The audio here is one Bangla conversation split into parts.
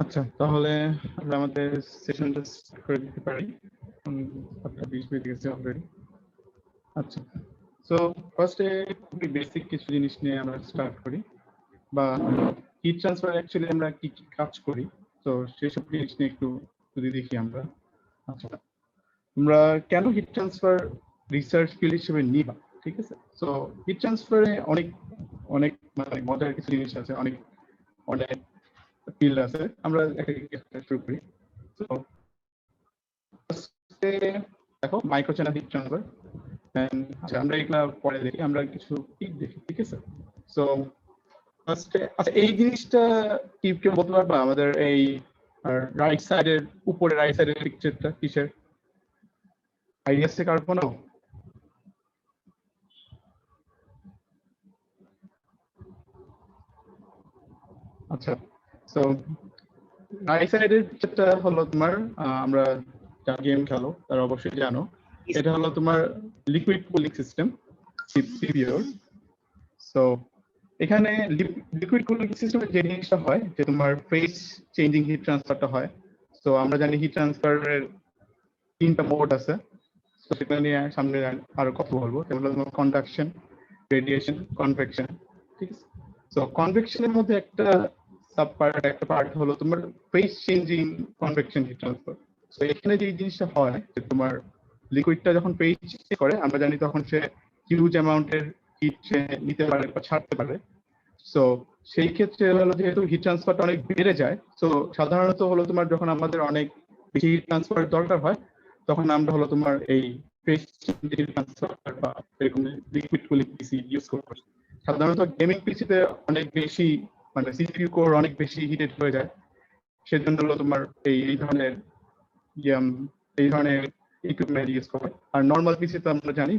আচ্ছা, তাহলে আমরা আমাদের সেশনটা স্টার্ট করে দিতে পারি। 7:20 বেজে গেছে অলরেডি। আচ্ছা, সো ফার্স্টে খুবই বেসিক কিছু জিনিস নিয়ে আমরা স্টার্ট করি, বা হিট ট্রান্সফার অ্যাকচুয়ালি আমরা কি কি কাজ করি, তো সেসব জিনিস নিয়ে একটু যদি দেখি আমরা। আচ্ছা, তোমরা কেন হিট ট্রান্সফার রিসার্চ ফিল্ড হিসেবে নিবা, ঠিক আছে? সো হিট ট্রান্সফারে অনেক অনেক মানে মজার কিছু জিনিস আছে, অনেক অনেক ফিল্ড আছে। আমরা একটা শুরু করি। তো দেখো মাইক্রো চ্যানেল হিট ট্রান্সফার, আচ্ছা আমরা এগুলা পরে দেখি, আমরা কিছু টিপ দেখি, ঠিক আছে? সো ফার্স্টে আচ্ছা এই জিনিসটা কি কেউ বলতে পারবা আমাদের এই রাইট সাইডের উপরে রাইট সাইডের পিকচারটা কিসের? আইডিয়া আছে কার কোনো? আচ্ছা, সো রাইট সাইডের পিকচারটা হলো তোমার আমরা যারা গেম খেলো তারা অবশ্যই জানো, এটা হলো তোমার liquid cooling system, CPU. So এখানে লিকুইড কুলিং সিস্টেমের যে জিনিসটা হয় যে তোমার ফেজ চেঞ্জিং হিট ট্রান্সফারটা হয়। তো আমরা জানি হিট ট্রান্সফারের 3টা মোড আছে, তো সেটা নিয়ে সামনে আরো কথা বলবো। যেমন তোমার কন্ডাকশন, রেডিয়েশন, কনভেকশন, ঠিক আছে? তো কনভেকশনের মধ্যে একটা সাব পার্ট, একটা পার্ট হলো তোমার phase changing convection heat transfer. তো এখানে যে জিনিসটা হয় যে তোমার লিকুইডটা যখন ফেজ করে আমরা জানি তখন সে হিউজ অ্যামাউন্টের হিট নিতে পারে বা ছাড়তে পারে। সো সেই ক্ষেত্রে হলো যেহেতু হিট ট্রান্সফারটা অনেক বেড়ে যায়, তো সাধারণত হলো তোমার যখন আমাদের অনেক বেশি হিট ট্রান্সফার দরকার হয় তখন আমরা হলো তোমার এই ফেজ চেঞ্জিং ট্রান্সফার বা এরকম লিকুইড কুলিং পিসি ইউজ করি। সাধারণত গেমিং পিসিতে অনেক বেশি মানে সিপিইউ কোর অনেক বেশি হিটেড হয়ে যায়, সেজন্য হলো তোমার এই ধরনের ইয়াম এই ধরনের ইকুইপমেন্ট ইউজ করে। আর নর্মাল পিসিতে আমরা জানি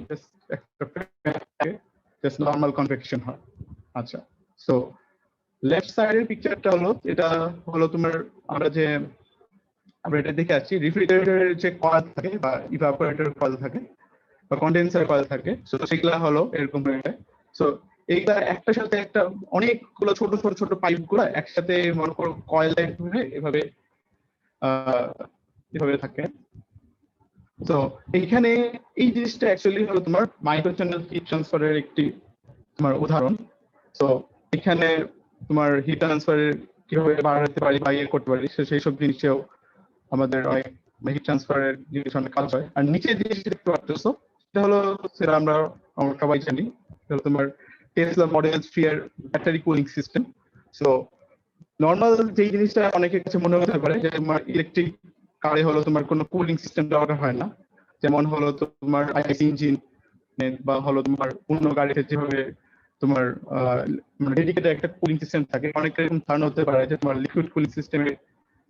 জাস্ট নর্মাল কনভেকশন হয়। আচ্ছা, সো লেফট সাইডের পিকচারটা হলো এটা হলো তোমার আমরা এটা দেখে আসছি রেফ্রিজারেটরের যে কয়েল থাকে বা ইভাপোরেটর কয়েল থাকে বা কন্ডেন্সার কয়েল থাকে, তো সেগুলা হলো এরকম হয়ে। সো এইটা একটার সাথে একটা অনেকগুলো ছোট ছোট ছোট পাইপ গুলো একসাথে মনে করো কয়েল ধরে এভাবে আহ এভাবে থাকে। তো এইখানে এই জিনিসটা অ্যাকচুয়ালি হলো তোমার মাইক্রো চ্যানেল হিট ট্রান্সফারের একটি তোমার উদাহরণ। তো এখানে তোমার হিট ট্রান্সফারের কিভাবে বাড়াতে পারি বা ইয়ে করতে পারি সেই সব জিনিসেও আমাদের অনেক হিট ট্রান্সফারের জিনিস অনেক কাজ হয়। আর নিচে যে জিনিসটা দেখতে পাচ্ছ সেটা হলো, সেটা আমরা সবাই জানি, সেটা হলো তোমার টেসলা মডেল 3 এর battery cooling system. So normal যে জিনিসটা অনেকের কাছে মনে হতে পারে যে তোমার ইলেকট্রিক কারে হলো তোমার কোনো কুলিং সিস্টেম দরকার হয় না, যেমন হলো তোমার আইসি ইঞ্জিন বা হলো তোমার অন্য গাড়িতে যেভাবে তোমার ডেডিকেটেড একটা কুলিং সিস্টেম থাকে। অনেকের এরকম ধারণা হতে পারে যে তোমার লিকুইড কুলিং সিস্টেমে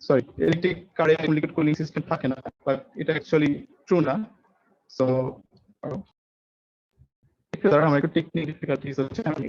সরি ইলেকট্রিক কারে লিকুইড কুলিং সিস্টেম থাকে না, বাট এটা অ্যাকচুয়ালি ট্রু না। সো একটু দাঁড়া, আমার একটু টেকনিক ডিফিকাল্টিস হচ্ছে, আমি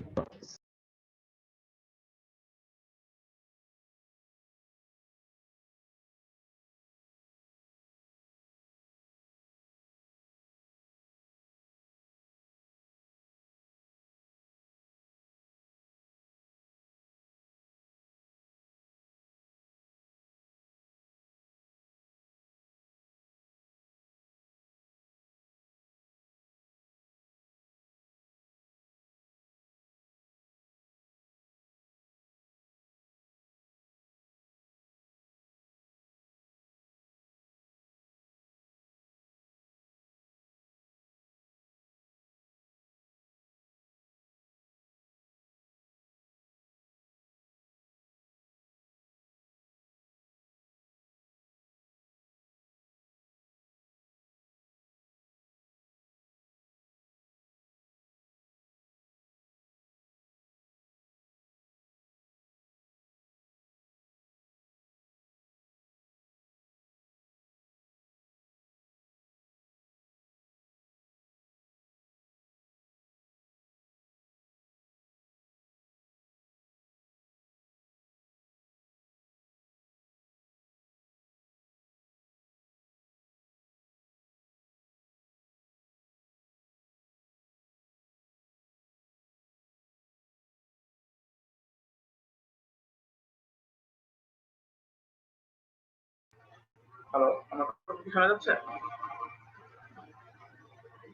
হ্যালো, আমার কথা কি শোনা যাচ্ছে?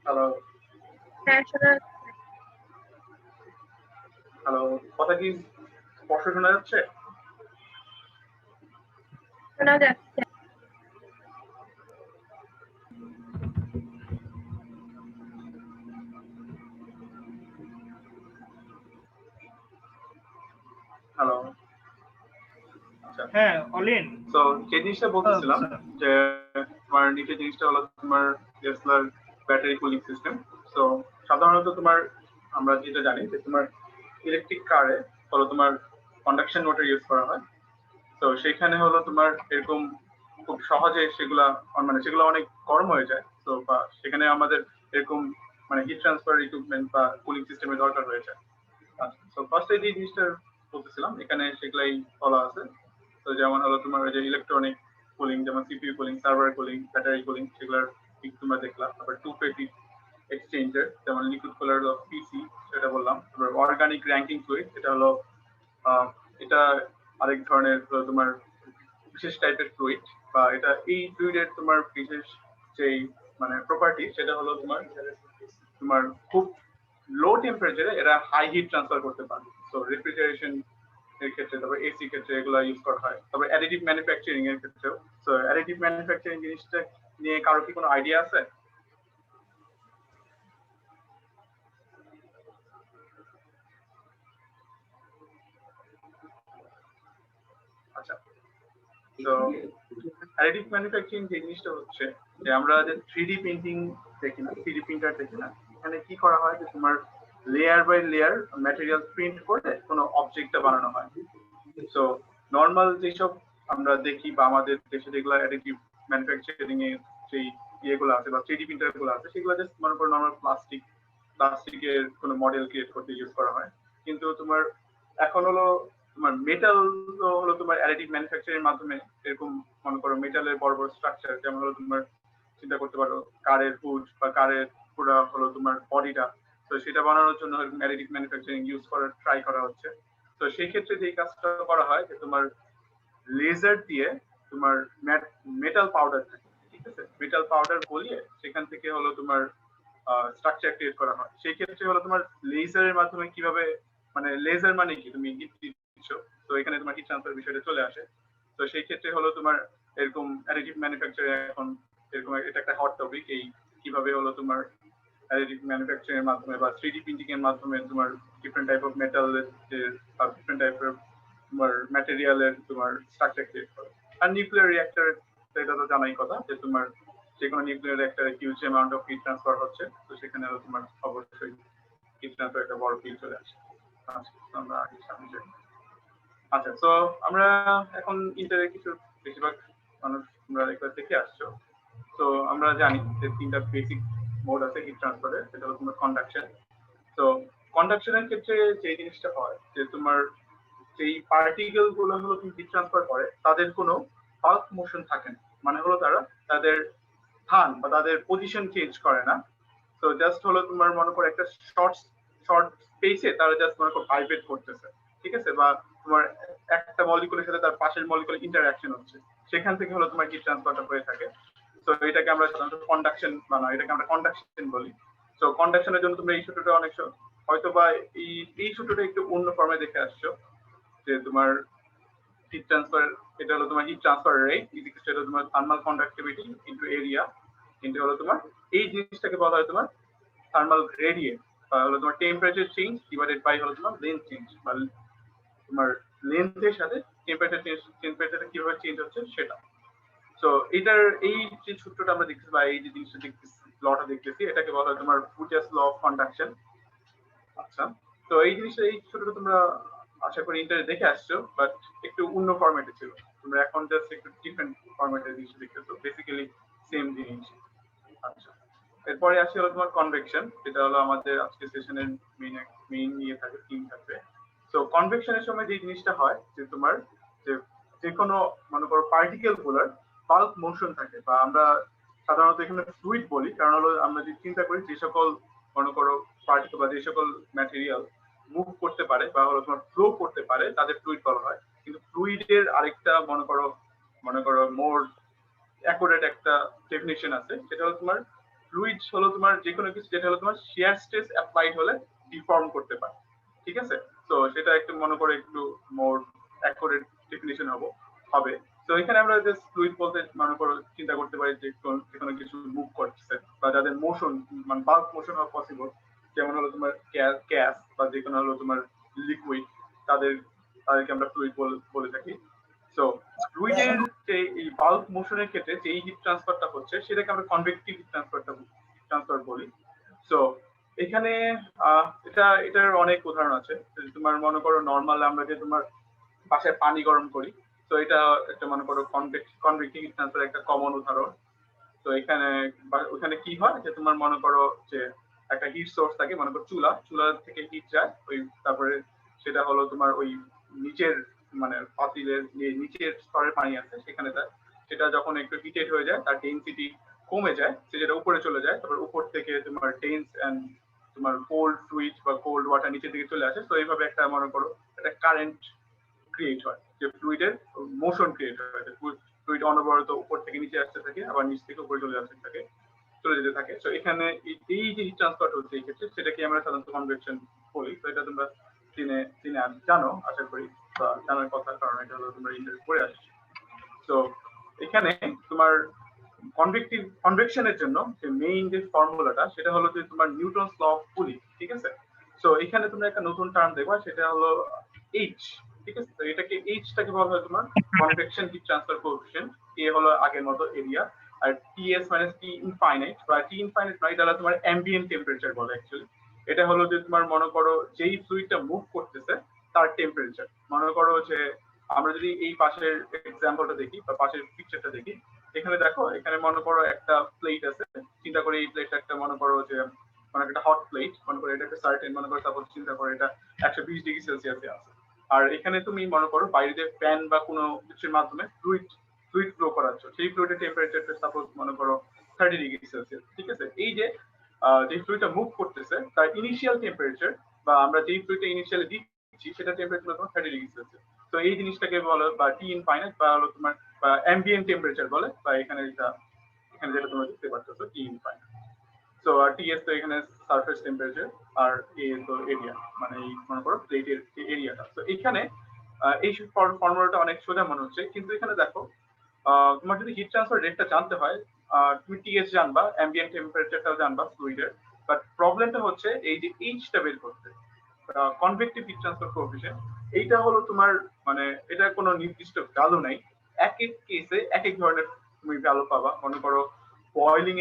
হ্যালো, হ্যাঁ শোনা হ্যালো, কথা কি স্পষ্ট শোনা যাচ্ছে? শোনা যাচ্ছে। হ্যালো, আচ্ছা। হ্যাঁ অলিন, তো যে জিনিসটা বলতেছিলাম আচ্ছা। যে তোমার নিচে জিনিসটা হলো তোমার টেসলার ব্যাটারি কুলিং সিস্টেম। তো সাধারণত তোমার আমরা যেটা জানি যে তোমার ইলেকট্রিক কারে হলো তোমার কন্ডাকশন মোটর ইউজ করা হয়। তো সেখানে হলো তোমার এরকম খুব সহজে সেগুলা মানে সেগুলো অনেক গরম হয়ে যায়। তো বা সেখানে আমাদের এরকম মানে হিট ট্রান্সফার ইকুইপমেন্ট বা কুলিং সিস্টেমের দরকার হয়ে যায়। আচ্ছা, তো ফার্স্টে যে জিনিসটা বলতেছিলাম এখানে সেগুলাই বলা আছে। তো যেমন হলো তোমার ওই যে ইলেকট্রনিক কুলিং, যেমন CPU cooling, server cooling, battery cooling, সেগুলোর দিক তোমরা দেখলাম। তারপর টু ফেজ হিট এক্সচেঞ্জার যেমন লিকুইড কুলার অফ পিসি, সেটা বললাম। তারপর অর্গানিক র্যাঙ্কিং ফ্লুইড, এটা হলো এটা আরেক ধরনের তোমার বিশেষ টাইপের ফ্লুইড, বা এটা এই ফ্লুইডের তোমার বিশেষ যেই মানে প্রপার্টি সেটা হলো তোমার তোমার খুব লো টেম্পারেচারে এরা হাই হিট ট্রান্সফার করতে পারে। তো রেফ্রিজারেশন এর ক্ষেত্রে, তারপর এসি ক্ষেত্রে এগুলো ইউজ করা হয়। তারপর অ্যাডিটিভ ম্যানুফ্যাকচারিং এর ক্ষেত্রেও। তো অ্যাডিটিভ ম্যানুফ্যাকচারিং জিনিসটা নিয়ে কারো কি কোনো আইডিয়া আছে? আচ্ছা, তো অ্যাডিটিভ ম্যানুফ্যাকচারিং যে জিনিসটা হচ্ছে যে আমরা যে 3D প্রিন্টিং দেখি না, 3D প্রিন্টার দেখি না, এখানে কি করা হয় যে তোমার layer by layer material print করে কোনো অবজেক্টটা বানানো হয়। সো নর্মাল যেসব আমরা দেখি বা আমাদের দেশে যেগুলো অ্যাডিটিভ ম্যানুফ্যাকচারিং এর যেই ইয়েগুলো আছে বা 3D প্রিন্টার গুলো আছে, সেগুলো জাস্ট মনে করো নর্মাল প্লাস্টিকের কোনো মডেল ক্রিয়েট করতে ইউজ করা হয়। কিন্তু তোমার এখন হলো তোমার মেটাল হলো তোমার অ্যাডিটিভ ম্যানুফ্যাকচারিং মাধ্যমে এরকম মনে করো মেটালের বড় বড় স্ট্রাকচার, যেমন হলো তোমার চিন্তা করতে পারো কারের হুড বা কারের পুরো হলো তোমার বডিটা, তো সেটা বানানোর জন্য অ্যাডিটিভ ম্যানুফ্যাকচারিং ইউজ করার ট্রাই করা হচ্ছে। তো সেই ক্ষেত্রে যে কাজটা করা হয় যে তোমার লেজার দিয়ে তোমার মেটাল পাউডার থাকে, ঠিক আছে, মেটাল পাউডার গলিয়ে সেখান থেকে হলো তোমার স্ট্রাকচার ক্রিয়েট করা হয়। সেই ক্ষেত্রে হলো তোমার লেজারের মাধ্যমে কিভাবে, মানে লেজার মানে কি তুমি হিট দিচ্ছ, তো এখানে তোমার হিট ট্রান্সফার বিষয়টা চলে আসে। তো সেই ক্ষেত্রে হলো তোমার এরকম অ্যাডিটিভ ম্যানুফ্যাকচারিং এখন এরকম এটা একটা হট টপিক, এই কিভাবে হলো তোমার অ্যাডিটিভ ম্যানুফ্যাকচারিং এর মাধ্যমে বা 3D প্রিন্টিং এর মাধ্যমে তোমার ডিফারেন্ট টাইপ অফ মেটাল বা ডিফারেন্ট টাইপের তোমার ম্যাটেরিয়ালের তোমার স্ট্রাকচার ক্রিয়েট করে। আর নিউক্লিয়ার রিঅ্যাক্টর, এটা তো জানাই কথা যে তোমার যে কোনো নিউক্লিয়ার রিঅ্যাক্টরে huge amount of heat transfer হচ্ছে, তো সেখানে তোমার অবশ্যই হিট ট্রান্সফার একটা বড় ফিল চলে আসে। আমরা আগে সামনে যাই। আচ্ছা, তো আমরা এখন ইন্টারের কিছু বেশিরভাগ মানুষ তোমরা একবার দেখে আসছো। তো আমরা জানি যে তিনটা বেসিক মোড আছে হিট ট্রান্সফারের, সেটা হলো তোমার কন্ডাকশন। তো কন্ডাকশনের ক্ষেত্রে যে জিনিসটা হয় যে তোমার যেই পার্টিকেল গুলো হলো তুমি হিট ট্রান্সফার করে তাদের কোনো বাল্ক মোশন থাকে না, মানে হলো তারা তাদের স্থান বা তাদের পজিশন চেঞ্জ করে না। তো জাস্ট হলো তোমার মনে করো একটা শর্ট শর্ট স্পেসে তারা জাস্ট মনে করো ভাইব্রেট করতেছে, ঠিক আছে, বা তোমার একটা মলিকুলের সাথে তার পাশের মলিকুলের ইন্টারঅ্যাকশন হচ্ছে, সেখান থেকে হলো তোমার হিট ট্রান্সফারটা হয়ে থাকে। তো এটাকে আমরা সাধারণত কন্ডাকশন বানাই, এটাকে আমরা কন্ডাকশন বলি। তো কন্ডাকশনের জন্য তোমরা এই সূত্রটা অনেক হয়তো বা এই সূত্রটা একটু অন্য ফর্মে দেখে আসছো যে তোমার হিট ট্রান্সফার, এটা হলো তোমার heat transfer rate equal to তোমার thermal conductivity into area, into হলো তোমার এই জিনিসটাকে বলা হয় তোমার থার্মাল গ্রেডিয়েন্ট, বা হলো তোমার টেম্পারেচার চেঞ্জ ডিভাইডেড বাই হলো তোমার লেন্থ চেঞ্জ, বা তোমার লেন্থের সাথে টেম্পারেচারটা কিভাবে চেঞ্জ হচ্ছে সেটা। তো এটার এই যে সূত্রটা আমরা দেখতেছি বা এই যে জিনিসটা দেখতেছি, লটা দেখতেছি, এটাকে বলা হয় তোমার ফুরিয়াস ল অফ কন্ডাকশন। আচ্ছা, তো এই জিনিসটা এই সূত্রটা তোমরা আশা করি ইন্টারে দেখে আসছো, বাট একটু অন্য ফরম্যাটে ছিল। তোমরা এখন জাস্ট একটু ডিফারেন্ট ফরম্যাটে জিনিসটা দেখতেছো, বেসিক্যালি সেম জিনিস। আচ্ছা, এরপরে আসি হলো তোমার কনভেকশন, যেটা হলো আমাদের আজকে সেশনের মেইন নিয়ে থাকে, থিম থাকবে। তো কনভেকশনের সময় যে জিনিসটা হয় যে তোমার যে কোনো মনে করো পার্টিকেল গুলার বাল্ক মোশন থাকে, বা আমরা সাধারণত এখানে ফ্লুইড বলি, কারণ হলো আমরা যদি চিন্তা করি যে সকল মনে করো পার্টিকেল বা যে সকল ম্যাটেরিয়াল মুভ করতে পারে বা হলো তোমার ফ্লো করতে পারে তাদের ফ্লুইড বলা হয়। কিন্তু ফ্লুইডের আরেকটা মনে করো মোর অ্যাকুরেট একটা ডেফিনিশন আছে, সেটা হলো তোমার ফ্লুইড হলো তোমার যে কোনো কিছু যেটা হলো তোমার শিয়ার স্ট্রেস অ্যাপ্লাইড হলে ডিফর্ম করতে পারে, ঠিক আছে। তো সেটা একটু মনে করে একটু মোর অ্যাকুরেট ডেফিনিশন হবে। তো এখানে আমরা জাস্ট ফ্লুইড বলতে মনে করো চিন্তা করতে পারি যে কোনো কিছু মুভ করছে বা যাদের মোশন মানে বাল্ক মোশন হওয়া পসিবল, যেমন হলো তোমার গ্যাস বা যে কোনো হলো তোমার লিকুইড, তাদেরকে আমরা ফ্লুইড বলে থাকি। সো ফ্লুইডের যে এই বাল্ক মোশনের ক্ষেত্রে যে হিট ট্রান্সফারটা হচ্ছে সেটাকে আমরা কনভেক্টিভ হিট ট্রান্সফার বলি। সো এখানে এটার অনেক উদাহরণ আছে। তোমার মনে করো নর্মাল আমরা যে তোমার বাসায় পানি গরম করি, তো এটা একটা মনে করো কনভেক্টিভ হিট ট্রান্সফার একটা কমন উদাহরণ। তো ওখানে কি হয় যে তোমার মনে করো যে একটা হিট সোর্স থাকে, মনে করো চুলা থেকে হিট যায় ওই, তারপরে সেটা হলো তোমার ওই নিচের মানে পাতিলের যে নিচের স্তরের পানি আছে সেখানে যায়, সেটা যখন একটু হিটেড হয়ে যায় তার ডেনসিটি কমে যায়, সেটা উপরে চলে যায়, তারপর উপর থেকে তোমার ডেন্স এন্ড তোমার কোল্ড ফ্লুইড বা কোল্ড ওয়াটার নিচের দিকে চলে আসে। তো এইভাবে একটা মনে করো একটা কারেন্ট ক্রিয়েট হয়, যে ফ্লুইডের মোশন ক্রিয়েট হয়, ফ্লুইড অনবরত উপর থেকে নিচে আসতে থাকে, আবার নিচ থেকে উপরে চলে যেতে থাকে। তো এখানে এই যে হিট ট্রান্সফার হচ্ছে এই ক্ষেত্রে সেটাকে আমরা সাধারণত কনভেকশন বলি। তো এটা তোমরা চিনে জানো আশা করি, বা জানার কথা, কারণ এটা হলো তোমরা ইন্টারভিউ করে আসছো। তো এখানে তোমার কনভেকশনের জন্য যে মেইন যে ফর্মুলাটা সেটা হলো যে তোমার নিউটনস ল অফ কুলিং, ঠিক আছে। তো এখানে তোমরা একটা নতুন টার্ম দেখবা, সেটা হলো এইচ, ঠিক আছে। তো এটাকে এইচটাকে বলা হয় তোমার কনভেকশন হিট ট্রান্সফার কোএফিশিয়েন্ট। এ হলো আগের মতো এরিয়া, আর টিএস মাইনাস টি ইনফাইনাইট বা টি ইনফাইনাইট নয়, এটা হলো তোমার অ্যাম্বিয়েন্ট টেম্পারেচার বলে অ্যাকচুয়ালি। এটা হলো যে তোমার মনে করো যেই ফ্লুইডটা মুভ করতেছে তার টেম্পারেচার। মনে করো যে আমরা যদি এই পাশের এক্সাম্পলটা দেখি বা পাশের পিকচারটা দেখি, এখানে দেখো, এখানে মনে করো একটা প্লেট আছে, চিন্তা করে এই প্লেটটা একটা মনে করো যে মানে একটা হট প্লেট, মনে করো এটা একটা সার্টেন, মনে করো সাপোজ চিন্তা করে এটা 120 ডিগ্রি সেলসিয়াসে আছে। আর এখানে তুমি মনে করো বাইরে ফ্যান বা কোনো কিছুর মাধ্যমে ফ্লুইড ফ্লো করাচ্ছ, সেই ফ্লুইডের টেম্পারেচারটা সাপোজ মনে করো 30 ডিগ্রি সেলসিয়াস, ঠিক আছে। এই যে ফ্লুইডটা মুভ করতেছে তার ইনিশিয়াল টেম্পারেচার বা আমরা যেই ফ্লুইডটা ইনিশিয়ালি দিচ্ছি সেটা টেম্পারেচার তোমার 30 ডিগ্রি সেলসিয়াস। তো এই জিনিসটাকে বলো বা টি ইনফাইনাইট বা হলো তোমার অ্যাম্বিয়েন্ট টেম্পারেচার বলে, বা এখানে যেটা তোমরা দেখতে পাচ্ছ টি ইনফাইনাইট। সো আর টিএস তো এখানে সারফেস টেম্পারেচার, আর এ তো এরিয়া, মানে এই মনে করো প্লেটের এরিয়াটা। তো এখানে এই ফর্মুলাটা অনেক সোজা মনে হচ্ছে, কিন্তু এখানে দেখো তোমার যদি হিট ট্রান্সফার রেটটা জানতে হয়, তুমি টিএস জানবা, অ্যাম্বিয়েন্ট টেম্পারেচারটাও জানবা ফ্লুইডের, বাট প্রবলেমটা হচ্ছে এই যে এইচটা বের করতে, কনভেক্টিভ হিট ট্রান্সফার কোএফিশিয়েন্ট, এইটা হলো তোমার মানে এটা কোনো নির্দিষ্ট ভ্যালু নাই, এক এক কেসে এক এক ধরনের তুমি ভ্যালু পাবা। মনে করো বয়লিং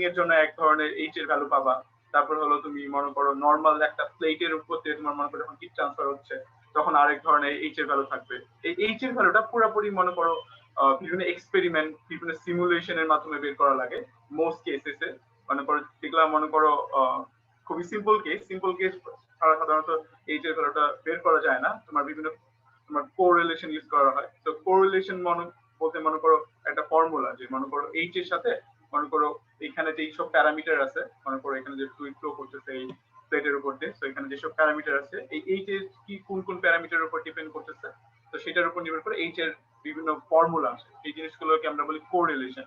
এর জন্য এক ধরনের এইচ এর ভ্যালু পাবা, তারপর হলো তুমি মনে করো নর্মাল একটা প্লেটের উপর দিয়ে তোমার মনে করো যখন হিট ট্রান্সফার হচ্ছে তখন আরেক ধরনের এইচ এর ভ্যালু থাকবে। এই এইচ এর ভ্যালুটা পুরোপুরি মনে করো বিভিন্ন এক্সপেরিমেন্ট, বিভিন্ন সিমুলেশনের মাধ্যমে বের করা লাগে মোস্ট কেসেসে। মনে করো যেগুলা মনে করো খুবই সিম্পল কেস ছাড়া সাধারণত এইচ এর ভ্যালুটা বের করা যায় না, তোমার বিভিন্ন তোমার কোরিলেশন ইউজ করা হয়। তো কোরিলেশন বলতে মনে করো একটা ফর্মুলা, যে মনে করো এইচ এর সাথে মনে করো এখানে যে সব প্যারামিটার আছে, মনে করো এখানে যে ফ্লুইড ফ্লো করতেছে এই প্লেটের উপর দিয়ে, তো এখানে যেসব প্যারামিটার আছে এই এইচ এর কি কোন প্যারামিটারের উপর ডিপেন্ড করতেছে, তো সেটার উপর নির্ভর করে এইচ এর বিভিন্ন ফর্মুলা আছে, এই জিনিসগুলোকে আমরা বলি কোরিলেশন।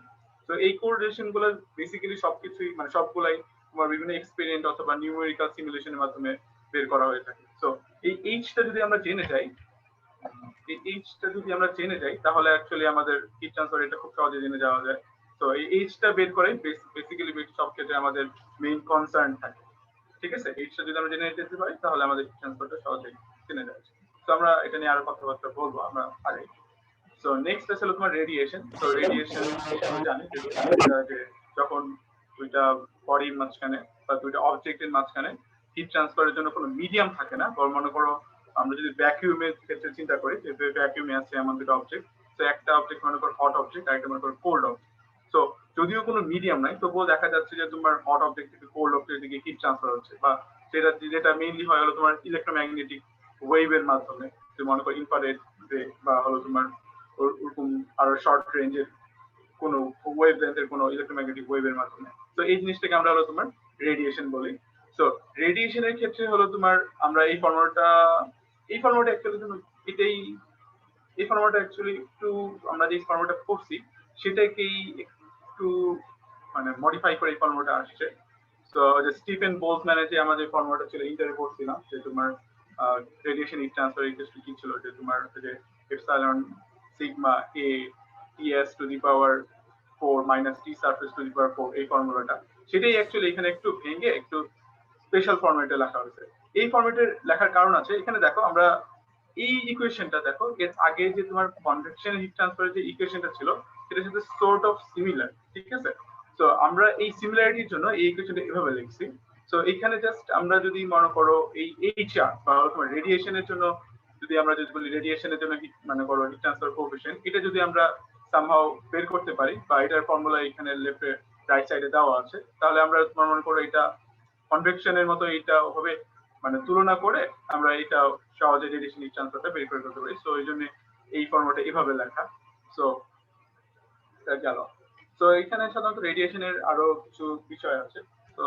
তো এই কোরিলেশন গুলো বেসিক্যালি সবকিছুই মানে সবগুলাই তোমার বিভিন্ন এক্সপেরিমেন্ট অথবা নিউমেরিক্যাল সিমুলেশনের মাধ্যমে বের করা হয়ে থাকে। তো এই এইচটা যদি আমরা জেনে যাই, তাহলে অ্যাকচুয়ালি আমাদের হিট ট্রান্সফার এটা খুব সহজে জেনে যাওয়া যায়। তো এই এইচটা বের করে বেসিক্যালি সব ক্ষেত্রে আমাদের মেইন কনসার্ন থাকে, ঠিক আছে। এইচটা যদি আমরা জেনে যেতে পারি তাহলে আমাদের হিট ট্রান্সফারটা সহজেই জেনে যাচ্ছে। তো আমরা এটা নিয়ে আরো কথাবার্তা বলবো আমরা আগে। সো নেক্সট আছে তোমার রেডিয়েশন। তো রেডিয়েশন আমরা জানি যে যখন দুইটা বডির মাঝখানে বা দুইটা অবজেক্টের মাঝখানে হিট ট্রান্সফারের জন্য কোনো মিডিয়াম থাকে না, মনে করো আমরা যদি ভ্যাকুয়ামের ক্ষেত্রে চিন্তা করি, যে ভ্যাকুয়ামে আছে এমন দুটো অবজেক্ট, তো একটা অবজেক্ট মনে করো হট অবজেক্ট, আর একটা মনে করো কোল্ড অবজেক্ট। তো যদিও কোনো মিডিয়াম নাই তবুও দেখা যাচ্ছে যে তোমার হট অবজেক্ট থেকে কোল্ড অবজেক্টের দিকে হিট ট্রান্সফার হচ্ছে, বা যেটা মেইনলি হয় হলো তোমার ইলেকট্রোম্যাগনেটিক ওয়েভের মাধ্যমে, তুমি মনে করো ইনফ্রারেড বা হলো তোমার ওরকম আরো শর্ট রেঞ্জের কোনো ওয়েভ লেন্থের কোনো ইলেকট্রোম্যাগনেটিক ওয়েভের মাধ্যমে। তো এই জিনিসটাকে আমরা হলো তোমার রেডিয়েশন বলি। সো রেডিয়েশনের ক্ষেত্রে হলো তোমার আমরা এই ফর্মুলাটা অ্যাকচুয়ালি এই ফর্মুলাটা অ্যাকচুয়ালি একটু আমরা যে ফর্মুলাটা করছি সেটাকেই একটু মানে মডিফাই করে এই ফর্মুলাটা আসছে। তো যে স্টিফেন বোলজম্যানের যে আমাদের ফর্মুলাটা ছিল ইন্টারে পড়ছিলাম, যে তোমার রেডিয়েশন হিট ট্রান্সফার ইকুয়াল কি ছিল, যে তোমার যে epsilon sigma A TS to the power 4 minus T surface to the power 4, এই ফর্মুলাটা সেটাই অ্যাকচুয়ালি এখানে একটু ভেঙে একটু স্পেশাল ফরম্যাটে লেখা হয়েছে। এই ফরম্যাটের লেখার কারণ আছে, এখানে দেখো আমরা এই ইকুয়েশনটা দেখো, এর আগে যে তোমার কনভেকশন হিট ট্রান্সফারের যে ইকুয়েশনটা ছিল সেটার সাথে সর্ট অফ সিমিলার, ঠিক আছে? তো আমরা এই সিমিলারিটির জন্য এই ইকুয়েশনটা এভাবে লিখছি। তো এখানে জাস্ট আমরা যদি মনে করো এই এইচআর বা তোমার রেডিয়েশনের জন্য যদি আমরা যদি বলি রেডিয়েশনের জন্য মানে করো হিট ট্রান্সফার কোএফিশিয়েন্ট, এটা যদি আমরা সামহাও বের করতে পারি বা এটার ফর্মুলা এখানে লেফটে রাইট সাইডে দেওয়া আছে, তাহলে আমরা মনে করো এটা কনভেকশনের মতো এটা হবে মানে তুলনা করে আমরা এটা সহজে রেডিয়েশন হিট ট্রান্সফারটা বের করে করতে পারি। সো এই জন্য এই ফর্মুলাটা এভাবে লেখা। সো গেল। তো এখানে সাধারণত রেডিয়েশনের আরো কিছু বিষয় আছে, তো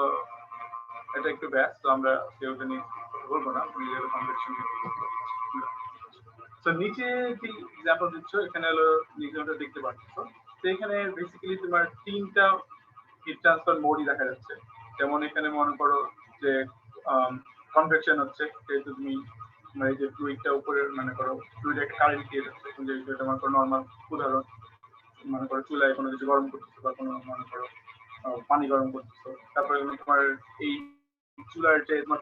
এটা একটু ব্যাস, তো আমরা সেটা নিয়ে বলবো না, কনভেকশন নিয়ে। তো নিচে যে এক্সাম্পল দিচ্ছ এখানে হলো নিচে দেখতে পাচ্ছ, তো এখানে বেসিক্যালি তোমার তিনটা হিট ট্রান্সফার মোডই দেখা যাচ্ছে। যেমন এখানে মনে করো যে কনভেকশন হচ্ছে, যেহেতু তুমি এই যে ফ্লুইডটা উপরে মনে করো ফ্লুইড একটা কারেন্ট দিয়ে যাচ্ছে, যেটা মনে করো নর্মাল উদাহরণ, মনে করো চুলায় কোনো কিছু গরম করতেছো বা কোনো মনে করো পানি গরম করতেছো, তারপরে তোমার এই চুলার যে তোমার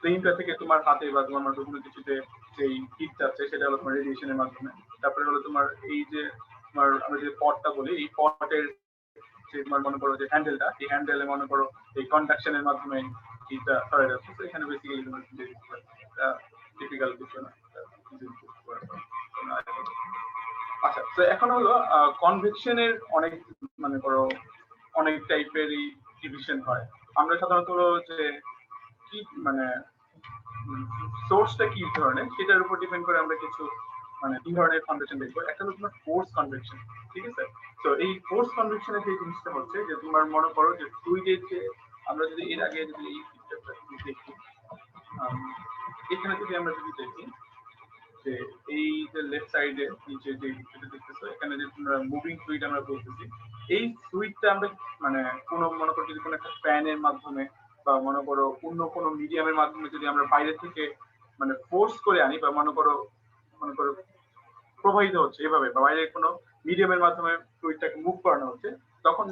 ফ্লেমটা থেকে তোমার হাতে বা তোমার কোনো কিছুতে যেই হিট যাচ্ছে সেটা হলো তোমার রেডিয়েশনের মাধ্যমে। তারপরে হলো তোমার এই যে তোমার আমরা যে পটটা বলি, এই পটের যে তোমার মনে করো যে হ্যান্ডেলটা, এই হ্যান্ডেলে মনে করো এই কন্ডাকশনের মাধ্যমে হিটটা সরে যাচ্ছে। তো এখানে বেসিক্যালি তোমার টিপিক্যাল কিছু না। আচ্ছা, তো এখন হলো কনভেকশনের অনেক মনে করো অনেক টাইপেরই ডিভিশন হয়। আমরা সাধারণত যে কি মানে সোর্সটা কি ধরনের সেটার উপর ডিপেন্ড করে আমরা কিছু মানে তিন ধরনের কনভেকশন দেখবো। একটা হলো তোমার ফোর্স কনভেকশন, ঠিক আছে? তো এই ফোর্স কনভেকশনের যে জিনিসটা হচ্ছে যে তোমার মনে করো যে ফ্লুইডের যে আমরা যদি এর আগে যদি এই পিকচারটা দেখি, এখানে যদি আমরা যদি দেখি যে এই যে লেফট সাইডে নিচে যে যেটা দেখতেছো এখানে যে তোমরা মুভিং ফ্লুইড আমরা বলতেছি, এই ফ্লুইডটা আমরা মানে কোনো মনে করো যদি কোনো একটা ফ্যানের মাধ্যমে বা মনে করো অন্য কোনো মিডিয়ামের মাধ্যমে যদি আমরা বাইরে থেকে মানে ফোর্স করে আনি বা মনে করো প্রবাহিত হচ্ছে এভাবে বা বাইরে কোনো মিডিয়ামের মাধ্যমে ফ্লুইডটাকে মুভ করানো হচ্ছে, তখন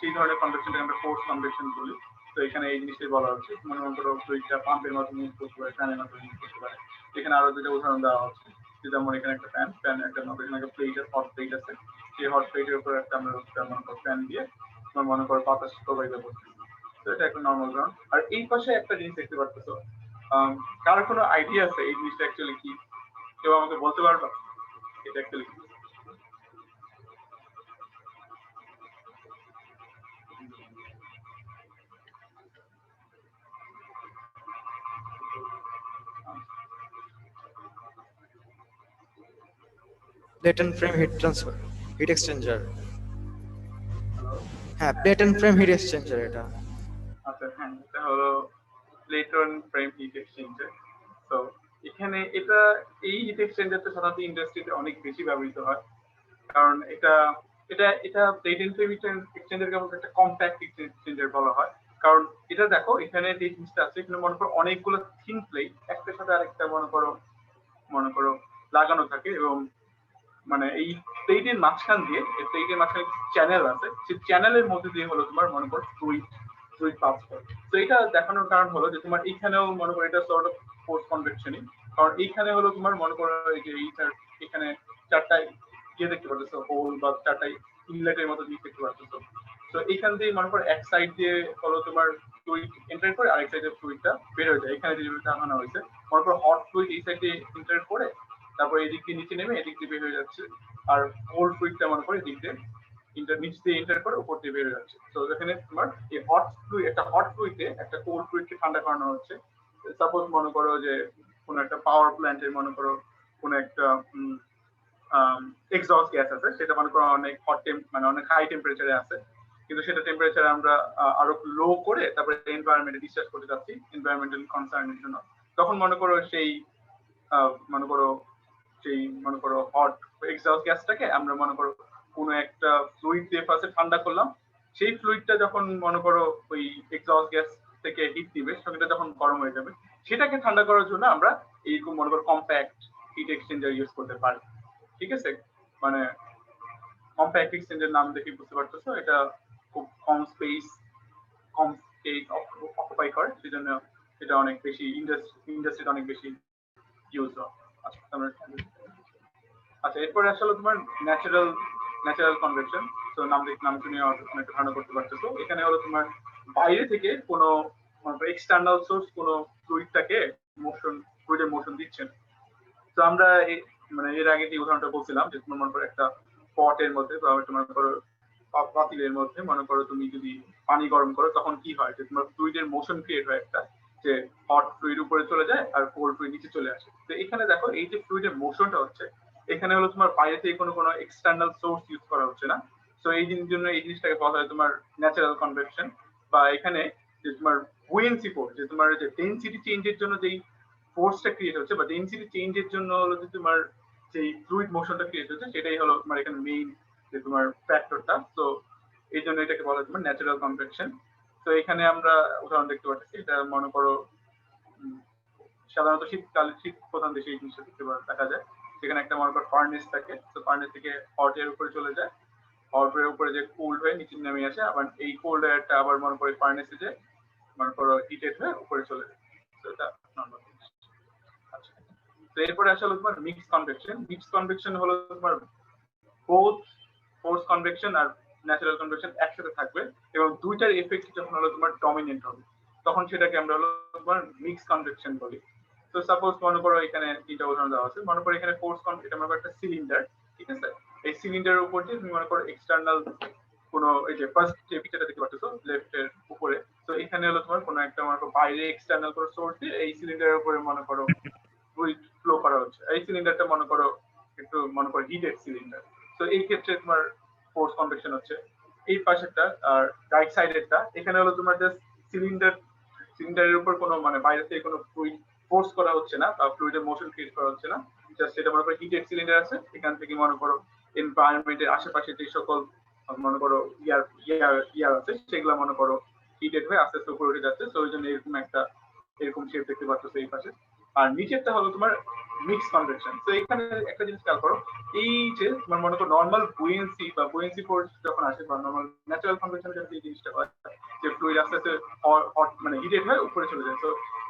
সেই ধরনের কনভেকশনটাকে আমরা ফোর্স কনভেকশন বলি। তো এখানে এই জিনিসটাই বলা হচ্ছে, মনে করো ফ্লুইডটা পাম্পের মাধ্যমে মুভ করতে পারে, ফ্যানের মাধ্যমে মুভ করতে পারে। এখানে আরো দুটো উদাহরণ দেওয়া হচ্ছে, যেমন এখানে একটা ফ্যান একটা এখানে একটা প্লেট আছে, হট প্লেট আছে, সেই হট প্লেটের উপর একটা আমরা মনে করো ফ্যান দিয়ে তোমার মনে করো বাতাস প্রবাহিত করছি। তো এটা একটা নর্মাল উদাহরণ। আর এই পাশে একটা জিনিস দেখতে পাচ্ছ, কারো কোনো আইডিয়া আছে এই জিনিসটা অ্যাকচুয়ালি কি? কেউ আমাকে বলতে পারবা এটা অ্যাকচুয়ালি কি? Plate and frame heat transfer, heat exchanger. হ্যাঁ, plate and frame heat exchanger এটা। আচ্ছা, হ্যাঁ, এটা হলো plate and frame heat exchanger. তো এখানে এটা এই হিট এক্সচেঞ্জারটা সাধারণত ইন্ডাস্ট্রিতে অনেক বেশি ব্যবহৃত হয়, কারণ এটা এটা এটা প্লেট এন্ড ফ্রেম হিট এক্সচেঞ্জারকে আমাদের একটা কম্প্যাক্ট হিট এক্সচেঞ্জার বলা হয়। কারণ এটা দেখো এখানে যে জিনিসটা আছে, এখানে মনে করো অনেকগুলো থিন প্লেট একটার সাথে আরেকটা মনে করো লাগানো থাকে, এবং মানে এই প্লেটের মাঝখান দিয়ে প্লেটের মাঝখানে চ্যানেল আছে, সেই চ্যানেলের মধ্যে দিয়ে হলো তোমার মনে করো ফ্লুইড পাস করে। তো এটা দেখানোর কারণ হলো যে তোমার এইখানেও মনে করো এটা সর্ট অফ ফোর্স কনভেকশনই, কারণ এইখানে হলো তোমার মনে করো এই যে এখানে চারটায় দেখতে পাচ্ছ হোল বা চারটায় ইনলেটের মতো জিনিস দেখতে পাচ্ছ। তো এইখান দিয়ে মনে করো এক সাইড দিয়ে হলো তোমার ফ্লুইড এন্টার করে, আরেক সাইডে ফ্লুইডটা বের হয়ে যায়। এখানে যেভাবে দেখানো হয়েছে মনে করো হট ফ্লুইড এই সাইডে এন্টার করে, তারপর এদিক দিয়ে নিচে নেমে এদিক দিয়ে বের হয়ে যাচ্ছে, আর কোল্ড ফ্লুইডটা মনে করে এদিক দিয়ে নিচ দিয়ে এন্টার করে উপর দিয়ে বের হয়ে যাচ্ছে। তো এখানে তোমার এই হট ফ্লুইডে একটা কোল্ড ফ্লুইডকে ঠান্ডা করানো হচ্ছে। সাপোজ মনে করো যে কোনো একটা পাওয়ার প্ল্যান্টের মনে করো কোনো একটা এক্সস্ট গ্যাস আছে, সেটা মনে করো অনেক মানে অনেক হাই টেম্পারেচারে আছে, কিন্তু সেটা টেম্পারেচার আমরা আরো লো করে তারপরে এনভায়রনমেন্টে ডিসচার্জ করতে যাচ্ছি এনভায়রনমেন্টাল কনসার্নের জন্য। তখন মনে করো সেই মনে করো হট এক্সস্ট গ্যাসটাকে আমরা মনে করো কোনো একটা ফ্লুইড দিয়ে ফার্স্টে ঠান্ডা করলাম, সেই ফ্লুইডটা যখন মনে করো ওই এক্সস্ট গ্যাস থেকে হিট দিবে, সেটা যখন গরম হয়ে যাবে, সেটাকে ঠান্ডা করার জন্য আমরা এইরকম মনে করো কম্প্যাক্ট হিট এক্সচেঞ্জার ইউজ করতে পারি। ঠিক আছে, মানে কম্প্যাক্ট এক্সচেঞ্জের নাম দেখে বুঝতে পারতেছো, এটা খুব কম স্পেস অকুপাই করে, সেজন্য এটা অনেক বেশি ইন্ডাস্ট্রিতে অনেক বেশি ইউজ হয়। আচ্ছা, এরপরে আসলে তোমার ন্যাচারাল কনভেকশন। তো নাম শুনে অনেকটা ধারণা করতে পারতেছো, এখানে হলো তোমার বাইরে থেকে কোনো এক্সটার্নাল সোর্স কোনো ফ্লুইডটাকে ফ্লুইডের মোশন দিচ্ছেন। তো আমরা মানে এর আগে যে উদাহরণটা বলছিলাম যে তোমার মনে করো একটা পটের মধ্যে বা তোমার করো পাতিলের মধ্যে মনে করো তুমি যদি পানি গরম করো, তখন কি হয় যে তোমার ফ্লুইডের মোশন ক্রিয়েট হয় একটা, যে হট ফ্লুইড উপরে চলে যায় আর কোল্ড ফ্লুইড নিচে চলে আসে। তো এখানে দেখো এই যে ফ্লুইডের মোশনটা হচ্ছে, এখানে হলো তোমার বাইরে থেকে কোনো এক্সটার্নাল সোর্স ইউজ করা হচ্ছে না। তো এই জন্য এই জিনিসটাকে বলা হয় তোমার ন্যাচারাল কনভেকশন। বা এখানে যে তোমার বুয়েন্সি ফোর্স, যে তোমার যে ডেনসিটি চেঞ্জের জন্য যেই ফোর্সটা ক্রিয়েট হচ্ছে বা ডেনসিটি চেঞ্জের জন্য হলো যে তোমার যেই ফ্লুইড মোশনটা ক্রিয়েট হচ্ছে, সেটাই হলো তোমার এখানে মেইন যে তোমার ফ্যাক্টরটা। তো এই জন্য এটাকে বলা হয় তোমার ন্যাচারাল কনভেকশন। তো এখানে আমরা উদাহরণ দেখতে পাচ্ছি, এটা মনে করো সাধারণত শীত প্রধান দেশে এই জিনিসটা দেখা যায়, সেখানে একটা মনে করো ফার্নেস থাকে। তো ফার্নেস থেকে হট এর উপরে চলে যায়, হট এর উপরে যে কোল্ড হয়ে নিচে নেমে আসে, আবার এই কোল্ড এয়ারটা আবার মনে করো ফার্নেসে যে মনে করো হিটেড হয়ে উপরে চলে যায়। তো এটা নরমাল। আচ্ছা, তো এরপরে আসলে তোমার মিক্স কনভেকশন হলো তোমার বোথ ফোর্স কনভেকশন আর ন্যাচারাল কনভেকশন একসাথে থাকবে, এবং দুইটার এফেক্ট যখন হলো তোমার ডমিনেন্ট হবে, তখন সেটাকে আমরা হলো তোমার মিক্স কনভেকশন বলি। তো সাপোজ মনে করো এখানে তিনটা উদাহরণ দেওয়া আছে। মনে করো এখানে ফোর্স এটা মনে করো একটা সিলিন্ডার, ঠিক আছে। এই সিলিন্ডারের উপর দিয়ে তুমি মনে করো এক্সটার্নাল কোনো এই যে ফার্স্ট যে পিকচারটা দেখতে পাচ্ছ লেফট এর উপরে, তো এখানে হলো তোমার কোনো একটা মনে করো বাইরে এক্সটার্নাল কোনো সোর্স দিয়ে এই সিলিন্ডারের উপরে মনে করো ফ্লুইড ফ্লো করা হচ্ছে। এই সিলিন্ডারটা মনে করো একটু মনে করো হিটেড সিলিন্ডার। তো এই ক্ষেত্রে তোমার ফোর্স কনভেকশন হচ্ছে এই পাশেরটা। আর রাইট সাইডেরটা, এখানে হলো তোমার জাস্ট সিলিন্ডারের উপর কোনো মানে বাইরে থেকে কোনো ফ্লুইড ফোর্স করা হচ্ছে না বা ফ্লুইডের মোশন ক্রিয়েট করা হচ্ছে না, জাস্ট এটা মনে করো হিটেড সিলিন্ডার আছে, এখান থেকে মনে করো এনভায়রনমেন্টের আশেপাশে যে সকল মনে করো ইয়ার আছে, সেগুলো মনে করো হিটেড হয়ে আস্তে আস্তে উপরে উঠে যাচ্ছে। তো ওই জন্য এরকম শেপ দেখতে পাচ্ছ এই পাশে। আর নিচেরটা হলো তোমার মিক্স কনভেকশন। তো এখানে একটা জিনিস খেয়াল করো, এই যে তোমার মনে করো নর্মাল বুয়েন্সি ফোর্স যখন আসে বা নর্মাল ন্যাচারাল কনভেকশন যখন এই জিনিসটা হয়, যে ফ্লুইড আস্তে আস্তে মানে হিটেড হয়ে উপরে চলে যায়, তো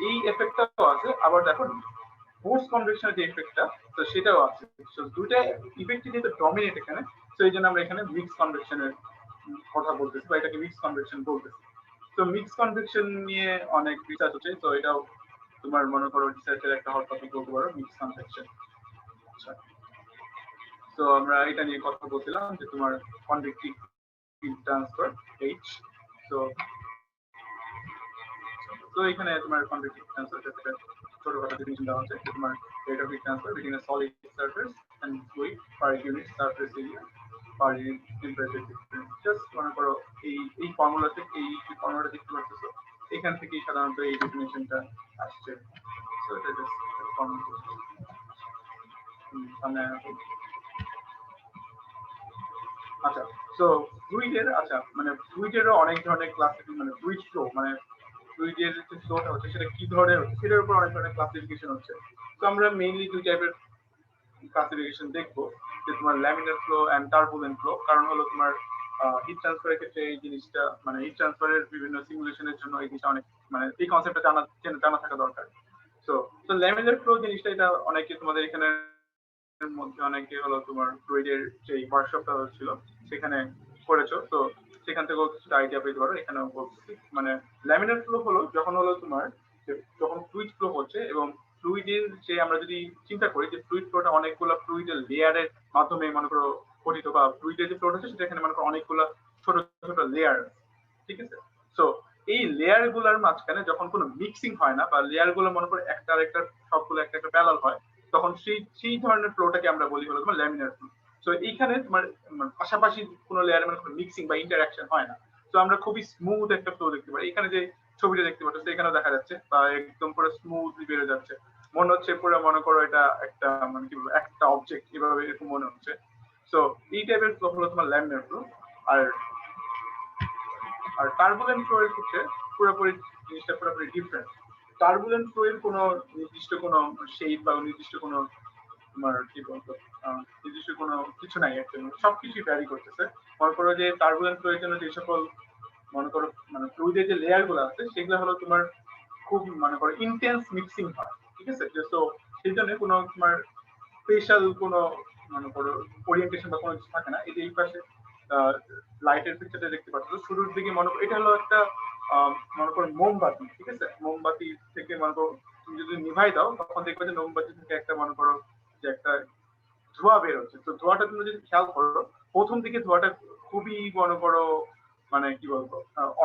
এই এফেক্টটাও আছে। আবার দেখো ফোর্স কনভেকশনের যে এফেক্টটা, তো সেটাও আছে। তো দুইটা ইফেক্ট যেহেতু ডমিনেট এখানে, তো এই জন্য আমরা এখানে মিক্স কনভেকশনের কথা বলতেছি বা এটাকে মিক্স কনভেকশন বলতেছি। তো মিক্স কনভেকশন নিয়ে অনেক রিসার্চ হচ্ছে, তো এটাও তোমার মনে করো রিসার্চের একটা হট টপিক বলতে পারো, মিক্স কনভেকশন। আচ্ছা, তো আমরা এটা নিয়ে কথা বলছিলাম যে তোমার কনভেক্টিভ হিট ট্রান্সফার এইচ। তো এখানে তোমার কনভেক্টিভ ট্রান্সফার ছোটখাটো ডিফিনিশন দেওয়া হচ্ছে, তোমার rate of heat transfer between a solid surface and fluid per unit surface area per unit temperature difference. Just মনে করো এই ফর্মুলাতে এই ফর্মুলাটা দেখতে পাচ্ছ, এখান থেকেই সাধারণত এই ডেফিনিশনটা আসছে। সো এটা জাস্ট ফর্মুলা সামনে। আচ্ছা, তো ফ্লুইডেরও অনেক ধরনের ক্লাসিফিকেশন, মানে ফ্লুইড ফ্লো, মানে ফ্লুইডের যে ফ্লোটা হচ্ছে সেটা কি ধরনের হচ্ছে সেটার উপর অনেক ধরনের ক্লাসিফিকেশন হচ্ছে। তো আমরা মেইনলি দুই টাইপের ক্লাসিফিকেশন দেখবো, যে তোমার laminar flow and turbulent flow. কারণ হলো তোমার হিট ট্রান্সফারের ক্ষেত্রে এই জিনিসটা মানে হিট ট্রান্সফারের বিভিন্ন সিমুলেশনের জন্য এই জিনিসটা অনেক মানে এই কনসেপ্টটা জানা থাকা দরকার। তো ল্যামিনার ফ্লো জিনিসটা এটা অনেকে তোমাদের এখানে মধ্যে অনেকে হলো তোমার ফ্লুইডের যে ওয়ার্কশপটা হচ্ছিল সেখানে করেছো, তো সেখান থেকেও কিছুটা আইডিয়া পেতে পারো। এখানেও বলছি মানে ল্যামিনার ফ্লো হলো যখন হলো তোমার যখন ফ্লুইড ফ্লো হচ্ছে, এবং ফ্লুইডের যে আমরা যদি চিন্তা করি যে ফ্লুইড ফ্লোটা অনেকগুলো ফ্লুইডের লেয়ারের মাধ্যমে মনে করো গঠিত, বা ফ্লুইডের যে ফ্লোটা হচ্ছে সেটা এখানে মনে করো অনেকগুলো ছোট ছোট লেয়ার, ঠিক আছে। তো এই লেয়ার গুলার মাঝখানে যখন কোনো মিক্সিং হয় না, বা লেয়ার গুলো মনে করো একটা আরেকটা সবগুলো একটা একটা প্যারালাল হয়, তখন সেই ধরনের ফ্লোটাকে আমরা বলি হলো তোমার ল্যামিনার ফ্লো। তো এইখানে তোমার পাশাপাশি কোনো লেয়ারের মানে কোনো মিক্সিং বা ইন্টারঅ্যাকশন হয় না। তো আমরা খুবই স্মুথ একটা ফ্লো দেখতে পাই। এখানে যে ছবিটা দেখতে পাচ্ছ এখানেও দেখা যাচ্ছে, বা একদম পুরো স্মুথলি বেরো যাচ্ছে, মনে হচ্ছে পুরো মনে করো এটা একটা মানে কি বলবো একটা অবজেক্ট এভাবে এরকম মনে হচ্ছে। তো এই টাইপের ফ্লো হলো তোমার ল্যামিনার ফ্লো। আর আর টার্বুলেন্ট ফ্লো এর ক্ষেত্রে পুরোপুরি জিনিসটা পুরোপুরি ডিফারেন্ট। টার্বুলেন্ট ফ্লো এর কোনো নির্দিষ্ট কোনো শেপ বা নির্দিষ্ট কোনো তোমার কি বলতো নির্দিষ্ট কোনো কিছু নাই, অ্যাকচুয়ালি সবকিছুই ভ্যারি করতেছে। মনে করো যে টার্বুলেন্ট ফ্লো এর জন্য যে সকল মনে করো মানে ফ্লুইডের যে লেয়ার গুলো আছে সেগুলো হলো তোমার খুব মনে করো ইন্টেন্স মিক্সিং হয়, ঠিক আছে? তো সেই জন্য কোনো তোমার স্পেশাল কোনো মনে করো ওরিয়েন্টেশন বা কোনো কিছু থাকে না। এই যে এই পাশে লাইটের পিকচারটা দেখতে পাচ্ছ, শুরুর দিকে মনে করো এটা হলো একটা মনে করো মোমবাতি, ঠিক আছে? মোমবাতি থেকে মনে করো তুমি যদি নিভাই দাও তখন দেখবে যে মোমবাতি থেকে একটা মনে করো যে একটা ধোঁয়া বের হচ্ছে। তো ধোঁয়াটা তুমি যদি খেয়াল করো প্রথম দিকে ধোঁয়াটা খুবই মনে করো মানে কি বলবো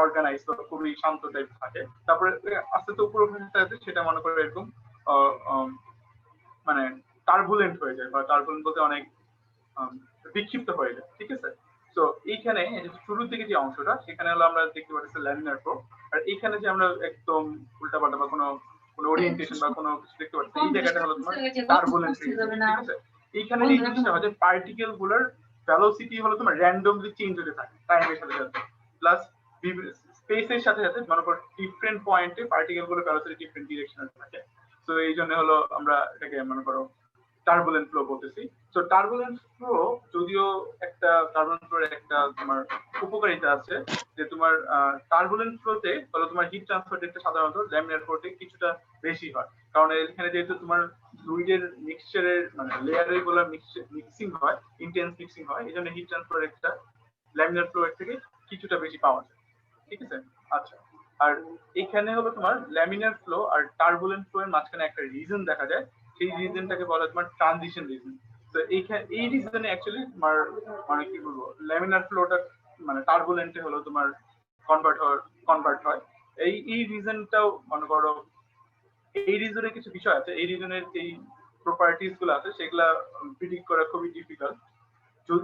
অর্গানাইজ বা খুবই শান্ত টাইপ থাকে, তারপরে আস্তে আস্তে উপরে উঠে আসতে সেটা মনে করো এরকম মানে টার্বুলেন্ট হয়ে যায়, বা টার্বুলেন্ট বলতে অনেক বিক্ষিপ্ত হয়ে যায়, ঠিক আছে? তো এইখানে শুরুর দিকে যে অংশটা সেখানে হলো আমরা দেখতে পাচ্ছি ল্যামিনার ফ্লো, আর এইখানে যে আমরা একদম উল্টাপাল্টা বা কোনো ওরিয়েন্টেশন বা কোনো কিছু দেখতে পাচ্ছি এই জায়গাটা হলো তোমার টার্বুলেন্ট, ঠিক আছে? এইখানে যে জিনিসটা হয় যে পার্টিকেল গুলোর ভেলোসিটি হলো তোমার র্যান্ডমলি চেঞ্জ হতে থাকে টাইমের সাথে সাথে, প্লাস স্পেসের সাথে সাথে মনে করো ডিফারেন্ট পয়েন্টে পার্টিকেল গুলোর ভেলোসিটি ডিফারেন্ট ডিরেকশনে থাকে। তো এই জন্য হলো আমরা এটাকে মনে করো টার্বুলেন্ট ফ্লো বলতেছি। তো টার্বুলেন্ট ফ্লো যদিও একটা টার্বুলেন্ট ফ্লোর একটা তোমার উপকারিতা আছে যে তোমার টার্বুলেন্ট ফ্লোতে হলো তোমার হিট ট্রান্সফার রেটটা সাধারণত ল্যামিনার ফ্লোতে কিছুটা বেশি হয়, কারণ এখানে যেহেতু তোমার ফ্লুইডের মিক্সচারের মানে লেয়ারের গুলো মিক্সিং হয়, ইন্টেন্স মিক্সিং হয়, এই জন্য হিট ট্রান্সফার রেটটা ল্যামিনার ফ্লো থেকে কিছুটা বেশি পাওয়া যায়, ঠিক আছে? আচ্ছা, আর এখানে হলো তোমার ল্যামিনার ফ্লো আর টার্বুলেন্ট ফ্লো এর মাঝখানে একটা রিজন দেখা যায়, সেই রিজনটাকে বলা হয় তোমার ট্রানজিশন রিজন। তো এইখানে এই রিজনে অ্যাকচুয়ালি তোমার মানে কি বলবো ল্যামিনার ফ্লোটা মানে টার্বুলেন্টে হলো তোমার কনভার্ট হয়। এই রিজনটাও মনে করো এই রিজনের কিছু বিষয় আছে, এই রিজনের এই প্রপার্টিজ গুলো আছে সেগুলা প্রিডিক্ট করা খুবই ডিফিকাল্ট।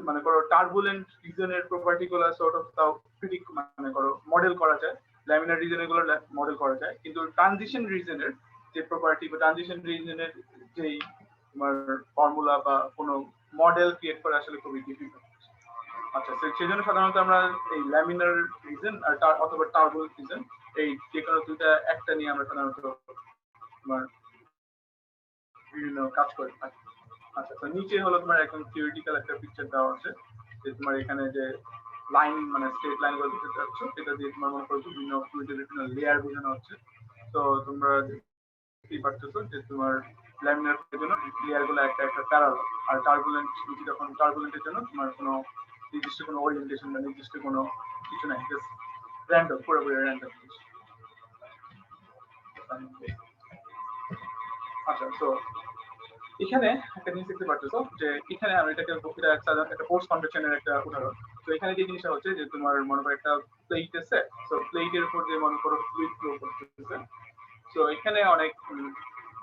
মানে করো টার্বুলেন্ট রিজনের প্রপার্টি গুলো সর্ট অফ তাও প্রিডিক্ট মানে করো মডেল করা যায়, ল্যামিনার রিজনের গুলো মডেল করা যায়, কিন্তু ট্রানজিশন রিজনের যে প্রপার্টি বা ট্রানজিশন রিজনের যে তোমার ফর্মুলা বা কোনো মডেল ক্রিয়েট করা আসলে খুবই ডিফিকাল্ট। আচ্ছা, সেই জন্য সাধারণত আমরা এই ল্যামিনার রিজন আর অথবা টার্বুলেন্ট রিজন এই যে কোনো দুইটা একটা নিয়ে আমরা সাধারণত তোমার বিভিন্ন কাজ করে থাকি। আচ্ছা, তো নিচে হলো তোমার একদম থিওরিটিক্যাল একটা পিকচার দেওয়া আছে যে তোমার এখানে যে লাইন মানে স্ট্রেট লাইন গুলো দেখতে পাচ্ছ সেটা দিয়ে তোমার মনে করো বিভিন্ন ফ্লুইডের বিভিন্ন লেয়ার বোঝানো হচ্ছে। তো তোমরা দেখতেই পাচ্ছো যে তোমার ল্যামিনার এর জন্য লেয়ার গুলো একটা একটা প্যারালাল, আর টার্বুলেন্ট যখন টার্বুলেন্টের জন্য তোমার কোনো নির্দিষ্ট কোনো ওরিয়েন্টেশন বা নির্দিষ্ট কোনো কিছু নাই, জাস্ট র্যান্ডম, পুরোপুরি র্যান্ডম। আচ্ছা, তো এখানে একটা জিনিস দেখতে পাচ্ছ যে এখানে আমি এটাকে একটা পোস্ট কনভেকশনের একটা উদাহরণ। তো এখানে যে জিনিসটা হচ্ছে যে তোমার মনে করো একটা প্লেট আছে, তো প্লেটের উপর যে মনে করো ফ্লুইড ফ্লো করতেছে। তো এখানে অনেক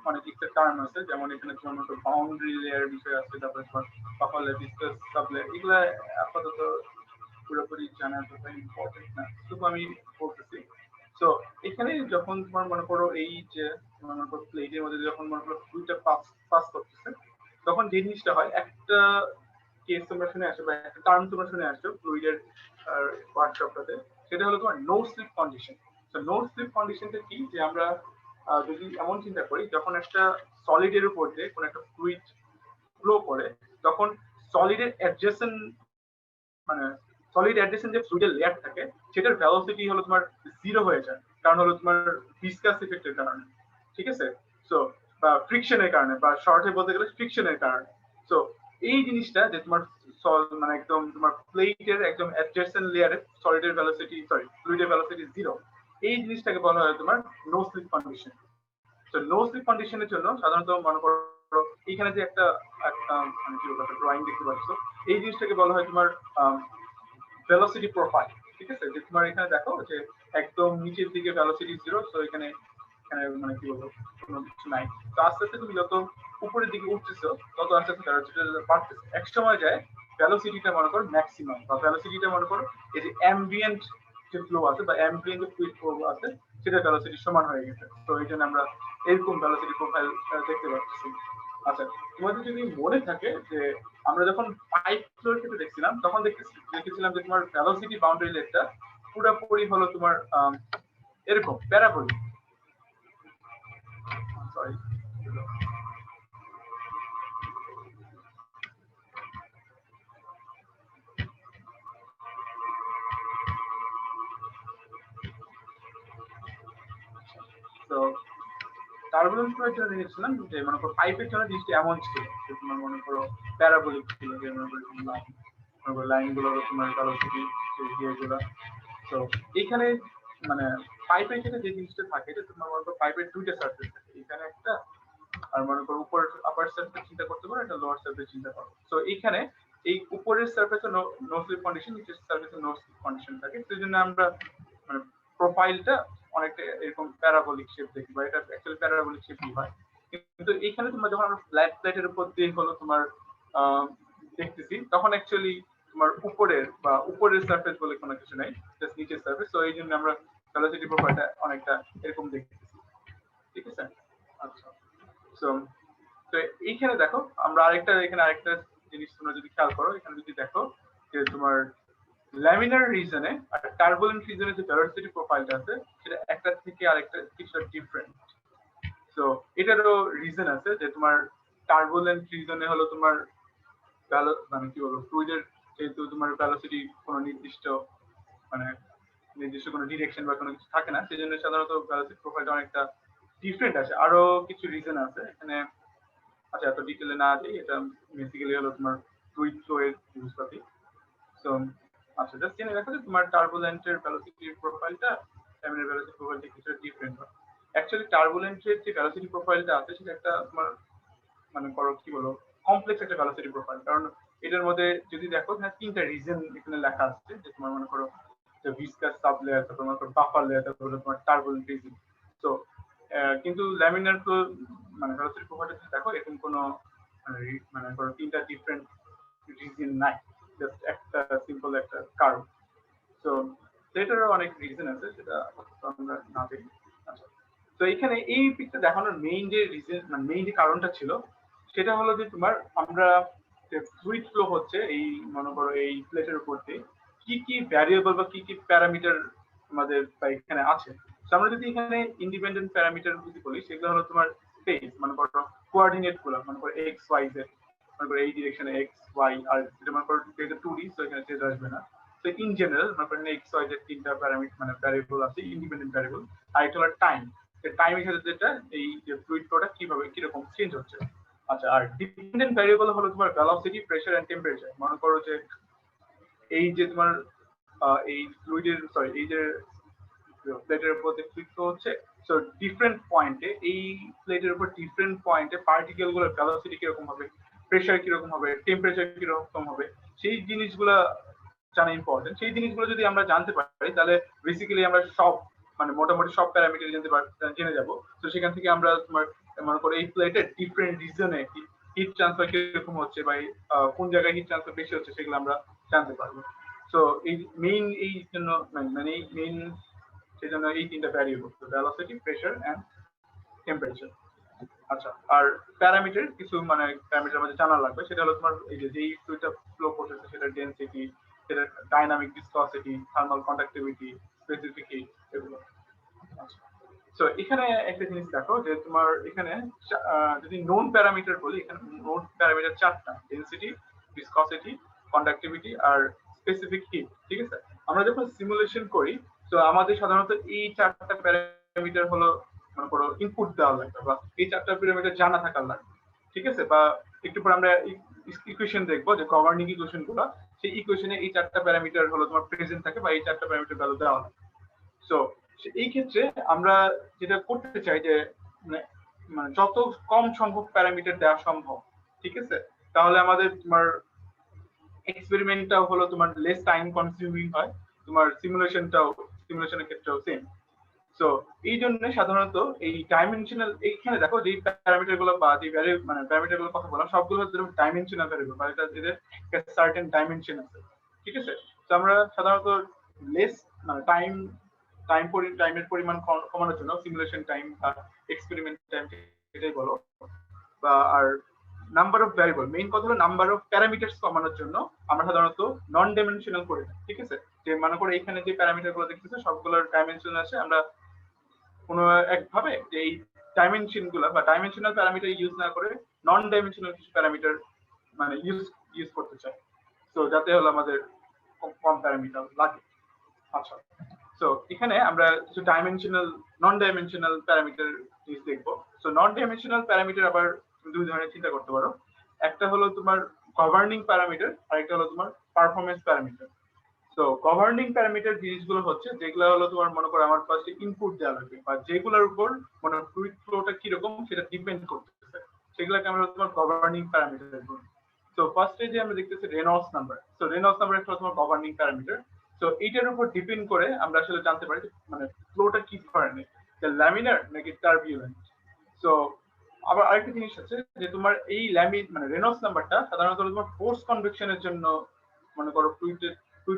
অনেক একটা কারণ আছে, যেমন এখানে তোমার মতো বাউন্ডারি লেয়ার বিষয় আছে, তারপরে তোমার বাফার লেয়ার, ভিসকাস সাবলেয়ার, এগুলা আপাতত পুরোপুরি জানার কথা ইম্পর্টেন্ট না, শুধু আমি বলতেছি। তো এখানে যখন তোমার মনে করো এই যে তোমার মনে করো প্লেটের মধ্যে যখন মনে করো ফ্লুইডটা পাস করতেছে, তখন যে জিনিসটা হয় একটা কেস তোমরা শুনে আসছো বা একটা টার্ম তোমরা শুনে আসছো ফ্লুইডের ওয়ার্কশপটাতে, সেটা হলো তোমার নো স্লিপ কন্ডিশন। তো নো স্লিপ কন্ডিশনটা কি, যে আমরা যদি এমন চিন্তা করি যখন একটা সলিডের উপর দিয়ে কোনো একটা ফ্লুইড ফ্লো করে, তখন সলিডের অ্যাডজেসেন্ট মানে সলিড অ্যাডজেসেন্ট যে ফ্লুইডের লেয়ার থাকে সেটার ভেলোসিটি হলো তোমার জিরো হয়ে যায়, কারণ হলো তোমার ভিসকাস ইফেক্টের কারণে, ঠিক আছে? সো বা ফ্রিকশনের কারণে, বা শর্টে বলতে গেলে ফ্রিকশনের কারণে। সো এই জিনিসটা যে তোমার মানে একদম তোমার প্লেটের একদম অ্যাডজেসেন্ট লেয়ারে সলিডের ভেলোসিটি ফ্লুইডের ভেলোসিটি জিরো, এই জিনিসটাকে বলা হয় তোমার নো স্লিপ কন্ডিশন। তো নো স্লিপ কন্ডিশনের জন্য সাধারণত মনে করো এখানে যে একটা মানে কি বলবো ড্রয়িং দেখতে পাচ্ছ, এই জিনিসটাকে বলা হয় তোমার ভেলোসিটি প্রোফাইল, ঠিক আছে? যে তোমার এখানে দেখো যে একদম নিচের দিকে ভেলোসিটি জিরো, তো এখানে এখানে মানে কি বলবো কোনো কিছু নাই। তো আস্তে আস্তে তুমি যত উপরের দিকে উঠতেছো তত আস্তে আস্তে ভেলোসিটি বাড়তেছে, এক সময় যায় ভেলোসিটিটা মনে করো ম্যাক্সিমাম, বা ভেলোসিটিটা মনে করো এই যে অ্যাম্বিয়েন্ট যে ফ্লো আছে বা অ্যাম্বিয়েন্ট যে ফ্লুইড ফ্লো আছে সেটা ভেলোসিটি সমান হয়ে গেছে। তো এই জন্য আমরা এরকম ভেলোসিটি প্রোফাইল দেখতে পাচ্ছি। আচ্ছা, তোমাদের যদি মনে থাকে যে আমরা যখন পাইপ ফ্লোর ক্ষেত্রে দেখছিলাম তখন দেখেছিলাম যে তোমার ভেলোসিটি বাউন্ডারি লেটটা পুরোপুরি হলো তোমার এরকম প্যারাবোলিক। সরি, তো টার্বুলেন্স ফ্লোর জন্য দেখেছিলাম যে মনে করো পাইপের জন্য জিনিসটা এমন ছিল যে তোমার মনে করো প্যারাবোলিক ছিল, যে মনে করো লাইন, মনে করো লাইনগুলো তোমার ভেলোসিটি ইয়েগুলো। তো এখানে মানে পাইপের ক্ষেত্রে যে জিনিসটা থাকে যে তোমার মনে করো পাইপের দুইটা সারফেস থাকে, এখানে একটা আর মনে করো উপর আপার সারফেস চিন্তা করতে পারো, এটা লোয়ার সারফেস চিন্তা করো। তো এইখানে এই উপরের সারফেসে নো স্লিপ কন্ডিশন, নিচের সারফেসে নো স্লিপ কন্ডিশন থাকে, সেই জন্য আমরা মানে প্রোফাইলটা অনেকটা এরকম প্যারাবোলিক শেপ দেখি, বা এটা অ্যাকচুয়ালি প্যারাবোলিক শেপই হয়। কিন্তু এখানে তোমরা যখন আমরা ফ্ল্যাট প্লেটের উপর দিয়ে হলো তোমার দেখতেছি, তখন অ্যাকচুয়ালি তোমার উপরের সারফেস বলে কোনো কিছু নাই, জাস্ট নিচের সারফেস। তো এই জন্য আমরা ভেলোসিটি প্রোফাইলটা অনেকটা এরকম দেখতেছি, ঠিক আছে? আচ্ছা, তো তো এইখানে দেখো আমরা আরেকটা জিনিস তোমরা যদি খেয়াল করো, এখানে যদি দেখো যে তোমার ল্যামিনার রিজনে আর টার্বুলেন্ট রিজনে যে ভেলোসিটি প্রোফাইলটা আছে সেটা একটা থেকে আরেকটা কিছুটা ডিফারেন্ট। তো এটারও রিজন আছে যে তোমার টার্বুলেন্ট রিজনে হলো তোমার মানে কি বলবো ফ্লুইডের যেহেতু তোমার ভেলোসিটি কোনো মানে নির্দিষ্ট কোনো ডিরেকশন বা কোনো কিছু থাকে না, সেই জন্য সাধারণত ভেলোসিটি প্রোফাইলটা অনেকটা ডিফারেন্ট আছে। আরো কিছু রিজন আছে এখানে, আচ্ছা এত ডিটেলে না যাই, এটা বেসিক্যালি হলো তোমার ফ্লুইড ফ্লো এর জিনিসপাতি। তো আচ্ছা, জাস্ট জেনে রাখো যে তোমার টার্বুলেন্টের ভেলোসিটি প্রোফাইলটা ল্যামিনার ভেলোসিটি প্রোফাইলটা কিছুটা ডিফারেন্ট হয়। অ্যাকচুয়ালি টার্বুলেন্টের যে ভেলোসিটি প্রোফাইলটা আছে সেটা একটা তোমার মানে করো কি বলো কমপ্লেক্স একটা ভেলোসিটি প্রোফাইল, কারণ এটার মধ্যে যদি দেখো তিনটা রিজন এখানে লেখা আছে, যে তোমার মনে করো যে ভিসকাস সাব লেয়ার, তারপর মনে করো বাফার লেয়ার, তারপর তোমার টার্বুলেন্ট রিজন। তো কিন্তু ল্যামিনার ফ্লো মানে ভেলোসিটি প্রোফাইলটা যদি দেখো এরকম কোনো মানে ধরো তিনটা ডিফারেন্ট রিজন নাই, জাস্ট একটা সিম্পল একটা কার্ভ। তো সেটারও অনেক রিজন আছে, সেটা আমরা না দেখি। আচ্ছা, তো এখানে এই পিকটা দেখানোর মেইন যে রিজন মানে মেইন যে কারণটা ছিল সেটা হলো যে তোমার আমরা যে ফ্লুইড ফ্লো হচ্ছে এই মনে করো এই প্লেটের উপর দিয়ে কি কি ভ্যারিয়েবল বা কি কি প্যারামিটার আমাদের এখানে আছে। তো আমরা যদি এখানে ইন্ডিপেন্ডেন্ট প্যারামিটার যদি বলি সেগুলো হলো তোমার স্পেস, মনে করো কোঅর্ডিনেট গুলো, মনে করো এক্স ওয়াই জেড, মনে করো এই ডিরেকশনে এক্স ওয়াই, আর এটা মনে করো যেহেতু 2D তো এখানে জেড আসবে না। তো ইন জেনারেল মনে করেন এক্স ওয়াই জেড তিনটা প্যারামিটার মানে ভ্যারিয়েবল আছে, ইন্ডিপেন্ডেন্ট ভ্যারিয়েবল। আর একটা হলো টাইম, টাইমের সাথে যেটা এই যে ফ্লুইড ফ্লোটা কিভাবে কিরকম চেঞ্জ হচ্ছে। আচ্ছা, আর ডিপেন্ডেন্ট ভ্যারিয়েবল হলো তোমার ভেলোসিটি, প্রেসার এন্ড টেম্পারেচার। মনে করো যে এই যে তোমার এই ফ্লুইডের এই যে প্লেটের উপর দিয়ে ফ্লুইড ফ্লো হচ্ছে, সো ডিফারেন্ট পয়েন্টে এই প্লেটের উপর ডিফারেন্ট পয়েন্টে পার্টিকেল গুলোর ভেলোসিটি কিরকম হবে, প্রেসার কিরকম হবে, টেম্পারেচার কিরকম হবে, সেই জিনিসগুলো জানা ইম্পর্টেন্ট। সেই জিনিসগুলো যদি আমরা জানতে পারি তাহলে বেসিক্যালি আমরা সব মানে মোটামুটি সব প্যারামিটার জেনে যাব। তো সেখান থেকে আমরা তোমার মনে করো এই প্লেটের ডিফারেন্ট রিজনে হিট ট্রান্সফার কিরকম হচ্ছে বা কোন জায়গায় হিট ট্রান্সফার বেশি হচ্ছে সেগুলো আমরা জানতে পারবো। তো এই মেইন এই জন্য মানে এই মেইন সেই জন্য এই তিনটা variable, velocity, pressure and temperature. আচ্ছা, আর প্যারামিটার কিছু মানে প্যারামিটার আমাদের জানা লাগবে, সেটা হলো তোমার এই যে যেই ফ্লুইডটা ফ্লো করতেছে সেটা ডেনসিটি, সেটা dynamic viscosity, thermal conductivity, specific heat, এগুলো। আচ্ছা, তো এখানে একটা জিনিস দেখো যে তোমার এখানে যদি নোন প্যারামিটার বলি, এখানে নোন প্যারামিটার চারটা: ডেনসিটি, ভিসকসিটি, কন্ডাক্টিভিটি আর স্পেসিফিক হিট। ঠিক আছে, আমরা যখন সিমুলেশন করি তো আমাদের সাধারণত এই চারটা প্যারামিটার হলো মনে করো ইনপুট দেওয়া লাগবে, বা এই চারটা প্যারামিটার জানা থাকার লাগবে। ঠিক আছে, বা একটু পরে আমরা ইকুয়েশন দেখবো যে গভর্নিং ইকুয়েশন গুলো, সেই ইকুয়েশনে এই চারটা প্যারামিটার হলো তোমার প্রেজেন্ট থাকে, বা এই চারটা প্যারামিটার ভ্যালু দেওয়া লাগে। সো এই ক্ষেত্রে আমরা যেটা করতে চাই যে মানে যত কম সংখ্যক প্যারামিটার দেওয়া সম্ভব, ঠিক আছে, তাহলে আমাদের তোমার এক্সপেরিমেন্টটাও হলো তোমার লেস টাইম কনজিউমিং হয়, তোমার সিমুলেশনের ক্ষেত্রেও সেম। সো এই জন্য সাধারণত এই ডাইমেনশনাল এইখানে দেখো যে প্যারামিটার গুলো বা যে মানে প্যারামিটার গুলো কথা বললাম সবগুলো হচ্ছে ডাইমেনশনাল ভ্যারিয়েবল, মানে এদের সার্টেন ডাইমেনশন আছে। ঠিক আছে, তো আমরা সাধারণত লেস মানে টাইমের পরিমাণ কমানোর জন্য সিমুলেশন টাইম বা এক্সপেরিমেন্ট টাইম এটাই বলো, বা আর নাম্বার অফ ভ্যারিয়েবল, মেইন কথা হলো নাম্বার অফ প্যারামিটারস কমানোর জন্য আমরা সাধারণত নন ডাইমেনশনাল করে থাকি, ঠিক আছে? যে মনে করে এখানে যে প্যারামিটার গুলো দেখতেছো সবগুলোর ডাইমেনশন আছে, আমরা কোনো একভাবে যে এই ডাইমেনশন গুলো বা ডাইমেনশনাল প্যারামিটার ইউজ না করে নন ডাইমেনশনাল কিছু প্যারামিটার মানে ইউজ করতে চাই, তো যাতে হলো আমাদের কম প্যারামিটার লাগে। আচ্ছা, সো এখানে আমরা কিছু ডাইমেনশনাল নন ডাইমেনশনাল প্যারামিটার জিনিস দেখবো। সো নন ডাইমেনশনাল প্যারামিটার আবার দুই ধরনের চিন্তা করতে পারো। একটা হলো তোমার গভর্নিং প্যারামিটার, আর একটা হলো তোমার পারফরম্যান্স প্যারামিটার। তো গভর্নিং প্যারামিটার জিনিসগুলো হচ্ছে যেগুলো হলো তোমার মনে করো আমার ফার্স্টে ইনপুট দেওয়া লাগবে বা যেগুলোর উপর মানে ফ্লুইড ফ্লোটা কিরকম সেটা ডিপেন্ড করতেছে, সেগুলোকে আমরা তোমার গভর্নিং প্যারামিটার বলি। তো ফার্স্টে যে আমরা দেখতেছি রেনল্ডস নাম্বার, তো রেনল্ডস নাম্বার একটা তোমার গভর্নিং প্যারামিটার। তো এইটার উপর ডিপেন্ড করে আমরা আসলে জানতে পারি মানে ফ্লোটা কি ধরনের, যে ল্যামিনার নাকি টার্বিউলেন্ট। তো আবার আরেকটা জিনিস আছে যে তোমার এই মানে রেনল্ডস নাম্বারটা সাধারণত তোমার ফোর্স কনভেকশনের জন্য মনে করো ফ্লুইড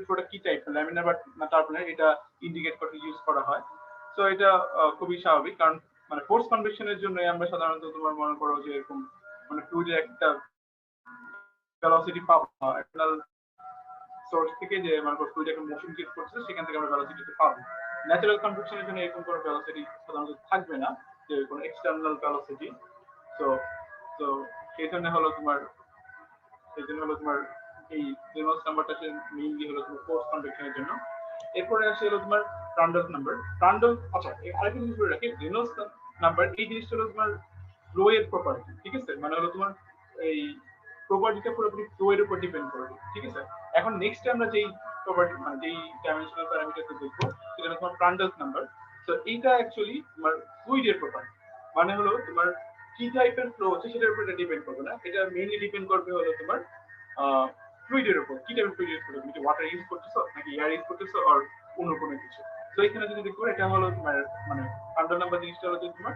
ফ্লোটা কি টাইপ ল্যামিনার বা টার্বুলেন্ট এটা ইন্ডিকেট করতে ইউজ করা হয়। তো এটা খুবই স্বাভাবিক, কারণ মানে ফোর্স কনভেকশনের জন্য আমরা সাধারণত তোমার মনে করো যে এরকম মানে ফ্লুইডের একটা ভেলোসিটি পাবো এক্সটার্নাল সোর্স থেকে, যে মনে করো ফ্লুইড একটা মোশন ক্রিয়েট করছে সেখান থেকে আমরা ভেলোসিটি পাবো। ন্যাচারাল কনভেকশনের জন্য এরকম কোনো ভেলোসিটি সাধারণত থাকবে না, যে কোনো এক্সটার্নাল ভেলোসিটি। তো তো সেই জন্য হলো তোমার এই রেনল্ডস নাম্বারটা মেইনলি হলো তোমার ফোর্স কনভেকশনের জন্য। এরপরে আসে হলো তোমার প্রান্ডল নাম্বার। প্রান্ডল, আচ্ছা আরেকটা জিনিস বলে রাখি, রেনল্ডস নাম্বার এই জিনিসটা হলো তোমার ফ্লো এর প্রপার্টি, ঠিক আছে? মানে হলো তোমার এই প্রপার্টিটা পুরোপুরি ফ্লো এর উপর ডিপেন্ড করে, ঠিক আছে? এখন নেক্সট আমরা যেই প্রপার্টি মানে যেই ডাইমেনশনাল প্যারামিটারটা দেখবো সেটা হলো তোমার প্রান্ডল নাম্বার। তো এইটা অ্যাকচুয়ালি তোমার ফ্লুইড এর প্রপার্টি, মানে হলো তোমার কি টাইপের ফ্লো হচ্ছে সেটার উপর এটা ডিপেন্ড করবে না, এটা মেইনলি ডিপেন্ড করবে হলো তোমার ফ্লুইডের উপর, কি টাইপের ফ্লুইড ইউজ করবে, তুমি ওয়াটার ইউজ করতেছো নাকি এয়ার ইউজ করতেছো আর অন্য কোনো কিছু। তো এখানে যদি দেখো এটা হলো তোমার মানে প্রান্ডল নাম্বার জিনিসটা হলো তোমার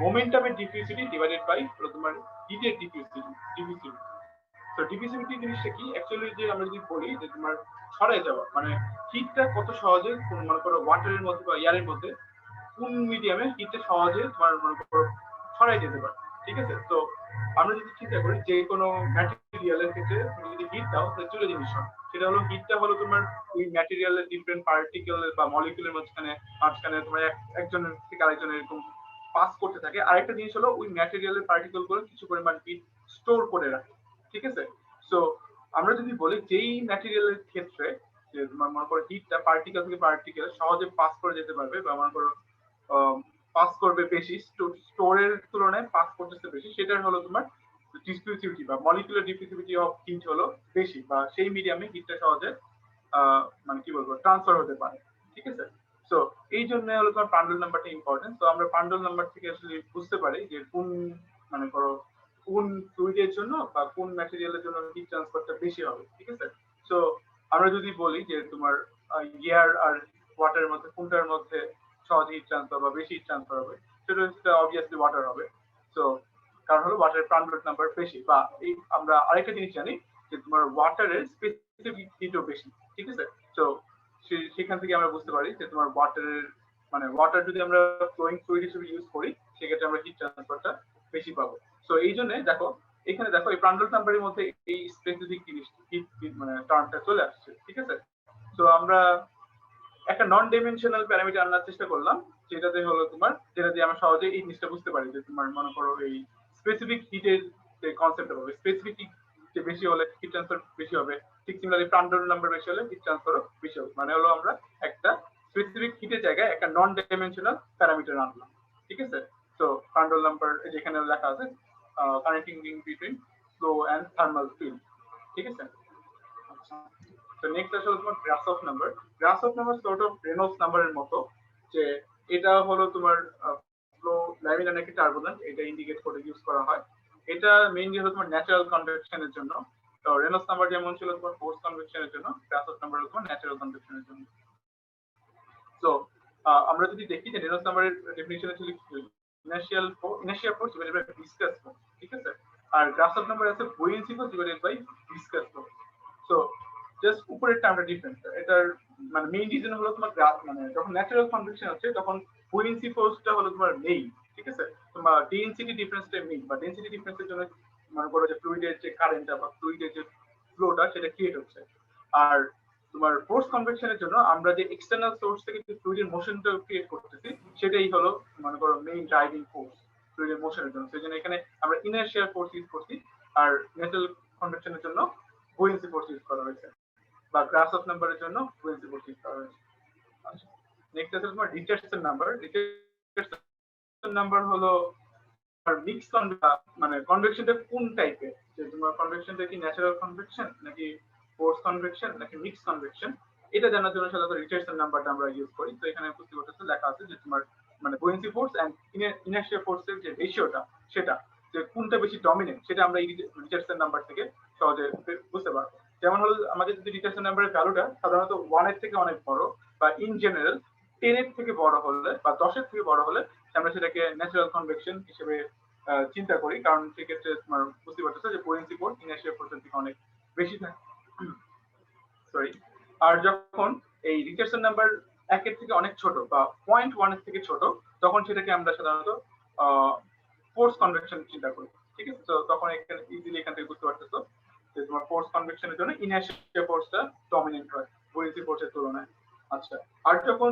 মোমেন্টামের ডিফিউসিটি ডিভাইডেড বাই হলো তোমার হিটের ডিফিউসিটি। তো ডিফিউসিভিটি জিনিসটা কি অ্যাকচুয়ালি, যে আমরা যদি বলি যে তোমার ছড়ায় যাওয়া মানে হিটটা কত সহজে কোন মনে করো ওয়াটারের মধ্যে বা এয়ারের মধ্যে কোন মিডিয়ামে হিটটা সহজে তোমার মনে করো ছড়াই যেতে পারে, ঠিক আছে? তো আমরা যদি চিন্তা করি যে কোনো ম্যাটেরিয়ালের ক্ষেত্রে তুমি যদি হিট দাও তাহলে চলে জিনিস হয়, সেটা হলো হিটটা হলো তোমার ওই ম্যাটেরিয়ালের ডিফারেন্ট পার্টিকেল বা মলিকিউলের মাঝখানে তোমার একজনের থেকে আরেকজনের এরকম পাস করতে থাকে। আরেকটা জিনিস হলো ওই ম্যাটেরিয়ালের পার্টিকেল গুলো কিছু পরিমাণ হিট স্টোর করে রাখে, ঠিক আছে? সো আমরা যদি বলি যেই ম্যাটেরিয়ালের ক্ষেত্রে যে তোমার মনে করো হিটটা পার্টিকেল থেকে পার্টিকেল সহজে পাস করে যেতে পারবে বা মনে করো পাস করবে বেশি, স্টোরের তুলনায় পাস করতেছে বেশি, সেটার হলো তোমার ডিফিউসিভিটি বা মলিকুলার ডিফিউসিভিটি অফ হিট হলো বেশি, বা সেই মিডিয়ামে হিটটা সহজে মানে কি বলবো ট্রান্সফার হতে পারে, ঠিক আছে? সো এই জন্য হলো তোমার প্রান্ডল নাম্বারটা ইম্পর্টেন্ট। তো আমরা প্রান্ডল নাম্বার থেকে আসলে বুঝতে পারি যে কোন মানে করো কোন ফ্লুইডের জন্য বা কোন ম্যাটেরিয়ালের জন্য হিট ট্রান্সফারটা বেশি হবে, ঠিক আছে? সো আমরা যদি বলি যে তোমার এয়ার আর ওয়াটারের মধ্যে কোনটার মধ্যে সহজ হিট ট্রান্সফার বা বেশি হিট ট্রান্সফার হবে, সেটা অবভিয়াসলি ওয়াটার হবে। সো কারণ হলো ওয়াটারের প্রান্ডল নাম্বার বেশি, বা এই আমরা আরেকটা জিনিস জানি যে তোমার ওয়াটারের স্পেসিফিক হিটও বেশি, ঠিক আছে? তো সেখান থেকে আমরা বুঝতে পারি যে তোমার ওয়াটারের মানে ওয়াটার যদি আমরা ফ্লোয়িং ফ্লুইড হিসেবে ইউজ করি সেক্ষেত্রে আমরা হিট ট্রান্সফারটা বেশি পাবো। সো এই জন্য দেখো এখানে দেখো এই প্রান্ডল নাম্বারের মধ্যে এই স্পেসিফিক জিনিস হিট মানে টার্মটা চলে আসছে, ঠিক আছে? তো আমরা একটা নন ডাইমেনশনাল প্যারামিটার আনার চেষ্টা করলাম, যেটাতে হলো তোমার যেটা দিয়ে আমরা সহজে এই জিনিসটা বুঝতে পারি যে তোমার মনে করো এই স্পেসিফিক হিটের যে কনসেপ্ট হবে, স্পেসিফিক যে বেশি হলে হিট ট্রান্সফার বেশি হবে, ঠিক সিমিলারলি প্রান্ডল নাম্বার বেশি হলে হিট ট্রান্সফারও বেশি হবে। মানে হলো আমরা একটা স্পেসিফিক হিটের জায়গায় একটা নন ডাইমেনশনাল প্যারামিটার আনলাম, ঠিক আছে? তো প্রান্ডল নাম্বার যেখানে লেখা আছে connecting link between flow and thermal field, ঠিক আছে? আচ্ছা, তো নেক্সট আসলে তোমার Grashof number. Grashof number sort of Reynolds নাম্বারের মতো, যে এটা হলো তোমার ফ্লো ল্যামিনার নাকি টার্বুলেন্ট এটা ইন্ডিকেট করে ইউজ করা হয়। এটা মেইনলি হলো তোমার ন্যাচারাল কনভেকশনের জন্য। তো রেনল্ডস নাম্বার যেমন ছিল তোমার ফোর্স কনভেকশনের জন্য, গ্রাসহফ নাম্বার হলো তোমার ন্যাচারাল কনভেকশনের জন্য। তো আমরা যদি দেখি যে রেনল্ডস নাম্বারের ডেফিনিশন ছিল inertial force divided by viscous force, ঠিক আছে? আর গ্রাসহফ নাম্বার আছে buoyancy force divided by viscous force. So just উপরের টার্মটা ডিফারেন্ট, এটার মানে মেইন রিজন হলো তোমার মানে যখন ন্যাচারাল কনভেকশন হচ্ছে তখন বুয়েন্সি ফোর্সটা হলো তোমার নেই, ঠিক আছে? তো ডেনসিটি ডিফারেন্সটা মেইন, বা ডেনসিটি ডিফারেন্সের জন্য মনে করো যে ফ্লুইডের যে কারেন্টটা বা ফ্লুইডের যে ফ্লোটা সেটা ক্রিয়েট হচ্ছে। আর তোমার ফোর্স কনভেকশনের জন্য আমরা যে এক্সটার্নাল সোর্স থেকে যে ফ্লুইডের মোশনটা ক্রিয়েট করতেছি সেটাই হলো মনে করো মেইন ড্রাইভিং ফোর্স ফ্লুইডের মোশনের জন্য। সেই জন্য এখানে আমরা ইনার্শিয়াল ফোর্স ইউজ করছি, আর ন্যাচারাল কনভেকশনের জন্য বুয়েন্সি ফোর্স ইউজ করা হয়েছে, বা গ্রাস অফ নাম্বারের জন্য বুয়েন্সি ফোর্স ইউজ করা হয়েছে। আচ্ছা, নেক্সট আছে তোমার রিচার্ডসন নাম্বার। রিচার্ডসন নাম্বার হলো মিক্স মানে কনভেকশনটা কোন টাইপের, যে তোমার কনভেকশনটা কি ন্যাচারাল কনভেকশন নাকি ফোর্স কনভেকশন নাকি মিক্স কনভেকশন, এটা জানার জন্য সাধারণত রিচার্ডসন নাম্বারটা আমরা ইউজ করি। তো এখানে পুস্তিগত লেখা আছে যে তোমার মানে বুয়েন্সি ফোর্স এন্ড ইনার্শিয়া ফোর্সের যে রেশিওটা, সেটা যে কোনটা বেশি ডমিনেন্ট সেটা আমরা এই রিচার্ডসন নাম্বার থেকে সহজে বুঝতে পারবো। যেমন হলো আমাদের যদি রিচার্ডসন নাম্বারের ভ্যালুটা সাধারণত 1 এর থেকে অনেক বড়, বা ইন জেনারেল 10 এর থেকে বড় হলে বা 10 এর থেকে বড় হলে আমরা সেটাকে ন্যাচারাল কনভেকশন হিসেবে চিন্তা করি, কারণ সেক্ষেত্রে তোমার বুঝতে পারতেছো যে বুয়েন্সি ফোর্স ইনার্শিয়া ফোর্সের থেকে অনেক বেশি থাকে। সরি। আর যখন এই রিচার্ডসন নাম্বার 1 এর থেকে অনেক ছোট বা 0.1 এর থেকে ছোট, তখন সেটাকে আমরা সাধারণত ফোর্স কনভেকশন চিন্তা করি। ঠিক আছে, তো তখন এখানে ইজিলি এখান থেকে বুঝতে পারতেছো যে তোমার ফোর্স কনভেকশনের জন্য ইনার্শিয়া ফোর্সটা ডমিনেন্ট হয় বুয়েন্সি ফোর্সের তুলনায়। আচ্ছা, আর যখন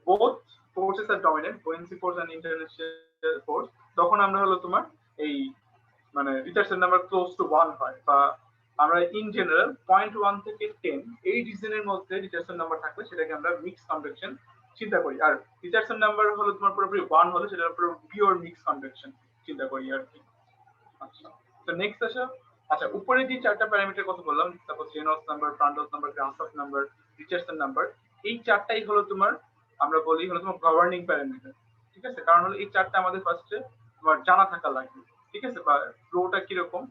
বোথ ফোর্সেস আর dominant, buoyancy force and inertial force, তখন আমরা হলো তোমার এই মানে রিচার্ডসন নাম্বার ক্লোজ টু 1 হয়, বা আমরা ইন জেনারেল 0.1 থেকে 10 এই রিজনের মধ্যে রিচার্ডসন নাম্বার থাকলে সেটাকে আমরা মিক্স কনভেকশন চিন্তা করি। আর রিচার্ডসন নাম্বার হলো তোমার পুরোপুরি 1 হলে সেটা পুরো পিওর মিক্স কনভেকশন চিন্তা করি আর কি। আচ্ছা, তো নেক্সট আসো। আচ্ছা, উপরে যে চারটা প্যারামিটার কথা বললাম, তারপর Reynolds number, Prandtl number, Grashof number, Richardson number, এই চারটাই হলো তোমার আমরা বলি হলো তোমার গভর্নিং প্যারামিটার। ঠিক আছে, কারণ হলো এই চারটা আমাদের ফার্স্টে তোমার জানা থাকা লাগবে। ঠিক আছে, বা ফ্লোটা কিরকম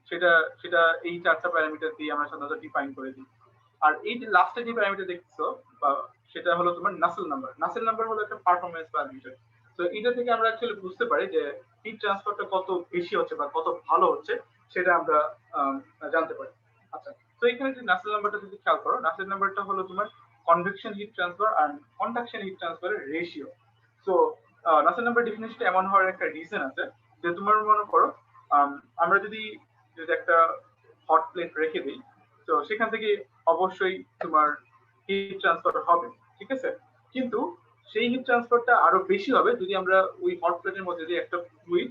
সেটা সেটা এই চারটা প্যারামিটার দিয়ে আমরা সাধারণত ডিফাইন করে দিই। আর এই যে লাস্টে যে প্যারামিটার দেখছো বা সেটা হলো তোমার নাসেল নাম্বার। নাসেল নাম্বার হলো একটা পারফরম্যান্স প্যারামিটার। তো এটা থেকে আমরা অ্যাকচুয়ালি বুঝতে পারি যে হিট ট্রান্সফারটা কত বেশি হচ্ছে বা কত ভালো হচ্ছে সেটা আমরা জানতে পারি। আচ্ছা, তো এখানে যে নাসেল নাম্বারটা যদি খেয়াল করো, নাসেল নাম্বারটা হলো তোমার কনভেকশন হিট ট্রান্সফার আর কন্ডাকশন হিট ট্রান্সফারের রেশিও। সো নাসেল নাম্বার ডেফিনেশনটা এমন হওয়ার একটা রিজন আছে যে তোমার মনে করো আমরা যদি একটা হট প্লেট রেখে দিই, তো সেখান থেকে অবশ্যই তোমার হিট ট্রান্সফার হবে। ঠিক আছে, কিন্তু সেই হিট ট্রান্সফারটা আরো বেশি হবে যদি আমরা ওই হট প্লেটের মধ্যে দিয়ে একটা ফ্লুইড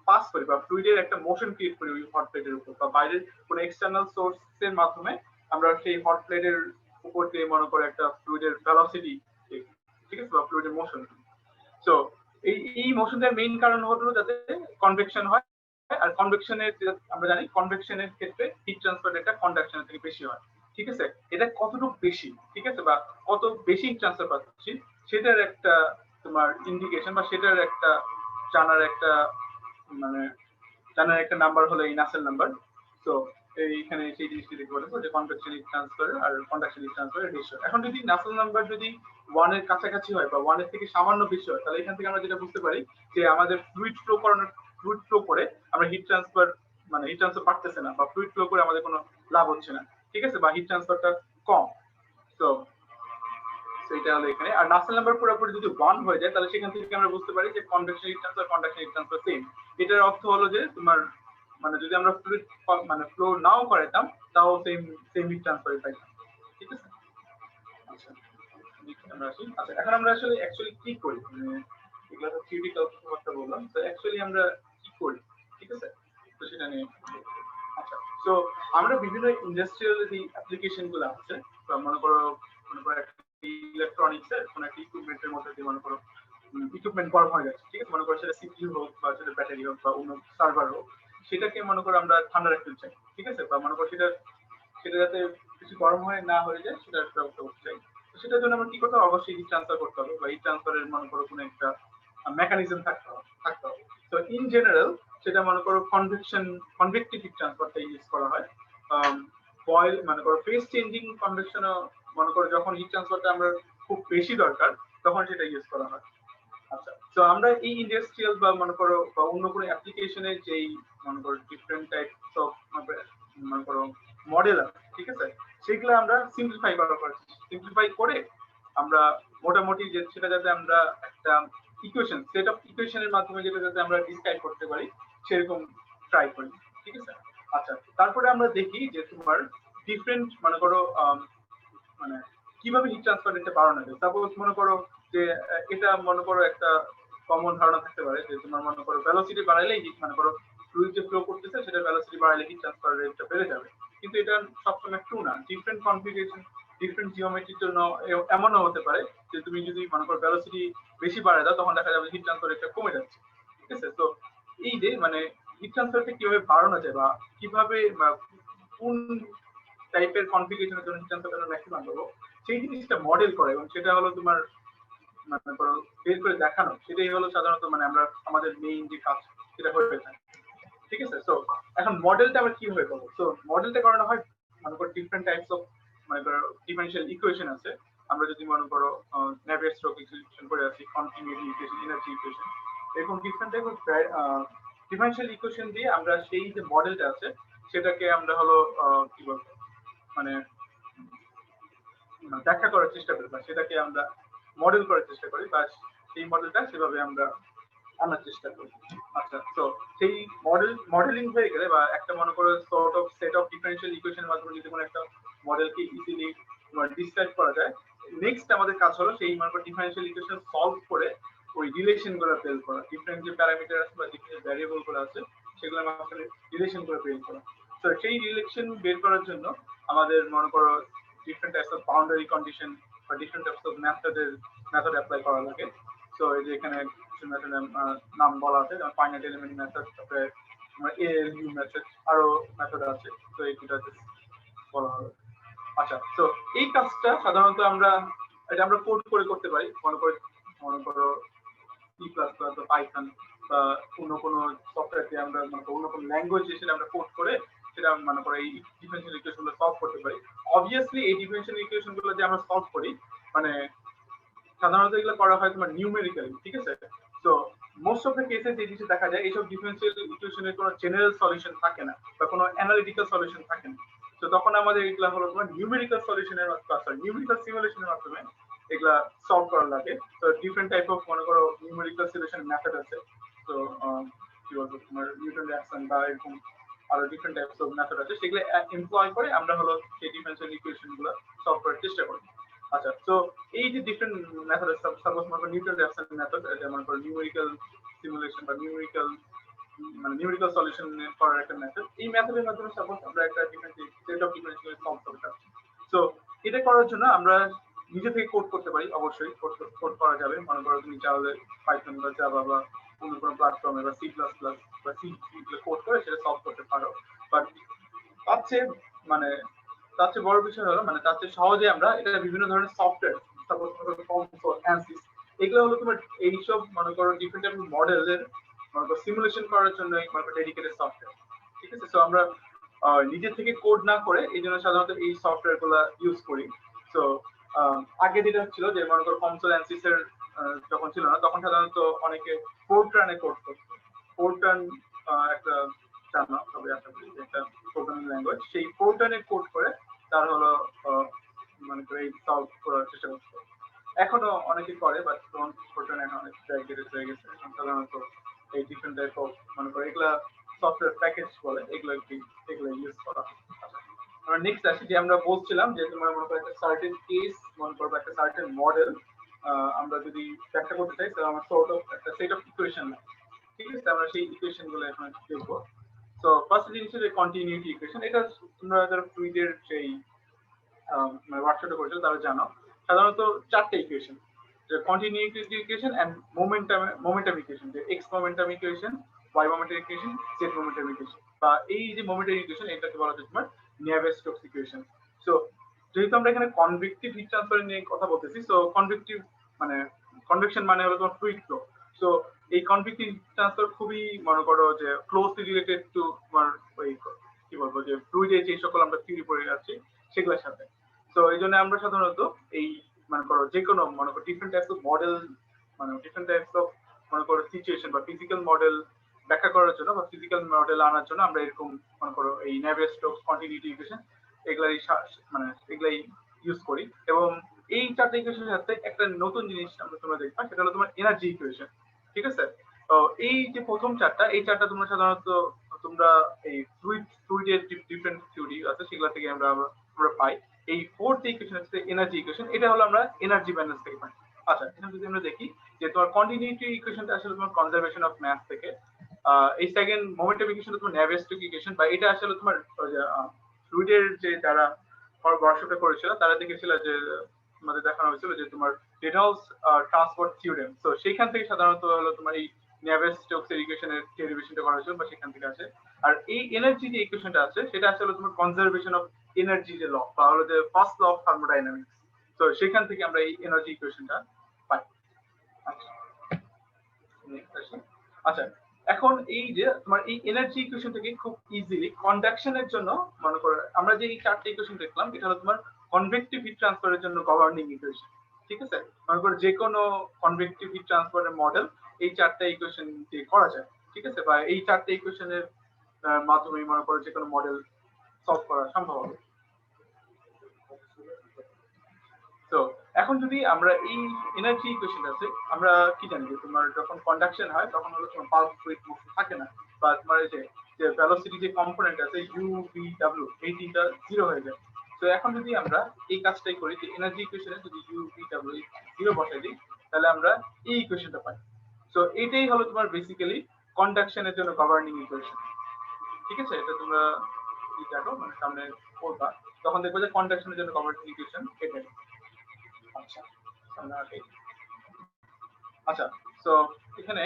পাস করি বা ফ্লুইডের একটা মোশন ক্রিয়েট করি ওই হট প্লেটের উপর, বা বাইরের কোনো এক্সটার্নাল সোর্সের মাধ্যমে আমরা সেই হট প্লেটের উপর দিয়ে মনে করে একটা ফ্লুইডের ভেলোসিটি, ঠিক আছে, বা ফ্লুইডের মোশন। সো এই মোশনের মেইন কারণ হলো যাতে কনভেকশন হয়, আর কনভেকশনের আমরা জানি কনভেকশনের ক্ষেত্রে হিট ট্রান্সফার একটা কন্ডাকশনের থেকে বেশি হয়। ঠিক আছে, এটা কতটুকু বেশি, ঠিক আছে, বা কত বেশি হিট ট্রান্সফার পাচ্ছি সেটার একটা তোমার ইন্ডিকেশন বা সেটার একটা জানার একটা মানে জানার একটা নাম্বার হলো এই নাসেল নাম্বার। তো এইখানে সেই জিনিসটি দেখতে পারবো যে কনভেকশন হিট ট্রান্সফার আর কন্ডাকশন হিট ট্রান্সফারের রেশিও। এখন যদি নাসেল নাম্বার যদি 1 এর কাছাকাছি হয় বা 1 এর থেকে সামান্য বেশি হয়, তাহলে এখান থেকে আমরা যেটা বুঝতে পারি যে আমাদের ফ্লুইড ফ্লো করে আমরা হিট ট্রান্সফার মানে হিট ট্রান্সফার পারতেছে না, বা ফ্লুইড ফ্লো করে আমাদের কোনো লাভ হচ্ছে না। ঠিক আছে, বা হিট ট্রান্সফারটা কম। তো সেটা হলো এখানে। আর নাসেল নাম্বার পুরোপুরি যদি 1 হয়ে যায় তাহলে সেখান থেকে আমরা বুঝতে পারি যে convection heat transfer conduction heat transfer same. এটার অর্থ হলো যে তোমার মানে যদি আমরা ফ্লুইড মানে ফ্লো নাও করাতাম তাও সেম হিট ট্রান্সফার পাইতাম। ঠিক আছে, আচ্ছা আমরা আসি। আচ্ছা, এখন আমরা আসলে অ্যাকচুয়ালি কি করি, মানে এগুলো তো থিওরিটিক্যাল কথা বললাম, তো অ্যাকচুয়ালি আমরা কি করি, ঠিক আছে, তো সেটা নিয়ে। আচ্ছা, তো আমরা বিভিন্ন ইন্ডাস্ট্রিয়াল যে অ্যাপ্লিকেশন গুলো আছে, মনে করো ইলেকট্রনিক্স এর কোনো একটা ইকুইপমেন্টের মধ্যে দিয়ে মনে করো ইকুইপমেন্ট গরম হয়ে যাচ্ছে। ঠিক আছে, মনে করো সেটা সিপিইউ হোক বা সেটা ব্যাটারি হোক বা অন্য সার্ভার হোক, সেটাকে মনে করো আমরা ঠান্ডা রাখতে চাই। ঠিক আছে, বা মনে করো সেটা যাতে কিছু গরম হয়ে না হয়ে যায় সেটার ব্যবস্থা করতে চাই। তো সেটার জন্য আমরা কি করতে হবে, অবশ্যই হিট ট্রান্সফার করতে হবে, বা হিট ট্রান্সফারের মনে করো কোনো একটা মেকানিজম থাকতে হবে। তো ইন জেনারেল সেটা মনে করো কনভেক্টিভ হিট ট্রান্সফারটা ইউজ করা হয়। বয়েল মানে করো ফেজ চেঞ্জিং কনভেকশন মনে করো যখন হিট ট্রান্সফারটা আমরা খুব বেশি দরকার তখন সেটা ইউজ করা হয়। আচ্ছা, তো আমরা এই ইন্ডাস্ট্রিয়াল বা মনে করো বা অন্য কোনো অ্যাপ্লিকেশনে যেই মনে করো ডিফারেন্ট টাইপস অফ মনে করো মডেল আছে, ঠিক আছে, সেগুলো আমরা সিম্পলিফাই করে আমরা মোটামুটি যে সেটা যাতে আমরা একটা ইকুয়েশন, সেট অফ ইকুয়েশনের মাধ্যমে যেটা যাতে আমরা ডিসক্রাইব করতে পারি সেরকম ট্রাই করি, ঠিক আছে। আচ্ছা, তারপরে আমরা দেখি যে তোমার ডিফারেন্ট মনে করো মানে কিভাবে হিট ট্রান্সফার রেটটা বাড়ানো যায়। সাপোজ মনে করো যে এটা মনে করো একটা কমন ধারণা থাকতে পারে যে তোমার মনে করো ভেলোসিটি বাড়াইলে হিট মনে করো ফ্লুইড যে ফ্লো করতেছে সেটা ভেলোসিটি বাড়াইলে হিট ট্রান্সফার রেটটা বেড়ে যাবে, কিন্তু এটা সবসময় ট্রু না। ডিফারেন্ট কনফিগারেশন, ডিফারেন্ট জিওমেট্রির জন্য এমনও হতে পারে যে তুমি যদি মনে করো ভেলোসিটি বেশি বাড়ায় দাও তখন দেখা যাবে হিট ট্রান্সফার রেটটা কমে যাচ্ছে, ঠিক আছে। তো এই যে মানে হিট ট্রান্সফারটা কিভাবে বাড়ানো যায় বা কিভাবে কোন টাইপের কনফিগারেশনের জন্য হিট ট্রান্সফারটা ম্যাক্সিমাম পাবো সেই জিনিসটা মডেল করে, এবং সেটা হলো তোমার মানে করো বের করে দেখানো, সেটাই হলো সাধারণত মানে আমরা আমাদের মেইন যে কাজ সেটা হয়ে থাকে, ঠিক আছে। সো এখন মডেলটা আবার কিভাবে করবো? সো মডেলটা করানো হয় মনে করো ডিফারেন্ট টাইপস অফ মানে করো ডিফারেনশিয়াল ইকুয়েশন আছে। আমরা যদি মনে করো নেভিয়ার স্টোকস ইকুয়েশন করে আছি, কন্টিনিউটি ইকুয়েশন, এনার্জি ইকুয়েশন, এরকম different type of differential equation দিয়ে আমরা সেই যে মডেলটা আছে সেটাকে আমরা হলো কি বলবো মানে ব্যাখ্যা করার চেষ্টা করি বা সেটাকে আমরা মডেল করার চেষ্টা করি বা সেই মডেলটা সেভাবে আমরা আনার চেষ্টা করি। আচ্ছা, তো সেই মডেলিং হয়ে গেলে বা একটা মনে করো sort of set of differential ইকুয়েশনের মাধ্যমে যদি কোনো একটা মডেলকে ইজিলি ডিসক্রাইব করা যায়, নেক্সট আমাদের কাজ হলো সেই মনে করো ডিফারেনশিয়াল ইকুয়েশন সলভ করে ওই রিলেশন গুলো বের করা, ডিফারেন্ট যে প্যারামিটার আছে বা ডিফারেন্ট ভ্যারিয়েবল গুলো আছে সেগুলোর মাঝখানে রিলেশন গুলো বের করা। তো সেই রিলেশন বের করার জন্য আমাদের মনে করো different types of boundary condition বা different types of method apply করা লাগে। তো এই যে এখানে কিছু মেথডের নাম বলা আছে, যেমন ফাইনাইট এলিমেন্ট মেথড, তারপরে এএলইউ মেথড, আরো মেথড আছে। তো এই দুটো বলা হবে। আচ্ছা, তো এই কাজটা সাধারণত এটা আমরা কোড করে করতে পারি। মনে করো সি প্লাস প্লাস বা পাইথন বা অন্য কোনো সফটওয়্যার দিয়ে আমরা মানে অন্য কোনো ল্যাঙ্গুয়েজ দিয়ে সেটা আমরা কোড করে সেটা মনে করো এই ডিফারেনশিয়াল ইকুয়েশন গুলো সলভ করতে পারি। অবভিয়াসলি এই ডিফারেনশিয়াল ইকুয়েশন গুলো যে আমরা সলভ করি মানে সাধারণত এগুলো করা হয় তোমার নিউমেরিক্যালি, ঠিক আছে। তো মোস্ট অফ দ্য কেসে যে জিনিস দেখা যায় এইসব ডিফারেনশিয়াল ইকুয়েশনের কোনো জেনারেল সলিউশন থাকে না বা কোনো অ্যানালিটিক্যাল সলিউশন থাকে না। তো তখন আমাদের এগুলা হলো তোমার নিউমেরিক্যাল সলিউশনের মাধ্যমে, নিউমেরিক্যাল সিমুলেশনের মাধ্যমে এগুলা সলভ করা লাগে। তো ডিফারেন্ট টাইপ অফ মনে করো নিউমেরিক্যাল সলিউশন মেথড আছে। তো কি বলবো তোমার নিউটন রিঅ্যাকশন বা এরকম আরো ডিফারেন্ট টাইপস অফ মেথড আছে, সেগুলো এমপ্লয় করে আমরা হলো সেই ডিফারেনশিয়াল ইকুয়েশন গুলো সলভ করার চেষ্টা করি। আচ্ছা, তো এই যে ডিফারেন্ট মেথড, সাপোজ মনে করো নিউটন রিঅ্যাকশন মেথড, এটা মনে করো নিউমেরিক্যাল সিমুলেশন বা নিউমেরিক্যাল সলিউশন করার একটা মেথড। এই মেথডের মাধ্যমে সাপোজ আমরা একটা different set of differential solve করতে চাচ্ছি। তো এটা করার জন্য আমরা নিজে থেকে কোড করতে পারি, অবশ্যই কোড করা যাবে। মনে করো তুমি চাইলে পাইথন বা জাভা বা অন্য কোনো প্ল্যাটফর্মে বা সি প্লাস প্লাস বা সি কোড করে সেটা সলভ করতে পারো। বাট তার চেয়ে বড় বিষয় হলো মানে তার চেয়ে সহজে আমরা এটা বিভিন্ন ধরনের সফটওয়্যার, সাপোজ কনসোল, অ্যানসিস, এগুলো হলো তোমার এইসব মনে করো ডিফারেন্ট টাইপের মডেলের মনে করো সিমুলেশন করার জন্য মনে করো ডেডিকেটেড সফটওয়্যার, ঠিক আছে। তো আমরা নিজে থেকে কোড না করে এই জন্য সাধারণত এই সফটওয়্যার গুলা ইউজ করি। তো আগে যেটা ছিল যে মনে করো কনসোল অ্যানসিস এর যখন ছিল না তখন সাধারণত অনেকে ফোরট্রানে কোড করতো। ফোরট্রান একটা জানা তবে আশা করি একটা প্রোগ্রামিং ল্যাঙ্গুয়েজ, সেই ফোরট্রানে কোড করে তার হলো মানে এই সলভ করার চেষ্টা করতো। এখনো অনেকে করে, বাট তখন ফোরট্রান এখন অনেক ডেডিকেটেড হয়ে গেছে। এখন সাধারণত এই ডিফারেন্ট টাইপ অফ মনে করো এগুলা সফটওয়্যার প্যাকেজ বলে, এগুলো ইউজ করা হয়। আমরা নেক্সট আসি যে আমরা বলছিলাম যে তোমার মনে করো একটা সার্টেন কেস মনে করো একটা সার্টেন মডেল আমরা যদি ব্যাখ্যা করতে চাই তাহলে আমরা সর্ট অফ একটা সেট অফ ইকুয়েশন, ঠিক আছে, আমরা সেই ইকুয়েশন গুলো এখন দেখবো। তো ফার্স্ট জিনিস হচ্ছে কন্টিনিউটি ইকুয়েশন। এটা তোমরা যারা ফ্লুইডের সেই ওয়ার্কশপে করেছো তারা জানো সাধারণত চারটে ইকুয়েশন, যে continuity equation and momentum equation, যে X momentum equation, Y momentum equation, Z momentum equation, বা এই যে মোমেন্টাম ইকুয়েশন এটাকে বলা হচ্ছে তোমার নেভিয়ার-স্টোকস ইকুয়েশন। সো যেহেতু আমরা এখানে কনভেক্টিভ হিট ট্রান্সফার নিয়ে কথা বলতেছি, সো কনভেক্টিভ মানে কনভেকশন মানে হলো তোমার ফ্লুইড ফ্লো। সো এই কনভেক্টিভ ট্রান্সফার খুবই মনে করো যে ক্লোজলি রিলেটেড টু তোমার ওই কি বলবো যে ফ্লুইডে যে সকল আমরা থিওরি পড়ে যাচ্ছি সেগুলোর সাথে। তো এই জন্য আমরা সাধারণত এই মনে করো যে কোনো মনে করো ডিফারেন্ট টাইপস অফ মডেল মানে ডিফারেন্ট টাইপস অফ মনে করো সিচুয়েশন বা ফিজিক্যাল মডেল ব্যাখ্যা করার জন্য বা ফিজিক্যাল মডেল আনার জন্য আমরা এরকম মনে করো এই নেভিয়ার-স্টোকস কন্টিনিউটি ইকুয়েশন এগুলাই ইউজ করি। এবং এই চারটা ইকুয়েশনের সাথে একটা নতুন জিনিস আমরা তোমরা দেখবা, সেটা হলো তোমার এনার্জি ইকুয়েশন। ঠিক আছে, তো এই যে প্রথম চারটা, এই চারটা তোমরা সাধারণত তোমরা এই ফ্লুইডের ডিফারেন্ট থিওরি আছে সেগুলো থেকে আমরা আমরা পাই। এই ফোর্থ ইকুয়েশন হচ্ছে এনার্জি ইকুয়েশন, এটা হলো আমরা এনার্জি ব্যালেন্স থেকে পাই। আচ্ছা, এখানে যদি আমরা দেখি যে তোমার কন্টিনিউটি ইকুয়েশনটা আসলে তোমার কনজারভেশন অফ ম্যাস থেকে, এই সেকেন্ড মোমেন্টাম ইকুয়েশন তোমার ন্যাভিয়ার-স্টোক ইকুয়েশন, বা এটা আসলে তোমার ফ্লুইডের যে যারা ওয়ার্কশপে করেছিল তারা দেখেছিল যে আমাদের দেখানো হয়েছিল যে তোমার রেনল্ডস ট্রান্সপোর্ট থিওরেম, তো সেইখান থেকে সাধারণত হলো তোমার এই ন্যাভিয়ার-স্টোকস ইকুয়েশনের ডেরিভেশনটা করা হয়েছিল বা সেখান থেকে আসে। আর এই এনার্জি যে ইকুয়েশনটা আছে সেটা আসলে তোমার কনজারভেশন অফ এনার্জি যে ল, বা হলো যে ফার্স্ট ল অফ থার্মোডাইনামিক্স, তো সেখান থেকে আমরা এই এনার্জি ইকুয়েশনটা পাই। আচ্ছা, আচ্ছা, এখন এই যে তোমার এই এনার্জি ইকুয়েশন থেকে খুব ইজিলি কন্ডাকশনের জন্য মনে করো আমরা যে এই চারটি ইকুয়েশন দেখলাম, এটা হলো তোমার কনভেক্টিভ হিট ট্রান্সফারের জন্য গভর্নিং ইকুয়েশন। ঠিক আছে, মনে করো যে কোনো কনভেক্টিভ হিট ট্রান্সফারের মডেল এই চারটা ইকুয়েশন দিয়ে করা যায়। ঠিক আছে, বা এই চারটা ইকুয়েশনের মাধ্যমে মনে করো যে কোনো মডেল সলভ করা সম্ভব হবে। তো এখন যদি আমরা এই এনার্জি ইকুয়েশন আছে, আমরা কি জানি যে তোমার যখন কন্ডাকশন হয় তখন হলো তোমার পালস ফ্লুইড মোশন থাকে না, বা তোমার এই যে ভেলোসিটি যে কম্পোনেন্ট আছে ইউ ভি ডাব্লিউ, এই তিনটা জিরো হয়ে যায়। তো এখন যদি আমরা এই কাজটাই করি যে এনার্জি ইকুয়েশনে যদি ইউ ভি ডাব্লিউ জিরো বসাই দিই, তাহলে আমরা এই ইকুয়েশনটা পাই। তো এটাই হলো তোমার বেসিক্যালি কন্ডাকশনের জন্য গভর্নিং ইকুয়েশন। ঠিক আছে, এটা তোমরা কি দেখো মানে সামনে পড়বা, তখন দেখবো যে কন্ডাকশনের জন্য গভর্নিং ইকুয়েশন এটাই। আচ্ছা, আচ্ছা, তো এখানে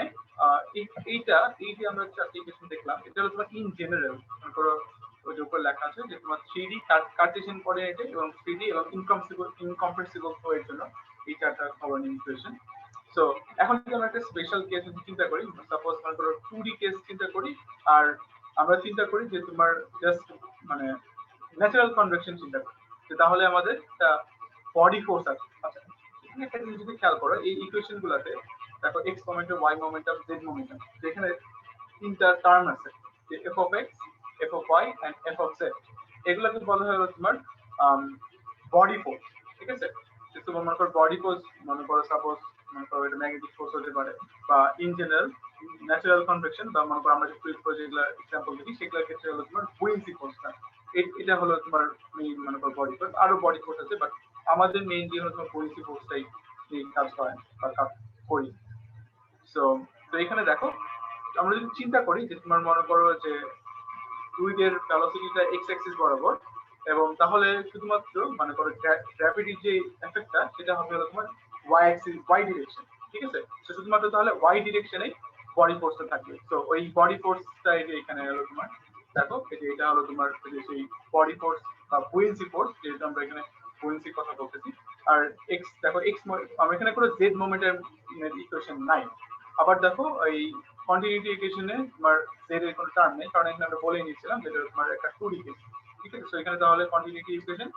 এইটা এই যে আমরা চারটি ইকুয়েশন দেখলাম, এটা হলো তোমার ইন জেনারেল, মনে করো ওই যে উপর লেখা আছে যে তোমার 3D কার্টেসিয়ান কোঅর্ডিনেটে এবং 3D এবং ইনকম্প্রেসিবল ফ্লো এর জন্য এই চারটা গভর্নিং ইকুয়েশন। সো এখন যদি আমরা একটা স্পেশাল কেস চিন্তা করি, সাপোজ মনে করো 2D কেস চিন্তা করি, আর আমরা চিন্তা করি যে তোমার জাস্ট মানে ন্যাচারাল কনভেকশন চিন্তা করি, তাহলে আমাদের একটা বডি ফোর্স আছে। আচ্ছা, এখানে একটা জিনিস যদি খেয়াল করো, এই ইকুয়েশন গুলাতে দেখো X momentum, Y momentum, Z momentum, যেখানে তিনটা টার্ম আছে যে F of X, F of Y and F of Z, এগুলোকে বলা হয় তোমার বডি ফোর্স। ঠিক আছে, তোমার মনে করো বডি ফোর্স, মনে করো সাপোজ মনে করো এটা ম্যাগনেটিক ফোর্স হতে পারে, বা ইন জেনারেল ন্যাচারাল কনভেকশন, বা মনে করো আমরা যে ফ্লুইড ফোর্স যেগুলো এক্সাম্পল দেখি সেগুলোর ক্ষেত্রে হলো তোমার বুয়েন্সি ফোর্সটা, এটা হলো তোমার মেইন মনে করো বডি ফোর্স। আরো বডি ফোর্স আছে, বাট আমাদের মেইন যে হলো তোমার বুয়েন্সি ফোর্সটাই কাজ হয় বা কাজ করি। সো তো এখানে দেখো আমরা যদি চিন্তা করি যে তোমার মনে করো যে ফ্লুইডের ভেলোসিটিটা এক্স অ্যাক্সিস বরাবর, এবং তাহলে শুধুমাত্র মনে করো গ্র্যাভিটির যে এফেক্টটা সেটা হবে হলো তোমার ওয়াই অ্যাক্সিস, ওয়াই ডিরেকশন। ঠিক আছে, তো শুধুমাত্র তাহলে ওয়াই ডিরেকশনে বডি ফোর্সটা থাকবে। তো ওই বডি ফোর্সটা এই যে এখানে হলো তোমার দেখো এই যে এটা হলো তোমার সেই বডি ফোর্স বা বুয়েন্সি ফোর্স, যেহেতু আমরা এখানে বুয়েন্সি কথা বলতেছি। আর এক্স দেখো এক্স, আমরা এখানে কোনো জেড মোমেন্টের ইকুয়েশন নাই। আবার দেখো এই কন্টিনিউটি ইকুয়েশনে তোমার জেড এর কোনো টার্ম নেই, কারণ এখানে আমরা বলে নিয়েছিলাম যে তোমার একটা 2D কেস। ঠিক আছে, তো এখানে তাহলে continuity equation,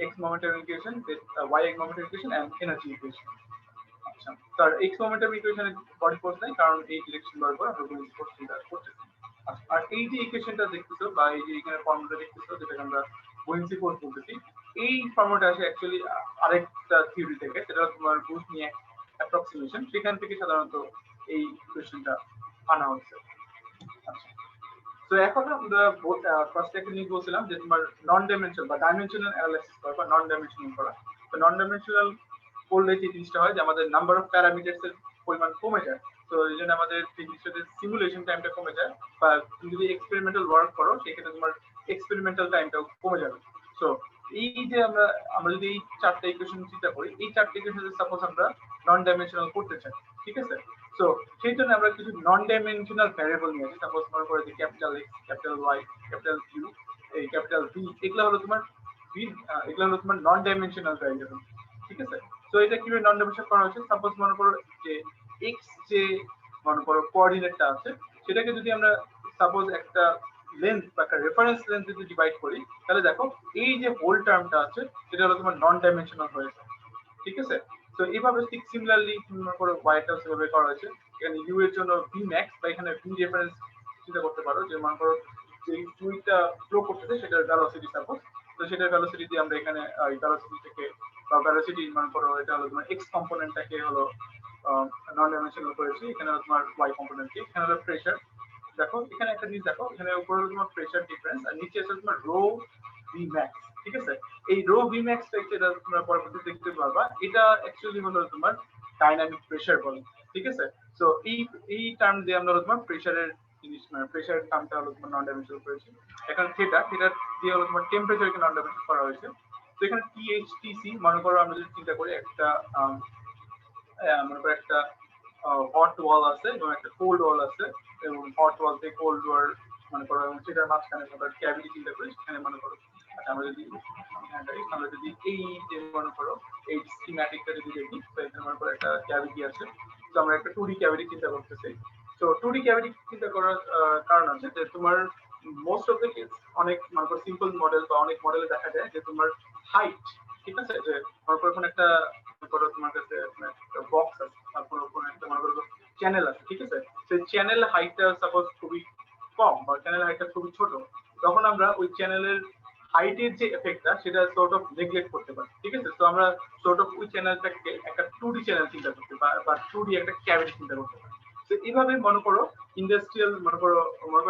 X momentum equation, Y X momentum equation and energy equation. আচ্ছা, তার এক্স মোমেন্টাম ইকুয়েশনে বডি ফোর্স নাই, কারণ এই ডিরেকশন বরাবর আমরা বুয়েন্সি ফোর্স চিন্তা করতেছি। আর এই যে ইকুয়েশনটা দেখতেছো বা এই যে এখানে ফর্মুলা দেখতেছো যেটাকে আমরা বুয়েন্সি ফোর্স বলতেছি, এই ফর্মুলাটা আসে অ্যাকচুয়ালি আরেকটা থিওরি থেকে, সেটা তোমার বুশ নিয়ে অ্যাপ্রক্সিমেশন, সেখান থেকে সাধারণত এই ইকুয়েশনটা আনা হচ্ছে। আচ্ছা, তো এখন আমরা ফার্স্ট একটা জিনিস বলছিলাম যে তোমার নন ডাইমেনশনাল বা ডাইমেনশনাল অ্যানালাইসিস করা বা নন ডাইমেনশনাল করা। তো নন ডাইমেনশনাল করলে যে জিনিসটা হয় যে আমাদের নাম্বার অফ প্যারামিটারস এর পরিমাণ কমে যায়। তো এই জন্য আমাদের যে জিনিসটাতে সিমুলেশন টাইমটা কমে যায়, বা তুমি যদি এক্সপেরিমেন্টাল ওয়ার্ক করো সেক্ষেত্রে তোমার এক্সপেরিমেন্টাল টাইমটাও কমে যাবে। সো এই যে আমরা যদি এই চারটা ইকুয়েশন চিন্তা করি, এই চারটা ইকুয়েশন সাপোজ আমরা নন ডাইমেনশনাল করতে চাই। ঠিক আছে, সো সেই জন্য আমরা কিছু নন ডাইমেনশনাল ভ্যারিয়েবল নিয়ে আসি। সাপোজ মনে করে যে capital X, capital Y, capital Q, এই ক্যাপিটাল ভি, এগুলো হলো তোমার এগুলো হলো তোমার নন ডাইমেনশনাল ভ্যারিয়েবল। ঠিক আছে, তো এটা কিভাবে নন ডাইমেনশনাল করা হয়েছে, সাপোজ মনে করো যে এক্স যে মনে করো কোঅর্ডিনেটটা আছে, সেটাকে যদি আমরা সাপোজ একটা লেন্থ বা একটা রেফারেন্স লেন্থ যদি ডিভাইড করি, তাহলে দেখো এই যে হোল টার্মটা আছে সেটা হলো তোমার নন ডাইমেনশনাল হয়েছে। ঠিক আছে, তো এইভাবে ঠিক সিমিলারলি মনে করো ওয়াইটাও সেভাবে করা হয়েছে। এখানে ইউ এর জন্য ভি ম্যাক্স বা এখানে ভি রেফারেন্স চিন্তা করতে পারো, যে মনে করো যে ফ্লুইডটা ফ্লো করতেছে সেটার ভেলোসিটি সাপোজ, তো সেটার ভেলোসিটি দিয়ে আমরা এখানে ভেলোসিটি থেকে বা ভেলোসিটি মনে করো এটা হলো তোমার এক্স কম্পোনেন্টটাকে হলো নন ডাইমেনশনাল করেছি, এখানে হলো তোমার ওয়াই কম্পোনেন্টকে, এখানে হলো প্রেসার। দেখো এখানে একটা জিনিস দেখো, এখানে উপরে হলো তোমার প্রেসার ডিফারেন্স আর নিচে আছে তোমার রো ভি ম্যাক্স। ঠিক আছে, এই রো ভি ম্যাক্স যেটা তোমরা পরবর্তীতে দেখতে পারবা, এটা অ্যাকচুয়ালি হলো তোমার ডাইনামিক প্রেসার বলে। ঠিক আছে, তো এই টার্ম দিয়ে আমরা তোমার প্রেসারের জিনিস মানে প্রেসার টার্মটা হলো তোমার নন ডাইমেনশনাল করেছি। এখন থিটা দিয়ে হলো তোমার টেম্পারেচারকে নন ডাইমেনশনাল করা হয়েছে। তো এখানে টিএইচটিসি মনে করো আমরা যদি চিন্তা করি একটা মনে করো একটা হট ওয়াল আছে এবং একটা কোল্ড ওয়াল আছে, এবং হট ওয়াল থেকে কোল্ড ওয়াল মনে করো এবং সেটার মাঝখানে আমরা ক্যাভিটি চিন্তা করি, সেখানে মনে করো আচ্ছা আমরা যদি এই যে মনে করো এই স্কিম্যাটিকটা যদি দেখি, তো এখানে মনে করো একটা ক্যাভিটি আছে, তো আমরা একটা 2D ক্যাভিটি চিন্তা করতেছি। তো 2D ক্যাভিটি চিন্তা করার কারণ আছে যে তোমার মোস্ট অফ দ্য কেস অনেক মনে করো সিম্পল মডেল বা অনেক মডেলে দেখা যায় যে তোমার হাইট, ঠিক আছে, যে মনে করো কোনো একটা মনে করো তোমার কাছে একটা বক্স আছে, তারপর কোনো একটা মনে করো চ্যানেল আছে, ঠিক আছে, সেই চ্যানেল হাইটটা সাপোজ খুবই কম বা চ্যানেল হাইটটা খুবই ছোট, তখন আমরা ওই চ্যানেলের হাইটের যে এফেক্টটা সেটা সর্ট অফ নেগলেক্ট করতে পারি। ঠিক আছে, তো আমরা সর্ট অফ ওই চ্যানেলটাকে একটা 2D চ্যানেল চিন্তা করতে পারি বা 2D একটা ক্যাভিটি চিন্তা করতে পারি। তো এইভাবে মনে করো ইন্ডাস্ট্রিয়াল মনে করো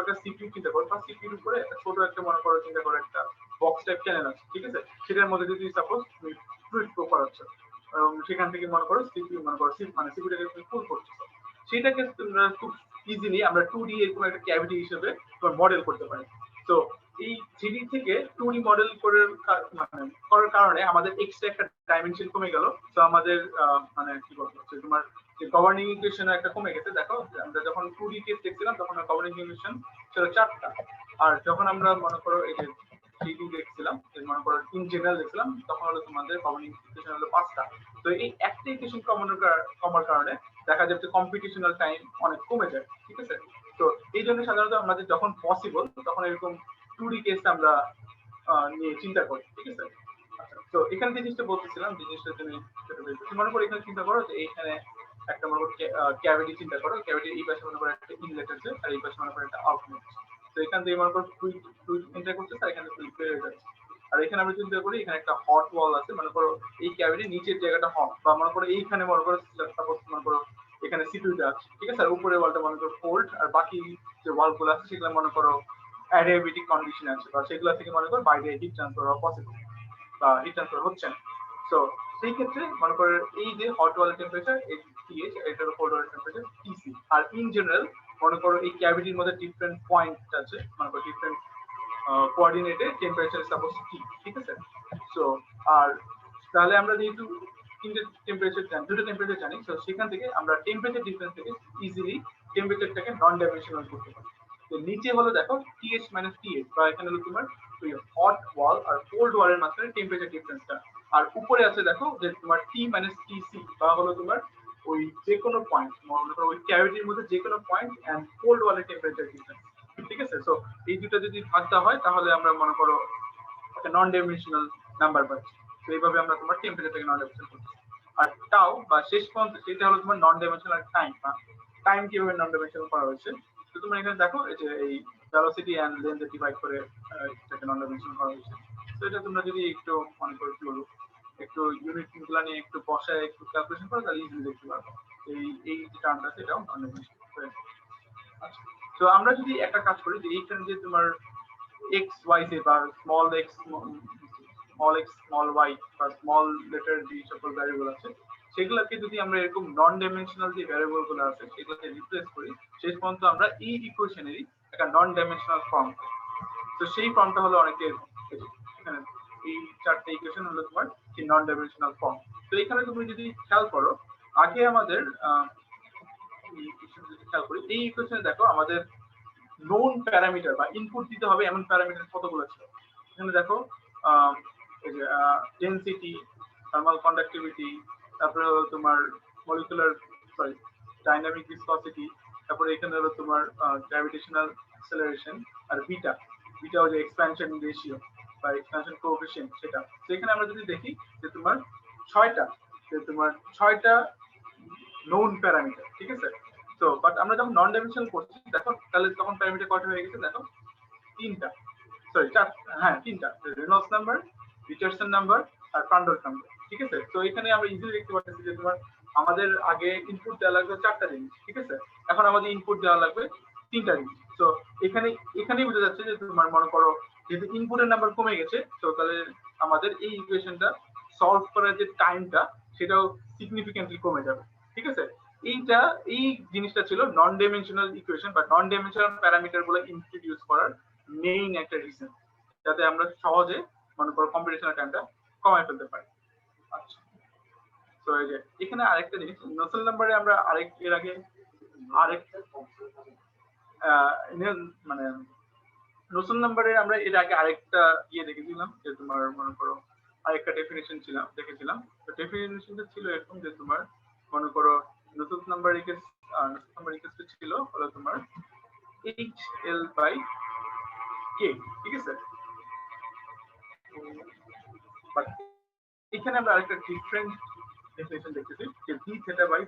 একটা সিপিইউ চিন্তা করো, বা সিপিইউর উপরে একটা ছোট একটা মনে করো চিন্তা করো একটা বক্স টাইপ চ্যানেল আছে, ঠিক আছে, সেটার মধ্যে যদি সাপোজ তুমি ফ্লুইড ফ্লো করাচ্ছ এবং সেখান থেকে মনে করো সিপিইউ মনে করো মানে সিপিইউটাকে তুমি ফুল করছো, সেটাকে তোমরা খুব ইজিলি আমরা 2D এরকম একটা ক্যাভিটি হিসেবে তোমার মডেল করতে পারি। তো এই 3D থেকে 2D মডেল করার কারণে আমাদের এক্সট্রা একটা ডাইমেনশন কমে গেল। তো আমাদের মানে কি বলবো যে তোমার যে গভর্নিং ইকুয়েশন একটা কমে গেছে। দেখো আমরা যখন 2D কেস দেখছিলাম তখন গভর্নিং ইকুয়েশন ছিল 4টা, আর যখন আমরা মনে করো এই যে 3D দেখছিলাম মনে করো ইন জেনারেল দেখছিলাম তখন হলো তোমাদের গভর্নিং ইকুয়েশন হলো 5টা। তো এই একটা ইকুয়েশন কমার কারণে দেখা যাচ্ছে কম্পিটিশনাল টাইম অনেক কমে যায়। ঠিক আছে, তো এই জন্য সাধারণত আমাদের যখন পসিবল তখন এরকম 2D কেস আমরা নিয়ে চিন্তা করি। ঠিক আছে, তো এখানে যে জিনিসটা বলতেছিলাম, জিনিসটা তুমি মনে করো এখানে চিন্তা করো যে এখানে একটা মনে করো ক্যাভিটি চিন্তা করো, ক্যাভিটি এই পাশে মনে করো একটা ইনলেট আছে আর এই পাশে মনে করো একটা আউটলেট। তো এখান থেকে মনে করো ফ্লুইড চিন্তা করছে আর এখানে ফ্লুইড বের হয়ে যাচ্ছে। আর এখানে আমরা চিন্তা করি এখানে একটা হট ওয়াল আছে, মনে করো এই ক্যাভিটির নিচের জায়গাটা হট, বা মনে করো এইখানে মনে করো সাপোজ মনে করো এখানে সিপিইউটা আছে, ঠিক আছে, আর উপরের ওয়ালটা মনে করো কোল্ড, আর বাকি যে ওয়ালগুলো আছে সেগুলো মনে করো অ্যাডিয়াবেটিক কন্ডিশন আছে, বা সেগুলো থেকে মনে করো বাইরে হিট ট্রান্সফার হওয়া পসিবল বা হিট ট্রান্সফার হচ্ছে না। তো সেই ক্ষেত্রে মনে করো এই যে হট ওয়ালের টেম্পারেচার টিএইচ, এটার কোল্ড ওয়ালের টেম্পারেচার টিসি। আর ইন জেনারেল মনে করো এই ক্যাভিটির মধ্যে ডিফারেন্ট পয়েন্ট আছে, মনে করো ডিফারেন্ট কোঅর্ডিনেটে টেম্পারেচার সাপোজ টি। ঠিক আছে, সো আর তাহলে আমরা যেহেতু তিনটে টেম্পারেচার জানি, দুটো টেম্পারেচার জানি, তো সেখান থেকে আমরা টেম্পারেচার ডিফারেন্স থেকে ইজিলি টেম্পারেচারটাকে নন ডাইমেনশনাল করতে পারি। তো নিচে হলো দেখো টিএইচ মাইনাস টিএইচ, বা এখানে হলো তোমার ওই হট ওয়াল আর কোল্ড ওয়ালের মাঝখানে টেম্পারেচার ডিফারেন্সটা, আর উপরে আছে দেখো যে তোমার টি মাইনাস টিসি, বা হলো তোমার ওই যে কোনো পয়েন্ট মনে করো ওই ক্যাভিটির মধ্যে যে কোনো পয়েন্ট এন্ড কোল্ড ওয়ালের টেম্পারেচার ডিফারেন্স। ঠিক আছে, সো এই দুটো যদি ভাগ দেওয়া হয় তাহলে আমরা মনে করো একটা নন ডাইমেনশনাল নাম্বার পাচ্ছি। তো এইভাবে আমরা তোমার টেম্পারেচারটাকে নন ডাইমেনশনাল করছি। আর টাও বা শেষ পর্যন্ত সেটা হলো তোমার নন ডাইমেনশনাল টাইম, বা টাইম কিভাবে নন ডাইমেনশনাল করা হয়েছে। তো তোমরা এখানে দেখো এই যে এই ভেলোসিটি এন্ড লেন্থ ডিভাইড করে এটাকে নন ডাইমেনশনাল করা হয়েছে। তো এটা তোমরা যদি একটু মনে করো কি বলবো একটু ইউনিট গুলা নিয়ে একটু বসায় একটু ক্যালকুলেশন করো তাহলে ইজিলি দেখতে পারবো এই যে টার্মটা সেটাও নন ডাইমেনশনাল। আচ্ছা, তো আমরা যদি একটা কাজ করি যে এইখানে যে তোমার এক্স ওয়াই জে বা স্মল এক্স স্মল ওয়াই বা স্মল লেটার যে সকল ভ্যারিয়েবল আছে সেগুলোকে যদি আমরা এরকম নন ডাইমেনশনাল যে ভ্যারিয়েবল গুলো আছে সেগুলোকে রিপ্লেস করি, শেষ পর্যন্ত আমরা এই ইকুয়েশনেরই একটা নন ডাইমেনশনাল ফর্ম। তো সেই ফর্মটা হলো অনেকের এখানে এই চারটে ইকুয়েশন হলো তোমার এই নন ডাইমেনশনাল ফর্ম। তো এখানে তুমি যদি খেয়াল করো আগে আমাদের খেয়াল করি এই ইকুয়েশনে দেখো আমাদের নোন প্যারামিটার বা ইনপুট দিতে হবে এমন প্যারামিটার কতগুলো ছিল। এখানে দেখো এই যে ডেনসিটি, থার্মাল কন্ডাক্টিভিটি, তারপরে হলো তোমার মলিকুলার ডাইনামিক ভিসকসিটি, তারপরে এখানে হলো তোমার গ্র্যাভিটেশনাল অ্যাক্সেলারেশন, আর বিটা হচ্ছে এক্সপ্যানশন রেশিও বা এক্সপ্যানশন কোএফিশিয়েন্ট সেটা। তো এখানে আমরা যদি দেখি যে তোমার ছয়টা নোন প্যারামিটার। ঠিক আছে, তো বাট আমরা যখন নন ডাইমেনশনাল করছি দেখো তাহলে তখন প্যারামিটার কয়টা হয়ে গেছে দেখো তিনটা, রেনল্ডস নাম্বার, রিচার্ডসন নাম্বার আর প্রান্ডল নাম্বার। ঠিক আছে। তো এখানে আমরা ইজিলি দেখতে পাচ্ছি যে তোমার আমাদের আগে ইনপুট দেওয়া লাগবে 4টা জিনিস, ঠিক আছে। এখন আমাদের ইনপুট দেওয়া লাগবে 3টা জিনিস। তো এখানেই বোঝা যাচ্ছে যে তোমার মনে করো যেহেতু ইনপুটের নাম্বার কমে গেছে, তো তাহলে আমাদের এই ইকুয়েশনটা সলভ করার যে টাইমটা সেটাও সিগনিফিকেন্টলি কমে যাবে, ঠিক আছে। এই জিনিসটা ছিল নন ডাইমেনশনাল ইকুয়েশন বা নন ডাইমেনশনাল প্যারামিটার গুলো ইন্ট্রোডিউস করার মেইন একটা রিজন, যাতে আমরা সহজে মনে করো কম্পিটিশনাল টাইমটা কমায় ফেলতে পারি। আচ্ছা, তো এই যে এখানে আরেকটা জিনিস নোসেল নাম্বারে আমরা এর আগে মানে নোসেল নাম্বারে আমরা এর আগে আরেকটা দেখেছিলাম যে তোমার মনে করো আরেকটা ডেফিনেশন দেখেছিলাম। তো ডেফিনেশনটা ছিল এরকম যে তোমার মনে করো নোসেল নাম্বার ইকুয়াল ছিল হলো তোমার HL/K, ঠিক আছে। বাট এখানে আমরা আরেকটা ডিফারেন্ট ডেফিনেশন দেখতেছি যে V/2Y,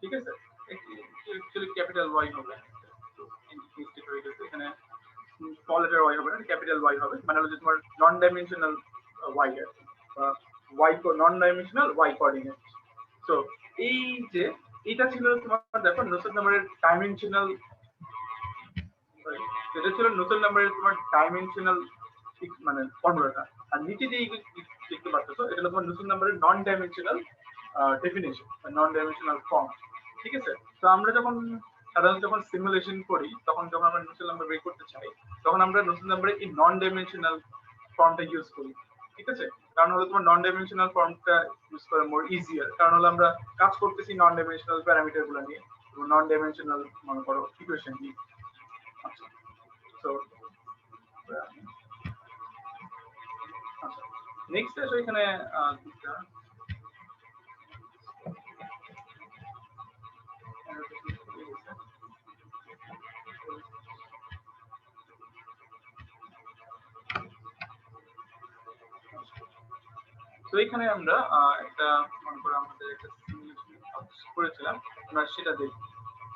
ঠিক আছে। অ্যাকচুয়ালি ক্যাপিটাল Y হবে, এখানে স্মল লেটার Y হবে না, ক্যাপিটাল Y হবে, মানে হলো যে তোমার নন ডাইমেনশনাল Y আর Y নন ডাইমেনশনাল Y কোঅর্ডিনেট। তো এই যে এটা ছিল তোমার দেখো নোসেল নাম্বারের ডাইমেনশনাল, এটা ছিল নোসেল নাম্বারের তোমার ডাইমেনশনাল মানে ফর্মুলাটা। আর নিচে যে দেখতে পাচ্ছো এটা হলো তোমার নোসেল নাম্বারের নন ডাইমেনশনাল ডেফিনেশন বা নন ডাইমেনশনাল ফর্ম, ঠিক আছে। তো আমরা সাধারণত যখন সিমুলেশন করি তখন যখন আমরা নোসেল নাম্বার বের করতে চাই তখন আমরা নোসেল নাম্বারে এই নন ডাইমেনশনাল ফর্মটা ইউজ করি, ঠিক আছে। কারণ হলো তোমার নন ডাইমেনশনাল ফর্মটা ইউজ করা মোর ইজিয়ার, কারণ হলো আমরা কাজ করতেছি নন ডাইমেনশনাল প্যারামিটার গুলো নিয়ে, নন ডাইমেনশনাল মনে করো ইকুয়েশন নিয়ে। আচ্ছা, তো নেক্সট আসো এখানে তো এখানে আমরা একটা মনে করো আমাদের একটা সিমুলেশন করেছিলাম, আমরা সেটা দেখি।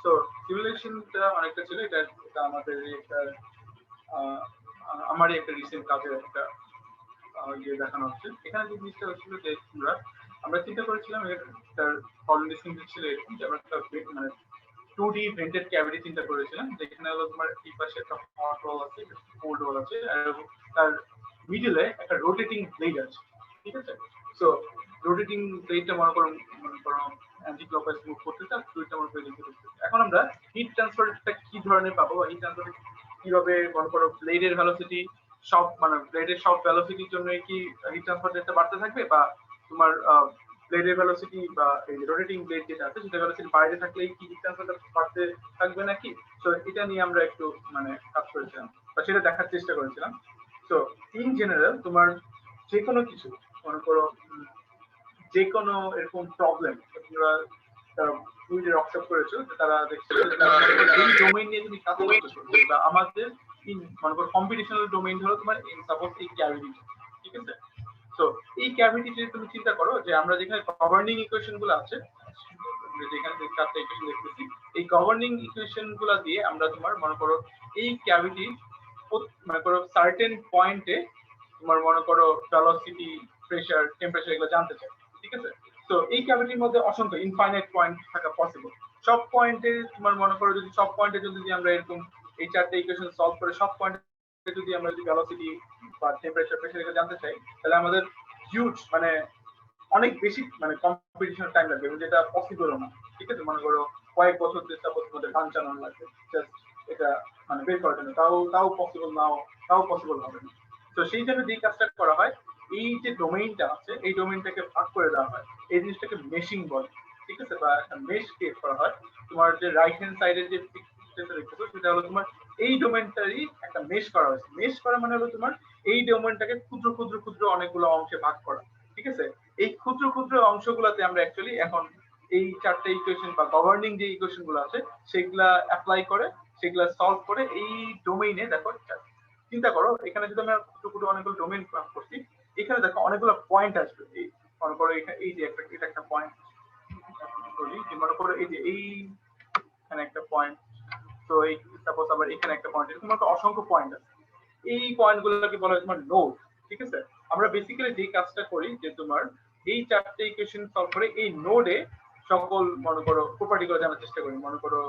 তো সিমুলেশনটা অনেকটা ছিল, এটা আমাদের একটা আমারই একটা রিসেন্ট কাজের একটা দেখানো হচ্ছে। এখানে যে জিনিসটা হচ্ছিল যে আমরা চিন্তা করেছিলাম এটার প্রবলেম ডিসক্রিপশন ছিল এরকম যে আমরা একটা মানে 2D ভেন্টেড ক্যাভিটি চিন্তা করেছিলাম, যেখানে হলো তোমার এই পাশে একটা হট ওয়াল আছে, কোল্ড ওয়াল আছে, আর তার মিডলে একটা রোটেটিং ব্লেড আছে, ঠিক আছে। সো রোটেটিং ব্লেডটা মনে করো অ্যান্টি ক্লকওয়াইজ মুভ করতেছে আর ফ্লুইডটা মনে করো এদিকে করতেছে। এখন আমরা হিট ট্রান্সফারটা কি ধরনের পাবো বা হিট ট্রান্সফার কিভাবে মনে করো ব্লেডের ভেলোসিটি সব মানে ব্লেডের সব ভেলোসিটির জন্য কি হিট ট্রান্সফার রেটটা বাড়তে থাকবে, বা তোমার ব্লেডের ভেলোসিটি বা এই রোটেটিং ব্লেড যেটা আছে সেটা ভেলোসিটি বাইরে থাকলে কি হিট ট্রান্সফারটা বাড়তে থাকবে নাকি। তো এটা নিয়ে আমরা একটু মানে কাজ করেছিলাম বা সেটা দেখার চেষ্টা করেছিলাম। তো ইন জেনারেল তোমার যে কোনো কিছু মনে করো যে কোনো এরকম প্রবলেম তোমরা ফ্লুইডে ওয়ার্কশপ করেছো, তারা দেখছে এই ডোমেইন নিয়ে তুমি কাজ করতেছো বা আমাদের মনে করো কম্পিটিশনাল ডোমেইন হলো তোমার সাপোজ এই ক্যাভিটি, ঠিক আছে। তো এই ক্যাভিটি যদি তুমি চিন্তা করো যে আমরা যেখানে গভর্নিং ইকুয়েশন গুলো আছে, যেখানে চারটা ইকুয়েশন দেখতেছি, এই গভর্নিং ইকুয়েশন গুলো দিয়ে আমরা তোমার মনে করো এই ক্যাভিটি মনে করো সার্টেন পয়েন্টে তোমার মনে করো ভেলোসিটি, প্রেসার, টেম্পারেচার এগুলো জানতে চাই, ঠিক আছে। তো এই ক্যাভিটির মধ্যে অসংখ্য ইনফাইনাইট পয়েন্ট থাকা পসিবল। সব পয়েন্টে তোমার মনে করো যদি সব পয়েন্টে যদি আমরা এরকম এই চারটে ইকুয়েশন সলভ করে সব পয়েন্টে যদি আমরা যদি ভেলোসিটি বা টেম্পারেচার, প্রেসার এগুলো জানতে চাই, তাহলে আমাদের হিউজ মানে অনেক বেশি মানে কম্পিটিশন টাইম লাগবে, যেটা পসিবল না, ঠিক আছে। মনে করো কয়েক বছর সাপোজ তোমাদের গান চালানো লাগবে জাস্ট এটা মানে বের করার জন্য, তাও পসিবল নাও, তাও পসিবল হবে না। তো সেই জন্য যে কাজটা করা হয়, এই যে ডোমেইনটা আছে এই ডোমেইনটাকে ভাগ করে দেওয়া হয়, এই জিনিসটাকে মেশিং বলে, ঠিক আছে। বা একটা মেশ ক্রিয়েট করা হয়। তোমার যে রাইট হ্যান্ড সাইডে যে পিকচারটা দেখতেছো সেটা হলো তোমার এই ডোমেইনটারই একটা মেশ করা হয়েছে। মেশ করা মানে হলো তোমার এই ডোমেইনটাকে ক্ষুদ্র ক্ষুদ্র ক্ষুদ্র অনেকগুলো অংশে ভাগ করা, ঠিক আছে। এই ক্ষুদ্র ক্ষুদ্র অংশগুলোতে আমরা অ্যাকচুয়ালি এখন এই চারটে ইকুয়েশন বা গভর্নিং যে ইকুয়েশন গুলো আছে সেগুলা অ্যাপ্লাই করে, সেগুলা সলভ করে এই ডোমেইনে দেখো চিন্তা করো এখানে যদি আমরা ছোট ছোট অনেকগুলো ডোমেইন ক্লাস করছি, এখানে দেখো অনেকগুলো পয়েন্ট আসবে। এই মনে করো এই যে এটা একটা পয়েন্ট করি, মনে করো এই যে এইখানে একটা পয়েন্ট, তো এই সাপোজ আবার এখানে একটা পয়েন্ট, এরকম একটা অসংখ্য পয়েন্ট আছে। এই পয়েন্ট গুলোকে বলা হয় তোমার নোড, ঠিক আছে। আমরা বেসিক্যালি যে কাজটা করি যে তোমার এই চারটে ইকুয়েশন সলভ করে এই নোডে সকল মনে করো প্রপার্টি গুলো জানার চেষ্টা করি। মনে করো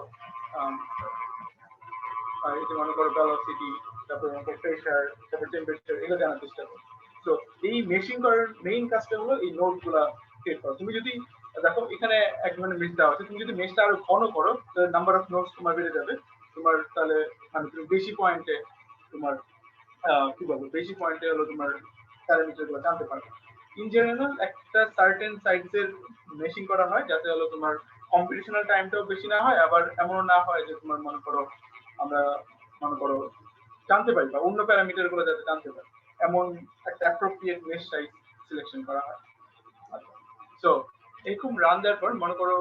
এই যে মনে করো ভেলোসিটি, তারপর মনে করো প্রেসার, তারপর টেম্পারেচার, এগুলো জানার চেষ্টা করি। তো এই মেশিন করার মেইন কাজটা হলো এই নোড গুলা ক্রিয়েট করা। তুমি যদি দেখো এখানে এক ধরনের মেশ দেওয়া আছে, তুমি যদি মেশটা আরো ঘন করো তাহলে নাম্বার অফ নোডস তোমার বেড়ে যাবে। তোমার তাহলে মানে তুমি বেশি পয়েন্টে তোমার কি বলবো বেশি পয়েন্টে হলো তোমার প্যারামিটার গুলো জানতে পারবে। ইন জেনারেল একটা সার্টেন সাইজের মেশিং করা হয় যাতে হলো তোমার কম্পিটিশনাল টাইমটাও বেশি না হয়, আবার এমন না হয় যে তোমার মনে করো আমরা মনে করো জানতে পারি বা অন্য প্যারামিটার গুলো যাতে জানতে পারি এমন একটা অ্যাপ্রোপ্রিয়েট মেশ সাইজ সিলেকশন করা হয়। সো এরকম রান দেওয়ার পর মনে করো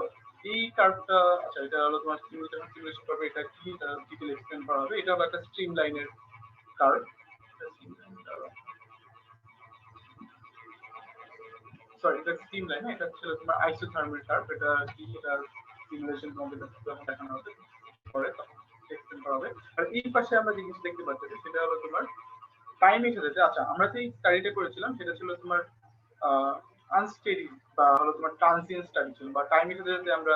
এই কার্ভটা, আচ্ছা এটা হলো তোমার সিমুলেশন করবে, এটা কি ডিটেইল এক্সপ্লেন করা হবে। এটা হলো একটা স্ট্রিম লাইনের কার্ভ। সরি, এটা স্ট্রিম লাইন, এটা ছিল তোমার আইসোথার্মাল কার্ভ। এটা কি সেটা সিমুলেশন কম্পিউটার যখন দেখানো হবে পরে তখন এক্সপ্লেন করা হবে। আর এই পাশে আমরা যে জিনিস দেখতে পাচ্ছি সেটা হলো তোমার টাইমের সাথে। আচ্ছা আমরা যে স্টাডিটা করেছিলাম সেটা ছিল তোমার আনস্টেডি বা হলো তোমার ট্রানজিয়েন্ট স্টাডি ছিল, বা টাইমের সাথে আমরা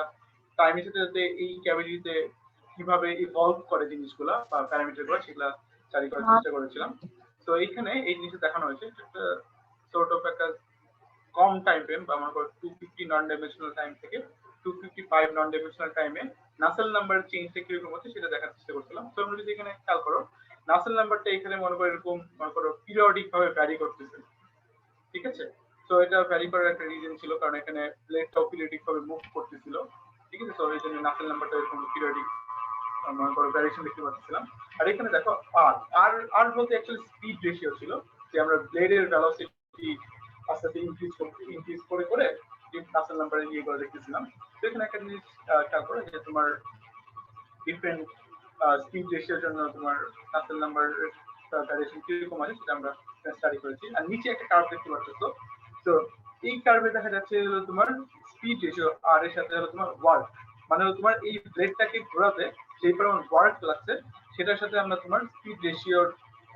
টাইমের সাথে এই ক্যাভিটিতে কিভাবে ইভলভ করে জিনিসগুলা বা প্যারামিটার গুলো সেগুলা স্টাডি করার চেষ্টা করেছিলাম। তো এইখানে এই জিনিসটা দেখানো হয়েছে একটা সর্ট অফ একটা কম টাইম ফ্রেম বা মনে করো 250 নন ডাইমেনশনাল টাইম থেকে 255 নন ডাইমেনশনাল টাইমে নাসেল নাম্বার চেঞ্জটা কিরকম হচ্ছে সেটা দেখার চেষ্টা করছিলাম। তো আমরা যদি এখানে খেয়াল করো নাসেল নাম্বারটা এখানে মনে করো এরকম মনে করো পিরিয়ডিক ভাবে ভ্যারি করতেছে, ঠিক আছে। তো এটা ভ্যারি করার একটা রিজন ছিল কারণ এখানে প্লেটটাও পিরিয়ডিক ভাবে মুভ করতেছিল, ঠিক আছে। তো এই জন্য নাসেল নাম্বারটা এরকম পিরিয়ডিক মনে করো ভ্যারিয়েশন দেখতে পাচ্ছিলাম। আর এখানে দেখো আর আর আর বলতে অ্যাকচুয়ালি স্পিড রেশিও ছিল, যে আমরা ব্লেডের ভেলোসিটি আস্তে আস্তে ইনক্রিজ করে করে নাসেল নাম্বারে নিয়ে করে দেখতেছিলাম। তো এখানে একটা জিনিস খেয়াল করো যে তোমার ডিফারেন্ট স্পিড রেশিওর জন্য তোমার নাসেল নাম্বার ভ্যারিয়েশন কিরকম আছে সেটা আমরা স্টাডি করেছি। আর নিচে একটা কার্ভ দেখতে পাচ্ছ। তো এই কার্ভে দেখা যাচ্ছে হলো তোমার স্পিড রেশিও আর এর সাথে হলো তোমার ওয়ার্ক, মানে হলো তোমার এই ব্লেডটাকে ঘোরাতে যেই পরিমাণ ওয়ার্ক লাগছে সেটার সাথে আমরা তোমার স্পিড রেশিওর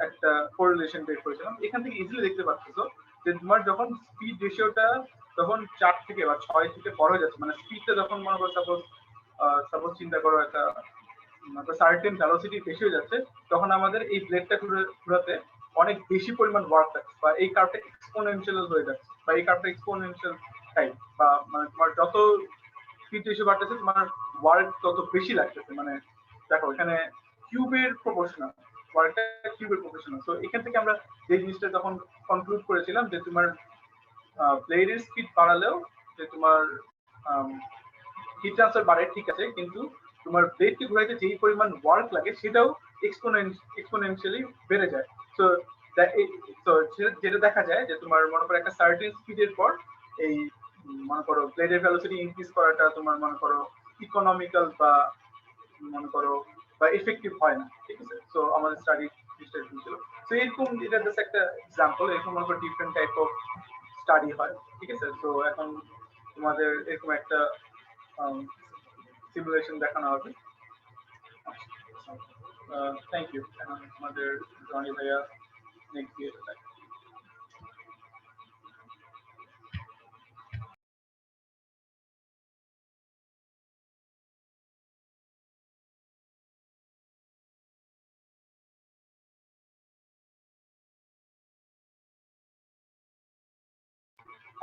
একটা কোরিলেশন বের করেছিলাম। এখান থেকে ইজিলি দেখতে পাচ্ছ যে তোমার যখন স্পিড রেশিওটা যখন 4 থেকে বা 6 থেকে বড় হয়ে যাচ্ছে, মানে স্পিডটা যখন মনে করো সাপোজ চিন্তা করো একটা সার্টেন ভেলোসিটি বেশি হয়ে যাচ্ছে, তখন আমাদের এই ব্লেডটা ঘোরাতে অনেক বেশি পরিমাণ ওয়ার্ক লাগছে, বা এই কার্ভটা এক্সপোনেনশিয়াল হয়ে যাচ্ছে, বা এই কার্ভটা এক্সপোনেনশিয়াল টাইপ, বা মানে তোমার যত স্পিড রেশিও বাড়তেছে তোমার ওয়ার্ক তত বেশি লাগতেছে। মানে দেখো এখানে কিউবের প্রপোর্শনাল, ওয়ার্কটা কিউবের প্রপোর্শনাল। তো এখান থেকে আমরা যে জিনিসটা তখন কনক্লুড করেছিলাম যে তোমার ব্লেডের স্পিড বাড়ালেও যে তোমার হিট ট্রান্সফার বাড়ে, ঠিক আছে, কিন্তু তোমার ব্লেডকে ঘোরাইতে যেই পরিমাণ ওয়ার্ক লাগে সেটাও এক্সপোনেনশিয়ালি বেড়ে যায়। তো যেটা দেখা যায় যে তোমার মনে করো একটা সার্টেন স্পিডের পর এই মনে করো ব্লেডের ভেলোসিটি ইনক্রিজ করাটা তোমার মনে করো ইকোনমিক্যাল বা মনে করো বা এফেক্টিভ হয় না, ঠিক আছে। তো আমাদের স্টাডি ছিল। তো এরকম এটা জাস্ট একটা এক্সাম্পল, এরকম মনে করো ডিফারেন্ট টাইপ অফ স্টাডি হয়, ঠিক আছে। তো এখন তোমাদের এরকম একটা সিমুলেশন দেখানো হবে। Thank you. এখন আমাদের জনি ভাইয়া নেক্সট দিয়ে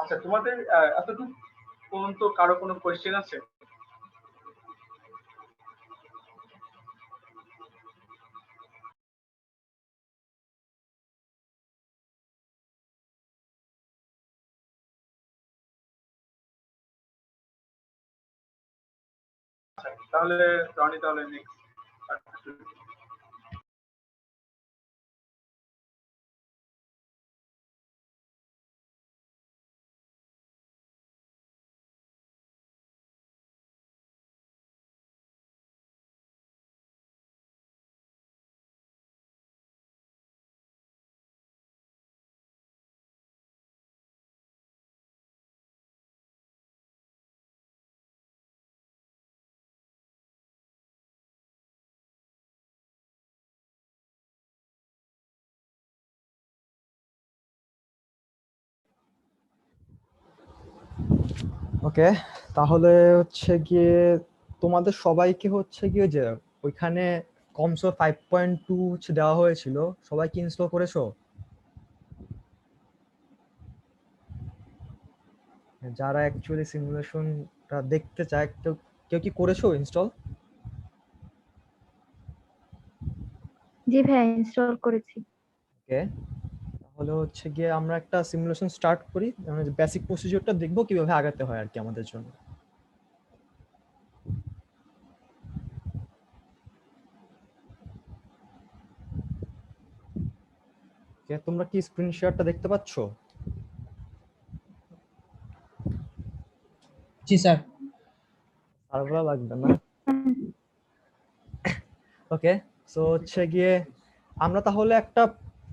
আচ্ছা তোমাদের এতটুকু পর্যন্ত কারো কোনো কোয়েশ্চেন আছে? তাহলে রনি, তাহলে নেক্সট ওকে, তাহলে হচ্ছে গিয়ে তোমাদের সবাইকে হচ্ছে গিয়ে যে ওইখানে কমসো 5.2 হচ্ছে দেওয়া হয়েছিল, সবাই কি ইনস্টল করেছো? যারা অ্যাকচুয়ালি সিমুলেশনটা দেখতে চায়, কেউ কেউ কি করেছো ইনস্টল? জি ভাইয়া, ইনস্টল করেছি। ওকে, তাহলে হচ্ছে গিয়ে আমরা একটা সিমুলেশন স্টার্ট করি, আমরা বেসিক প্রসিডিউরটা দেখবো কিভাবে আগাতে হয় আর কি আমাদের জন্য। ওকে, তোমরা কি স্ক্রিন শেয়ারটা দেখতে পাচ্ছো? জি স্যার। সার্ভার লাগবে না। ওকে, সো হচ্ছে গিয়ে আমরা তাহলে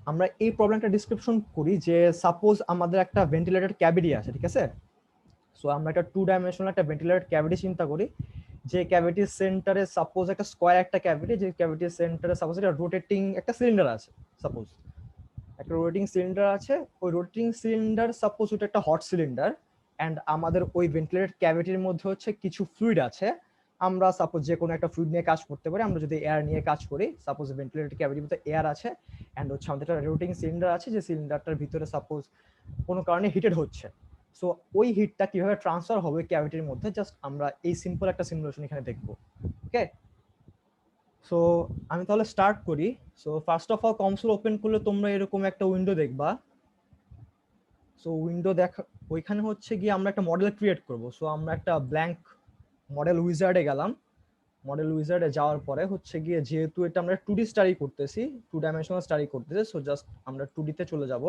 আমরা এই প্রবলেমটা ডিসক্রিপশন করি যে সাপোজ আমাদের একটা ভেন্টিলেটর ক্যাভিটি আছে, ঠিক আছে? সো আমরা একটা 2 ডাইমেনশনাল একটা ভেন্টিলেটর ক্যাভিটি চিন্তা করি, যে ক্যাভিটির সেন্টারে সাপোজ একটা স্কোয়ার একটা ক্যাভিটি, যে ক্যাভিটির সেন্টারে সাপোজ একটা রোটেটিং একটা সিলিন্ডার আছে, সাপোজ একটা রোটেটিং সিলিন্ডার আছে। ওই রোটেটিং সিলিন্ডার সাপোজ ওটা একটা হট সিলিন্ডার, অ্যান্ড আমাদের ওই ভেন্টিলেটর ক্যাভিটির মধ্যে হচ্ছে কিছু ফ্লুইড আছে। আমরা সাপোজ যে কোনো একটা ফ্লুইড নিয়ে কাজ করতে পারি, আমরা যদি এয়ার নিয়ে কাজ করি, সাপোজ ভেন্টিলেটর ক্যাভিটির মধ্যে এয়ার আছে, অ্যান্ড হচ্ছে আমাদের একটা রোটেটিং সিলিন্ডার আছে, যে সিলিন্ডারটার ভিতরে সাপোজ কোনো কারণে হিটেড হচ্ছে। সো ওই হিটটা কিভাবে ট্রান্সফার হবে ক্যাভিটির মধ্যে, জাস্ট আমরা এই সিম্পল একটা সিমুলেশন এখানে দেখবো। ওকে, সো আমি তাহলে স্টার্ট করি। So first of all console open করলে তোমরা এরকম একটা উইন্ডো দেখবা। সো উইন্ডো দেখা, ওইখানে হচ্ছে গিয়ে আমরা একটা মডেল ক্রিয়েট করব। সো আমরা একটা ব্ল্যাঙ্ক মডেল উইজার্ডে গেলাম। মডেল উইজার্ডে যাওয়ার পরে হচ্ছে গিয়ে, যেহেতু এটা আমরা 2D স্টাডি করতেছি, 2 ডাইমেনশনাল স্টাডি করতেছি, সো জাস্ট আমরা 2D তে চলে যাব।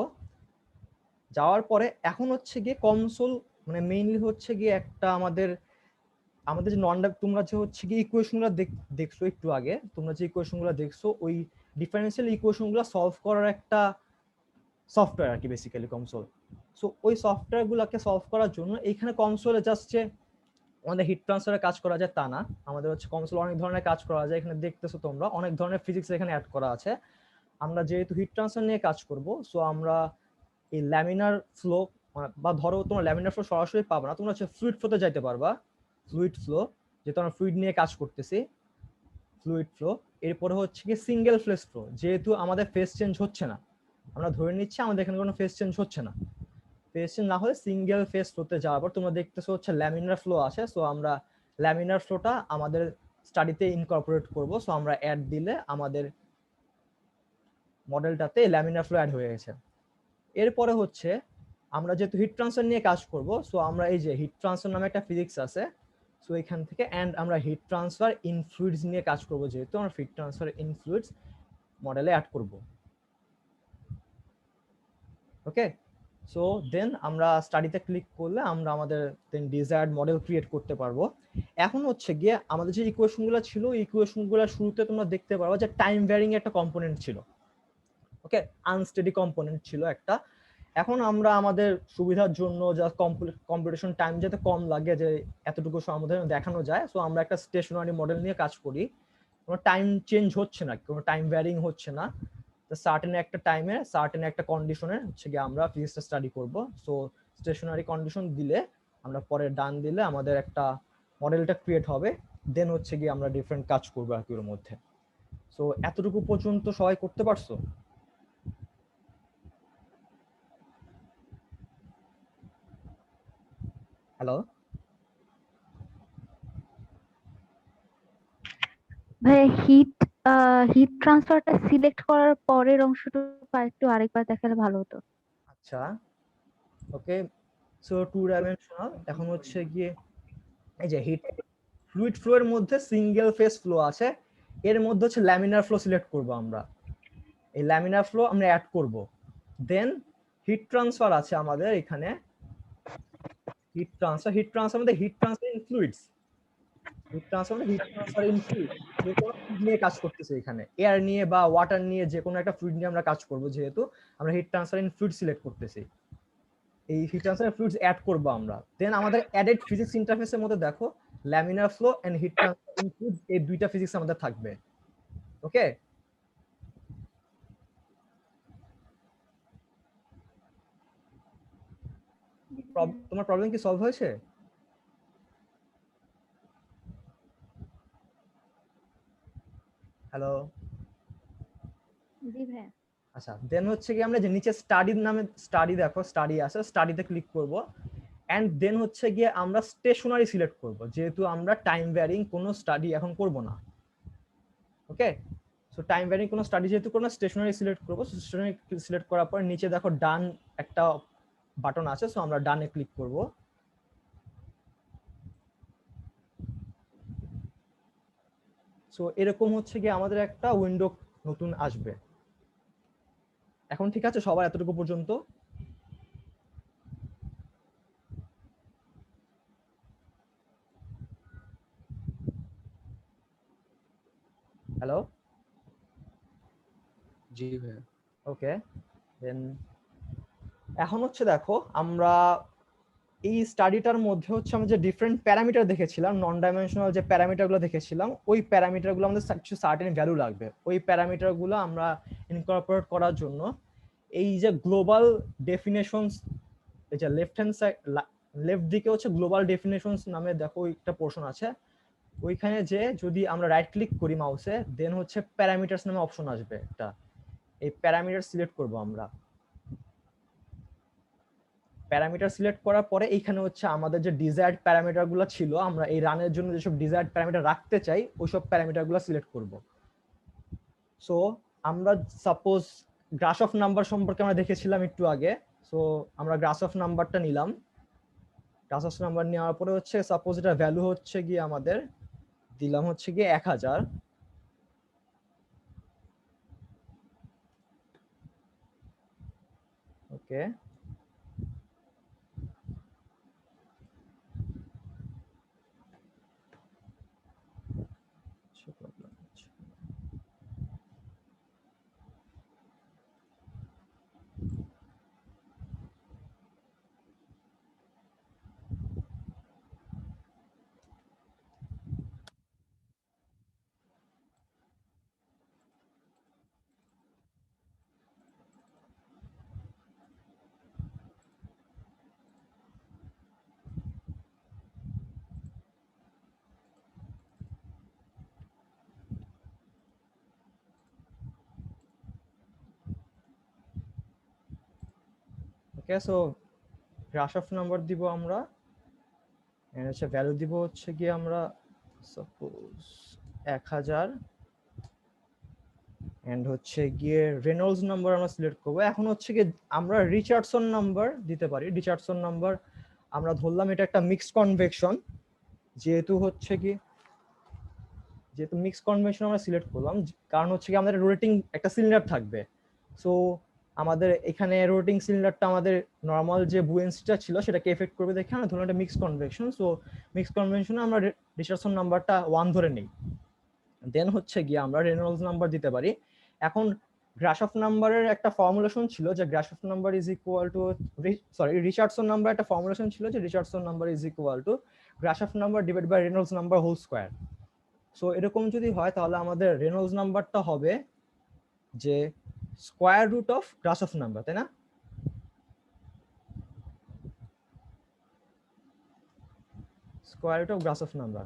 যাওয়ার পরে এখন হচ্ছে গিয়ে কনসোল, মানে মেইনলি হচ্ছে গিয়ে একটা আমাদের আমাদের যে তোমরা যে হচ্ছে গিয়ে ইকুয়েশনগুলো দেখছো একটু আগে, তোমরা যে ইকুয়েশনগুলো দেখছো, ওই ডিফারেন্সিয়াল ইকুয়েশনগুলো সলভ করার একটা সফটওয়্যার আর কি বেসিক্যালি কনসোল। সো ওই সফটওয়্যারগুলোকে সলভ করার জন্য এইখানে কনসোলে জাস্ট যে আমাদের হিট ট্রান্সফারের কাজ করা যায় তা না, আমাদের হচ্ছে কনসোল অনেক ধরনের কাজ করা যায়। এখানে দেখতেছো তোমরা অনেক ধরনের ফিজিক্স এখানে অ্যাড করা আছে। আমরা যেহেতু হিট ট্রান্সফার নিয়ে কাজ করব, সো আমরা এই ল্যামিনার ফ্লো, বা ধরো তোমার ল্যামিনার ফ্লো সরাসরি পাবে না, তোমরা হচ্ছে ফ্লুইড ফ্লোতে যাইতে পারবা। ফ্লুইড ফ্লো, যেহেতু আমরা ফ্লুইড নিয়ে কাজ করতেছি, ফ্লুইড ফ্লো। এরপরে হচ্ছে কি সিঙ্গেল ফেজ ফ্লো, যেহেতু আমাদের ফেজ চেঞ্জ হচ্ছে না, আমরা ধরে নিচ্ছি আমাদের এখানে কোনো ফেজ চেঞ্জ হচ্ছে না। ফেজ চেঞ্জ না হলে সিঙ্গেল ফেজ ফ্লোতে যাওয়ার পর তোমরা দেখতেছো হচ্ছে ল্যামিনার ফ্লো আছে। সো আমরা ল্যামিনার ফ্লোটা আমাদের স্টাডিতে ইনকর্পোরেট করব। সো আমরা অ্যাড দিলে আমাদের মডেলটাতে ল্যামিনার ফ্লো অ্যাড হয়ে গেছে। এরপরে হচ্ছে আমরা যেহেতু হিট ট্রান্সফার নিয়ে কাজ করব, সো আমরা এই যে হিট ট্রান্সফার নামে একটা ফিজিক্স আছে, সো এখান থেকে অ্যান্ড আমরা হিট ট্রান্সফার ইন ফ্লুইডস নিয়ে কাজ করব, যেহেতু আমরা হিট ট্রান্সফার ইন ফ্লুইডস মডেলে অ্যাড করব। ওকে, সো দেন আমরা স্টাডিতে ক্লিক করলে আমরা আমাদের দেন ডিজায়ার্ড মডেল ক্রিয়েট করতে পারবো। এখন হচ্ছে গিয়ে আমাদের যে ইকুয়েশনগুলো ছিল, ইকুয়েশনগুলো শুরুতে তোমরা দেখতে পারবো যে টাইম ভ্যারিং একটা কম্পোনেন্ট ছিল। ওকে, আনস্টেডি কম্পোনেন্ট ছিল একটা। এখন আমরা আমাদের সুবিধার জন্য যা কম্পিউটেশন টাইম যাতে কম লাগে, যে এতটুকু সময় দেখানো যায়, সো আমরা একটা স্টেশনারি মডেল নিয়ে কাজ করি। কোনো টাইম চেঞ্জ হচ্ছে না, কোনো টাইম ভ্যারিং হচ্ছে না। সার্টেন একটা টাইমে সার্টেন একটা কন্ডিশনে হচ্ছে গিয়ে আমরা ফিজিক্সটা স্টাডি করব। সো স্টেশনারি কন্ডিশন দিলে, আমরা পরে ডান দিলে আমাদের একটা মডেলটা ক্রিয়েট হবে। দেন হচ্ছে গিয়ে আমরা ডিফারেন্ট কাজ করবো আর কি ওর মধ্যে। সো এতটুকু পর্যন্ত সবাই করতে পারছো? হ্যালো ভাইয়া, হিট ট্রান্সফারটা সিলেক্ট করার পরের অংশটুকু একটু আরেকবার দেখালে ভালো হতো। আচ্ছা, ওকে, সো 2 ডাইমেনশনাল এখন হচ্ছে গিয়ে এই যে হিট ফ্লুইড ফ্লো এর মধ্যে সিঙ্গেল ফেজ ফ্লো আছে, এর মধ্যে হচ্ছে ল্যামিনার ফ্লো সিলেক্ট করব আমরা। এই ল্যামিনার ফ্লো আমরা অ্যাড করব। দেন হিট ট্রান্সফার আছে আমাদের এখানে, হিট ট্রান্সফার মধ্যে hit transfer in fluids, hit transfer in fluid, যে কোনো ফ্লুইড নিয়ে কাজ করতেছে, এখানে এয়ার নিয়ে বা ওয়াটার নিয়ে যে কোনো একটা ফ্লুইড নিয়ে আমরা কাজ করব, যেহেতু আমরা hit transfer in fluid select করতেছি। এই হিট ট্রান্সফার ফ্লুইডস অ্যাড করব আমরা। দেন আমাদের অ্যাডেড ফিজিক্স ইন্টারফেসের মধ্যে দেখো laminar flow and heat transfer in fluids, এই দুইটা ফিজিক্স আমাদের থাকবে। ওকে, তোমার প্রবলেম কি সলভ হয়েছে? আচ্ছা দেন হচ্ছে কি আমরা যে নিচে স্টাডির নামে স্টাডি দেখো স্টাডি আছে স্টাডিতে ক্লিক করব এন্ড দেন হচ্ছে গিয়ে আমরা স্টেশনারি সিলেক্ট করব যেহেতু আমরা টাইম ভ্যারিং কোনো স্টাডি এখন করব না ওকে সো টাইম ভ্যারিং কোনো স্টাডি যেহেতু করব না স্টেশনারি সিলেক্ট করব স্টেশনারি সিলেক্ট করার পর নিচে দেখো ডান একটা বাটন আছে সো আমরা ডানে ক্লিক করব সো এরকম হচ্ছে গিয়ে আমাদের একটা উইন্ডো নতুন আসবে এখন ঠিক আছে সবার এতটুকু পর্যন্ত হ্যালো জি ভাইয়া। ওকে দেন এখন হচ্ছে দেখো আমরা এই স্টাডিটার মধ্যে হচ্ছে আমরা যে ডিফারেন্ট প্যারামিটার দেখেছিলাম নন ডাইমেনশনাল যে প্যারামিটারগুলো দেখেছিলাম ওই প্যারামিটারগুলো আমাদের কিছু সার্টেন ভ্যালু লাগবে ওই প্যারামিটারগুলো আমরা ইনকর্পোরেট করার জন্য এই যে গ্লোবাল ডেফিনেশনস এই যে লেফট হ্যান্ড সাইড লেফট দিকে হচ্ছে গ্লোবাল ডেফিনেশনস নামে দেখো একটা পোর্শন আছে ওইখানে যে যদি আমরা রাইট ক্লিক করি মাউসে দেন হচ্ছে প্যারামিটারস নামে অপশন আসবে একটা এই প্যারামিটার সিলেক্ট করব আমরা প্যারামিটার সিলেক্ট করার পরে এইখানে হচ্ছে আমাদের যে ডিজায়ার্ড প্যারামিটারগুলো ছিল আমরা এই রানের জন্য যেসব ডিজায়ার্ড প্যারামিটার রাখতে চাই ওইসব প্যারামিটারগুলো সিলেক্ট করব সো আমরা সাপোজ গ্রাস অফ নাম্বার সম্পর্কে আমরা দেখেছিলাম একটু আগে সো আমরা গ্রাস অফ নাম্বারটা নিলাম গ্রাস অফ নাম্বার নেওয়ার পরে হচ্ছে সাপোজ এটা ভ্যালু হচ্ছে গিয়ে আমাদের দিলাম হচ্ছে গিয়ে 1000 okay okay so Grashof number দিব আমরা এন্ড হচ্ছে ভ্যালু দিব হচ্ছে গিয়ে আমরা সাপোজ 1000 এন্ড হচ্ছে গিয়ে রেনল্ডস নাম্বার আমরা সিলেক্ট করব এখন হচ্ছে গিয়ে আমরা রিচার্ডসন নাম্বার দিতে পারি রিচার্ডসন নাম্বার আমরা ধরলাম এটা একটা মিক্সড কনভেকশন যেহেতু হচ্ছে কি যেহেতু মিক্সড কনভেকশন আমরা সিলেক্ট করলাম কারণ হচ্ছে কি আমাদের রোটেটিং একটা সিলিন্ডার থাকবে সো আমাদের এখানে রোটেটিং সিলিন্ডারটা আমাদের নরমাল যে বুয়েন্সিটা ছিল সেটাকে এফেক্ট করবে দেখে আমরা ধরুন একটা মিক্সড কনভেকশন সো মিক্সড কনভেকশনে আমরা রিচার্ডসন নাম্বারটা 1 ধরে নিই দেন হচ্ছে গিয়ে আমরা রেনল্ডস নাম্বার দিতে পারি এখন গ্রাস অফ নাম্বারের একটা ফর্মুলেশন ছিল যে Grashof number is equal to Richardson number একটা ফর্মুলেশন ছিল যে Richardson number is equal to Grashof number divide by Reynolds number whole square so এরকম যদি হয় তাহলে আমাদের রেনল্ডস নাম্বারটা হবে যে square root of Grashof number তাই না square root of Grashof number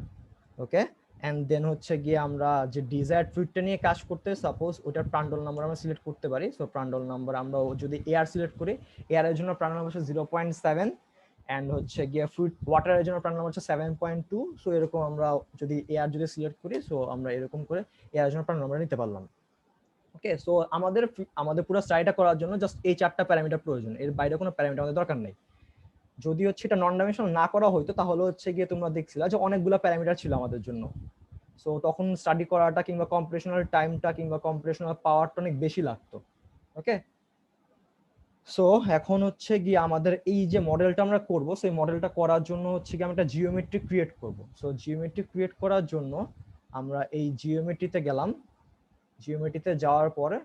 okay and then হচ্ছে গিয়ে আমরা যে ডিজায়ার্ড ফ্লুইডটা নিয়ে কাজ করতে সাপোজ ওটার প্রান্ডল নাম্বার আমরা সিলেক্ট করতে পারি সো প্রান্ডল নাম্বার আমরা যদি এয়ার সিলেক্ট করি এয়ারের জন্য প্রান্ডল নাম্বার হচ্ছে 0.7 এন্ড হচ্ছে গিয়ে ফ্লুইড ওয়াটারের জন্য প্রান্ডল নাম্বার হচ্ছে 7.2 সো এরকম আমরা যদি এয়ার যদি সিলেক্ট করি সো আমরা এরকম করে এয়ারের জন্য প্রান্ডল নাম্বার নিতে পারলাম ওকে সো আমাদের পুরো স্টাডিটা করার জন্য জাস্ট এই 4টা প্যারামিটার প্রয়োজন এর বাইরে কোনো প্যারামিটার আমাদের দরকার নেই যদি হচ্ছে এটা নন ডাইমেনশনাল না করা হয়তো তাহলে হচ্ছে গিয়ে তোমরা দেখছিলা যে অনেকগুলো প্যারামিটার ছিল আমাদের জন্য সো তখন স্টাডি করাটা কিংবা কম্পিউটেশনাল টাইমটা কিংবা কম্পিউটেশনাল পাওয়ারটা অনেক বেশি লাগতো ওকে সো এখন হচ্ছে গিয়ে আমাদের এই যে মডেলটা আমরা করব সেই মডেলটা করার জন্য হচ্ছে কি আমরা একটা জিওমেট্রি ক্রিয়েট করব সো জিওমেট্রি ক্রিয়েট করার জন্য আমরা এই জিওমেট্রিতে গেলাম জিওমেট্রিতে যাওয়ার পরে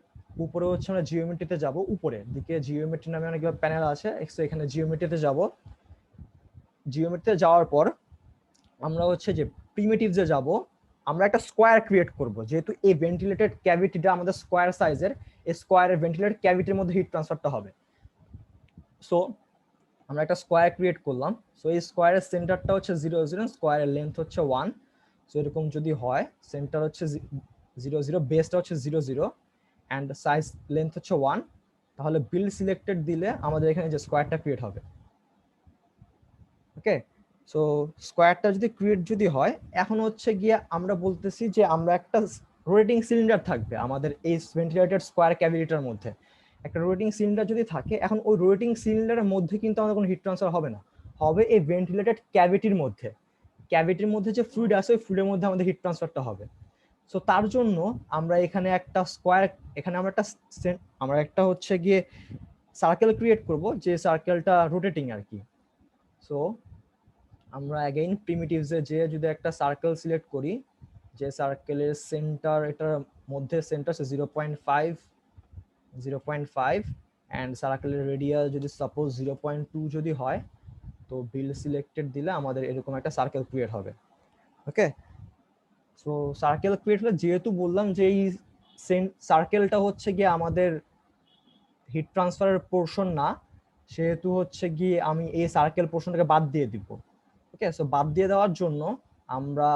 উপরে হচ্ছে আমরা জিওমেট্রিতে যাব উপরে দিকে জিওমেট্রি নামে অনেকগুলো প্যানেল আছে এখানে জিওমেট্রিতে যাব জিওমেট্রিতে যাওয়ার পর আমরা হচ্ছে যে প্রিমিটিভসে যাব আমরা একটা স্কয়ার ক্রিয়েট করব যেহেতু এই ভেন্টিলেটেড ক্যাভিটিটা আমাদের স্কয়ার সাইজের এই স্কয়ারের ভেন্টিলেটেড ক্যাভিটির মধ্যে হিট ট্রান্সফারটা হবে সো আমরা একটা স্কয়ার ক্রিয়েট করলাম সো এই স্কয়ারের সেন্টারটা হচ্ছে 0 0 স্কয়ারের লেন্থ হচ্ছে 1 সো এরকম যদি হয় সেন্টার হচ্ছে 0 0 বেসটা হচ্ছে 0 0 অ্যান্ড সাইজ লেন্থ হচ্ছে 1, তাহলে বিল্ড সিলেক্টেড দিলে আমাদের এখানে যে স্কোয়ারটা ক্রিয়েট হবে। ওকে, সো স্কোয়ারটা যদি ক্রিয়েট যদি হয়, এখন হচ্ছে গিয়ে আমরা বলতেছি যে আমরা একটা রোটেটিং সিলিন্ডার থাকবে আমাদের এই ভেন্টিলেটেড স্কোয়ার ক্যাভিটিটার মধ্যে। একটা রোটেটিং সিলিন্ডার যদি থাকে, এখন ওই রোটেটিং সিলিন্ডারের মধ্যে কিন্তু আমাদের কোনো হিট ট্রান্সফার হবে না, হবে এই ভেন্টিলেটেড ক্যাভিটির মধ্যে। ক্যাভিটির মধ্যে যে ফ্লুইড আছে ওই ফ্লুইডের মধ্যে আমাদের হিট ট্রান্সফারটা হবে। সো তার জন্য আমরা এখানে একটা স্কোয়ার, এখানে আমরা একটা হচ্ছে গিয়ে সার্কেল ক্রিয়েট করব, যে সার্কেলটা রোটেটিং আর কি। সো আমরা অ্যাগেইন প্রিমিটিভসে যে যদি একটা সার্কেল সিলেক্ট করি, যে সার্কেলের সেন্টার, এটার মধ্যে সেন্টার 0.5 অ্যান্ড সার্কেলের রেডিয়াস যদি সাপোজ 0.2 যদি হয়, তো বিল্ড সিলেক্টেড দিলে আমাদের এরকম একটা সার্কেল ক্রিয়েট হবে। ওকে, সো সার্কেল ক্রিয়েট হলে, যেহেতু বললাম যে এই সার্কেলটা হচ্ছে গিয়ে আমাদের হিট ট্রান্সফারের পোর্শন না, সেহেতু হচ্ছে গিয়ে আমি এই সার্কেল পোর্শনটাকে বাদ দিয়ে দিব। ওকে, সো বাদ দিয়ে দেওয়ার জন্য আমরা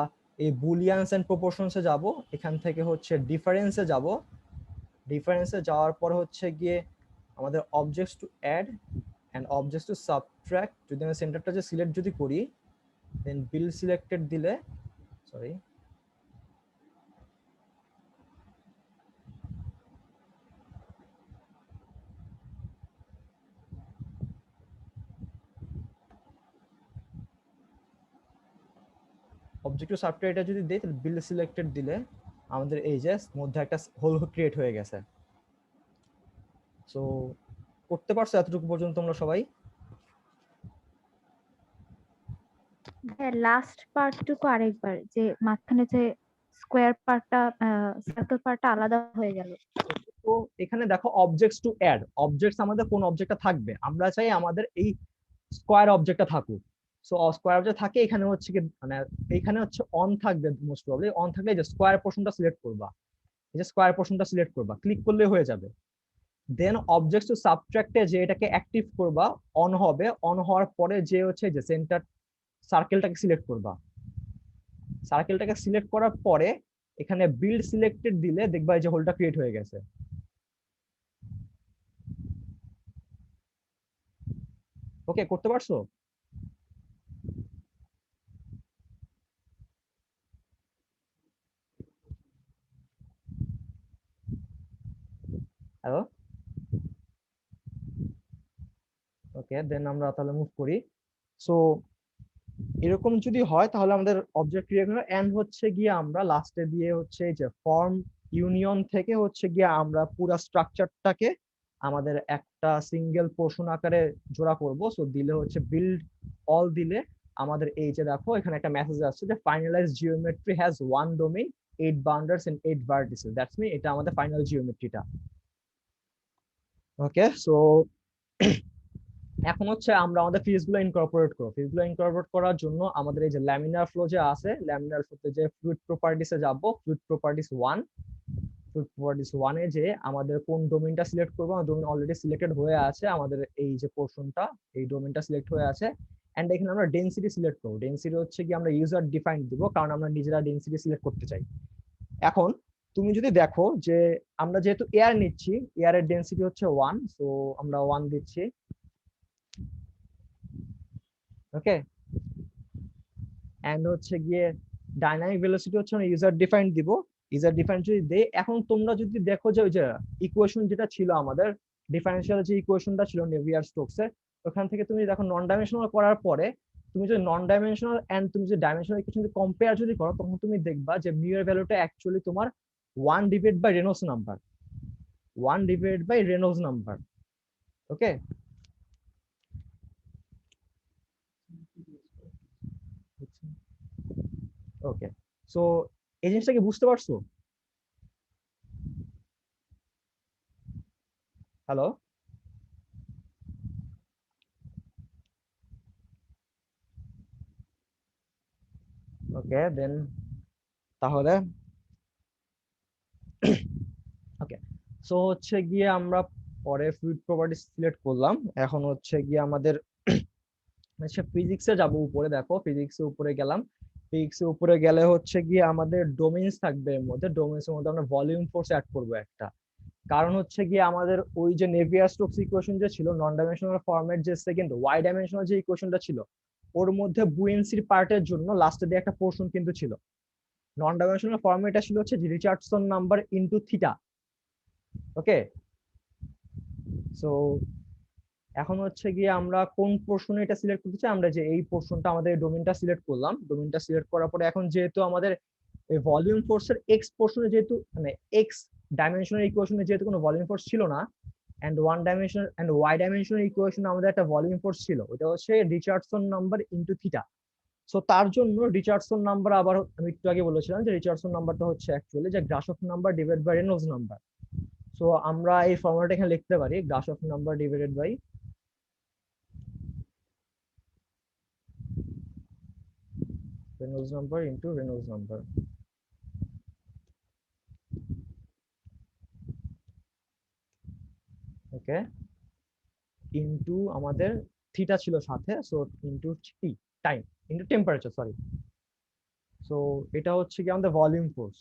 এই বুলিয়ানস এন্ড প্রপোর্শনসে যাব, এখান থেকে হচ্ছে ডিফারেন্সে যাব, ডিফারেন্সে যাওয়ার পর হচ্ছে গিয়ে আমাদের objects to add and objects to subtract, যদি আমি সেন্টারটা যে সিলেক্ট যদি করি, দেন বিল্ড সিলেক্টেড দিলে, সরি অবজেক্ট টু সাবট্রাক্ট এটা যদি দেই, তাহলে বিল্ড সিলেক্টেড দিলে আমাদের এই যে মধ্যে একটা হোল ক্রিয়েট হয়ে গেছে। সো করতে পারছো এতটুকু পর্যন্ত তোমরা সবাই? হ্যাঁ, লাস্ট পার্টটুকু আরেকবার, যে মাঝখানে যে স্কোয়ার পার্টটা, সার্কেল পার্টটা আলাদা হয়ে গেল। তো এখানে দেখো অবজেক্টস টু অ্যাড, অবজেক্টস আমাদের কোন অবজেক্টটা থাকবে, আমরা চাই আমাদের এই স্কোয়ার অবজেক্টটা থাকুক। সো স্কোয়ার অবজেক্ট থাকে, এখানে হচ্ছে কি মানে এইখানে হচ্ছে অন থাকবে, মোস্ট প্রবাবলি অন থাকলে যে স্কোয়ার পোর্শনটা সিলেক্ট করবা, এই যে স্কোয়ার পোর্শনটা সিলেক্ট করবা, ক্লিক করলে হয়ে যাবে। দেন অবজেক্টস টু সাবট্রাক্টে যে এটাকে অ্যাক্টিভ করবা, অন হবে, অন হওয়ার পরে যে হচ্ছে যে সেন্টার সার্কেলটাকে সিলেক্ট করবা, সার্কেলটাকে সিলেক্ট করার পরে এখানে বিল্ড সিলেক্টেড দিলে দেখবা এই যে হোলটা ক্রিয়েট হয়ে গেছে। ওকে, করতে পারছো? হ্যালো, ওকে, দেন আমরা তাহলে মুভ করি। সো এরকম যদি হয় তাহলে আমাদের অবজেক্ট ক্রিয়েট হলো, এন্ড হচ্ছে গিয়ে আমরা লাস্টে দিয়ে হচ্ছে এই যে ফর্ম ইউনিয়ন থেকে হচ্ছে গিয়ে আমরা পুরো স্ট্রাকচারটাকে আমাদের একটা সিঙ্গেল পোর্শন আকারে জোড়া করব। সো দিলে হচ্ছে বিল্ড অল দিলে আমাদের এই যে দেখো এখানে একটা মেসেজ আসছে যে finalise geometry has 1 domain 8 boundaries and 8 vertices, that's mean এটা আমাদের ফাইনাল জিওমেট্রিটা। ওকে, সো এখন হচ্ছে আমরা আমাদের ফিজিক্স গুলো ইনকর্পোরেট করব। ফিজিক্স গুলো ইনকর্পোরেট করার জন্য আমাদের এই যে ল্যামিনার ফ্লো যে আছে, ল্যামিনার ফ্লোতে যে ফ্লুইড প্রপার্টিসে যাব, ফ্লুইড প্রপার্টিস 1, ফ্লুইড প্রপার্টিস 1 এ যে আমাদের কোন ডোমেইনটা সিলেক্ট করব, আমার ডোমেইন অলরেডি সিলেক্টেড হয়ে আছে, আমাদের এই যে পোরশনটা এই ডোমেইনটা সিলেক্ট হয়ে আছে। এন্ড এখানে আমরা ডেনসিটি সিলেক্ট করব। ডেনসিটি হচ্ছে কি আমরা ইউজার ডিফাইন দিব, কারণ আমরা নিজেরা ডেনসিটি সিলেক্ট করতে চাই। এখন তুমি যদি দেখো যে আমরা যেহেতু এয়ার নিচ্ছি, এয়ারের ডেনসিটি হচ্ছে 1, সো আমরা 1 দিচ্ছি। ওকে, এন্ড হচ্ছে গিয়ে ডাইনামিক ভেলোসিটি হচ্ছে আমরা ইউজার ডিফাইন দিব। ইউজার ডিফাইন যদি দেই, এখন তোমরা যদি দেখো যে ওই যে ইকুয়েশন যেটা ছিল আমাদের ডিফারেনশিয়াল যে ইকুয়েশনটা ছিল নেভিয়ার স্টোকস এর, ওখান থেকে তুমি দেখো নন ডাইমেনশনাল করার পরে তুমি যদি নন ডাইমেনশনাল এন্ড তুমি যদি ডাইমেনশনাল ইকুয়েশন যদি কম্পেয়ার যদি করো, তখন তুমি দেখবা যে মিউ এর ভ্যালুটা অ্যাকচুয়ালি তোমার 1 divide by Reynolds number, 1 divide by Reynolds number. Okay, okay, so এই জিনিসটা কি বুঝতে পারছো? হ্যালো, ওকে, দেন তাহলে ওকে, সো হচ্ছে গিয়ে আমরা পরে ফ্লুইড প্রপার্টি সিলেক্ট করলাম। এখন হচ্ছে গিয়ে আমাদের ফিজিক্সে যাব উপরে, দেখো ফিজিক্সে উপরে গেলাম। ফিজিক্সে উপরে গেলে হচ্ছে গিয়ে আমাদের ডোমেইনস থাকবে, এর মধ্যে ডোমেইনস এর মধ্যে আমরা ভলিউম ফোর্স অ্যাড করব একটা। কারণ হচ্ছে গিয়ে আমাদের ওই যে নেভিয়ার-স্টোকস ইকুয়েশন যে ছিল নন ডাইমেনশনাল ফর্মের যে সেকেন্ড ওয়াই ডাইমেনশনাল যে ইকুয়েশনটা ছিল ওর মধ্যে বুয়েন্সির পার্টের জন্য লাস্টে দিয়ে একটা পোর্শন কিন্তু ছিল। নন ডাইমেনশনাল ফর্মে এটা ছিল হচ্ছে রিচার্ডসন নাম্বার ইনটু থিটা। ওকে, সো এখন হচ্ছে গিয়ে আমরা কোন পোর্শনে এটা সিলেক্ট করতে চাই, আমরা যে এই পোর্শনটা আমাদের ডোমেইনটা সিলেক্ট করলাম। ডোমেইনটা সিলেক্ট করার পরে এখন যেহেতু আমাদের এই ভলিউম ফোর্সের এক্স পোর্শনে যেহেতু মানে এক্স ডাইমেনশনাল ইকুয়েশনে যেহেতু কোনো ভলিউম ফোর্স ছিল না, and one dimensional and Y dimensional ইকুয়েশনে আমাদের একটা ভলিউম ফোর্স ছিল, ওটা হচ্ছে Richardson number into theta. So তার জন্য রিচার্ডসন নাম্বার, আবার আমি একটু আগে বলেছিলাম যে রিচার্ডসন নাম্বারটা হচ্ছে অ্যাকচুয়ালি যে Grashof number divide by Reynolds number. So আমরা এই ফর্মুলাটা এখানে লিখতে পারি Grashof number divided by Reynolds number into Reynolds number. Okay, into আমাদের থিটা ছিল সাথে, so into T time into temperature, sorry. So এটা হচ্ছে কি আমাদের volume force.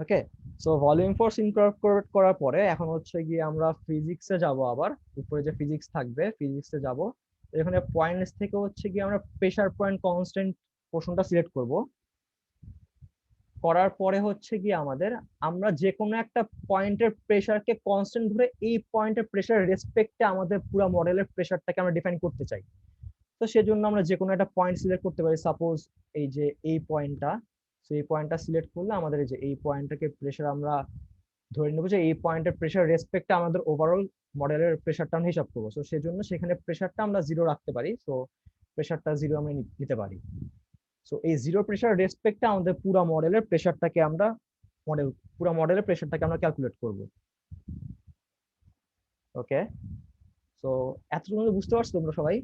Okay, so volume force incorporate করার পরে এখন হচ্ছে গিয়ে আমরা ফিজিক্সে যাব, আবার উপরে যে ফিজিক্স থাকবে ফিজিক্সে যাব। এখানে পয়েন্টস থেকে হচ্ছে গিয়ে আমরা প্রেসার পয়েন্ট কনস্ট্যান্ট পোর্শনটা সিলেক্ট করব। করার পরে হচ্ছে গিয়ে আমাদের আমরা যে কোনো একটা পয়েন্টের প্রেসারকে কনস্ট্যান্ট ধরে এই পয়েন্টের প্রেসার রেসপেক্টে আমাদের পুরো মডেলের প্রেসারটাকে আমরা ডিফাইন করতে চাই। তো সেজন্য আমরা যে কোনো একটা পয়েন্ট সিলেক্ট করতে পারি, সাপোজ এই যে এই পয়েন্টটা। সো এই পয়েন্টটা সিলেক্ট করলে আমাদের এই যে এই পয়েন্টটাকে প্রেসার আমরা ধরে নেবো যে এই পয়েন্টের প্রেসার রেসপেক্টে আমাদের ওভারঅল মডেলের প্রেসারটা আমরা হিসাব করবো। সো সেজন্য সেখানে প্রেসারটা আমরা জিরো রাখতে পারি। সো প্রেসারটা জিরো আমরা নিতে পারি। সো এই জিরো প্রেসার রেসপেক্টে আমাদের পুরো মডেলের প্রেসারটাকে আমরা পুরো মডেলের প্রেসারটাকে আমরা ক্যালকুলেট করব। ওকে, সো এতটুকু বুঝতে পারছো তোমরা সবাই?